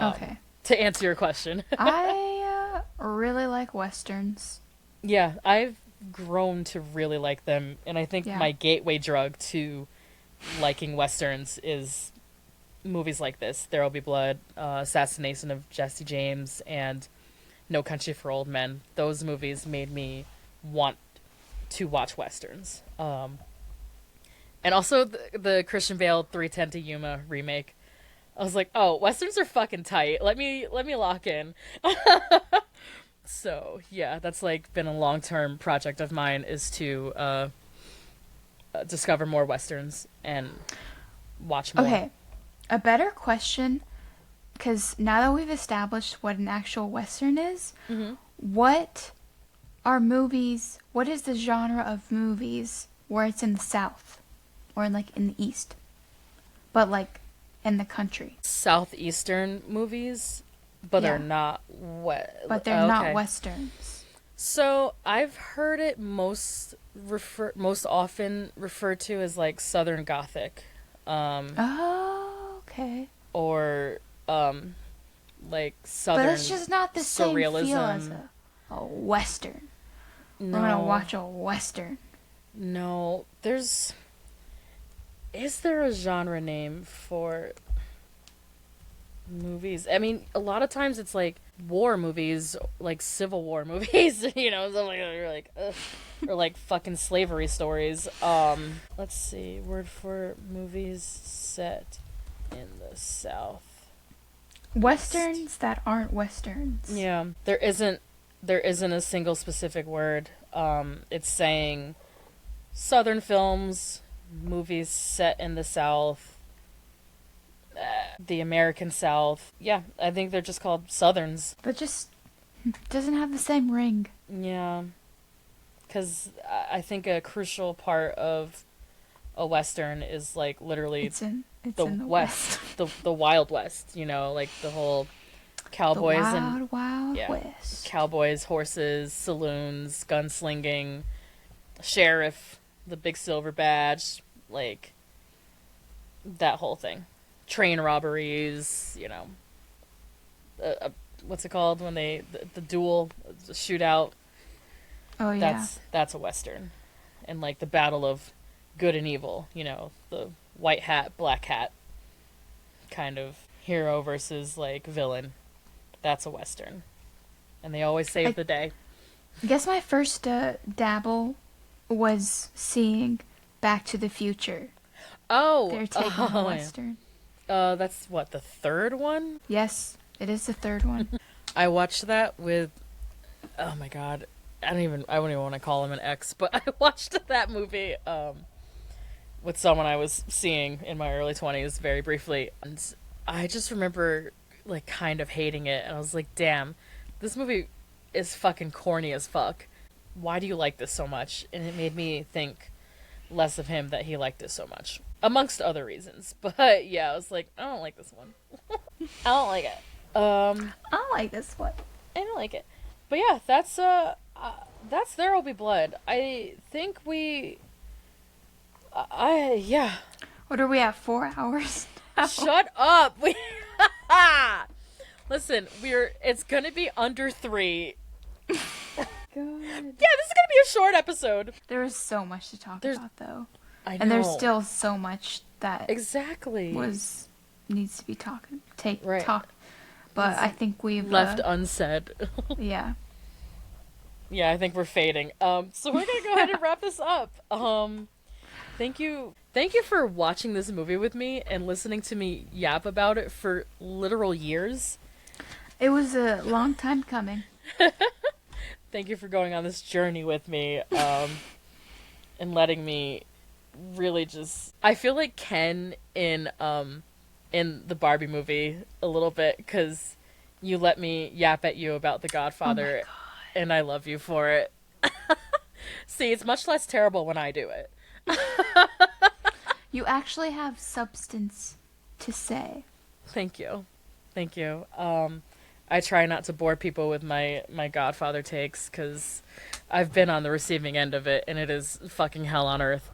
Okay. To answer your question. I really like Westerns. Yeah, I've grown to really like them, and I think my gateway drug to liking Westerns is movies like this, There'll Be Blood, Assassination of Jesse James, and No Country for Old Men. Those movies made me want to watch Westerns. And also the Christian Bale 3:10 to Yuma remake. I was like, oh, Westerns are fucking tight. Let me lock in. So, yeah, that's like been a long-term project of mine, is to discover more Westerns and watch more. Okay, a better question, because now that we've established what an actual Western is, what is the genre of movies where it's in the South, or in the East, but like in the country? Southeastern movies, but they're not But they're not Westerns. So I've heard it most often referred to as like Southern Gothic. Oh, okay. Or like Southern. But it's just not the same surrealism. feel as a Western. No. We're gonna watch a Western. No, is there a genre name for movies? I mean, a lot of times it's like war movies, like Civil War movies, you know, so like, you're like, ugh. Or like fucking slavery stories. Let's see, word for movies set in the South. Westerns that aren't Westerns. Yeah, there isn't a single specific word. It's saying Southern films, movies set in the South, the American South. Yeah, I think they're just called Southerns. But just doesn't have the same ring. Yeah, because I think a crucial part of a Western is like literally It's in the the West, the Wild West. You know, like the whole cowboys the wild West. Cowboys, horses, saloons, gunslinging, sheriff, the big silver badge, like that whole thing. Train robberies, you know. What's it called when the duel, the shootout? Oh yeah. That's a Western, and like the battle of good and evil. You know, the white hat, black hat kind of hero versus like villain. That's a Western, and they always save the day. I guess my first dabble was seeing Back to the Future. Oh, They're taking a yeah. Western. That's what, the third one? Yes, it is the third one. I watched that with, oh my god, I wouldn't even want to call him an ex, but I watched that movie with someone I was seeing in my early 20s very briefly, and I just remember like kind of hating it, and I was like, damn, this movie is fucking corny as fuck. Why do you like this so much? And it made me think less of him that he liked it so much, amongst other reasons. But yeah, I was like, I don't like this one. I don't like it. I don't like this one. I don't like it. But yeah, that's There Will Be Blood. I think yeah. What are we at, 4 hours now? Shut up. Listen, it's gonna be under 3. God. Yeah, this is gonna be a short episode. There is so much to talk about, though. I know. And there's still so much that exactly needs to be talked. Right. But I think we've left unsaid. Yeah. Yeah, I think we're fading. So we're gonna go ahead and wrap this up. Thank you for watching this movie with me and listening to me yap about it for literal years. It was a long time coming. Thank you for going on this journey with me, and letting me really just... I feel like Ken in the Barbie movie a little bit, because you let me yap at you about The Godfather, and I love you for it. See, it's much less terrible when I do it. You actually have substance to say. Thank you. I try not to bore people with my Godfather takes, because I've been on the receiving end of it, and it is fucking hell on earth.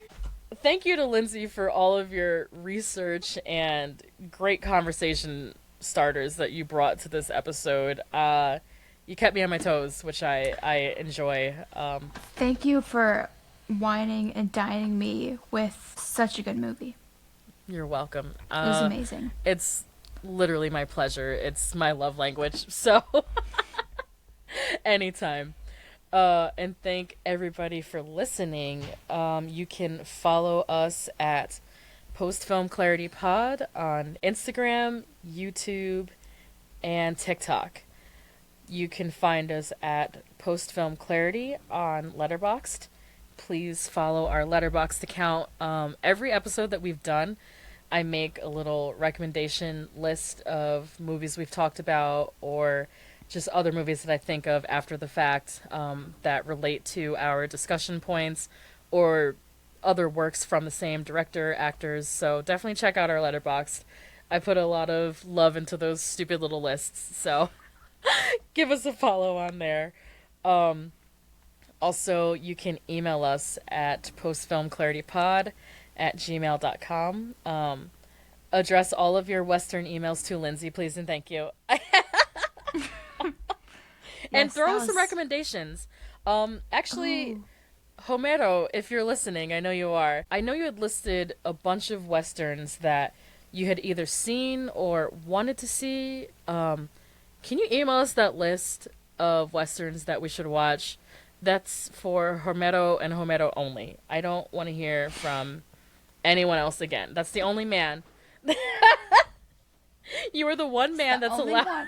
Thank you to Lindsey for all of your research and great conversation starters that you brought to this episode. You kept me on my toes, which I enjoy. Thank you for whining and dining me with such a good movie. You're welcome. It was amazing. It's literally my pleasure. It's my love language. So anytime. And thank everybody for listening. You can follow us at Post Film Clarity Pod on Instagram, YouTube, and TikTok. You can find us at Post Film Clarity on Letterboxd. Please follow our Letterboxd account. Every episode that we've done, I make a little recommendation list of movies we've talked about, or just other movies that I think of after the fact that relate to our discussion points, or other works from the same director, actors. So definitely check out our Letterboxd. I put a lot of love into those stupid little lists, so give us a follow on there. Also, you can email us at postfilmclaritypod@gmail.com. Address all of your Western emails to Lindsey, please and thank you. And throw us some recommendations. Actually, Homero, if you're listening, I know you are. I know you had listed a bunch of Westerns that you had either seen or wanted to see. Can you email us that list of Westerns that we should watch? That's for Homero and Homero only. I don't want to hear from anyone else again. That's the only man. You are the one man that's allowed.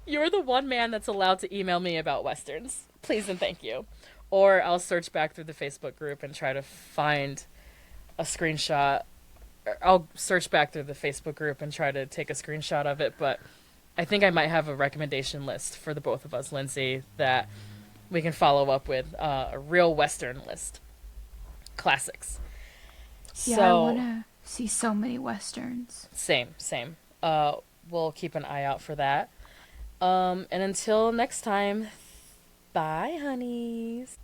You're the one man that's allowed to email me about Westerns. Please and thank you. Or I'll search back through the Facebook group and try to find a screenshot. I'll search back through the Facebook group and try to take a screenshot of it, but I think I might have a recommendation list for the both of us, Lindsey, that we can follow up with a real Western list. Classics. Yeah, so, I want to see so many Westerns. Same. We'll keep an eye out for that. And until next time, bye, honeys.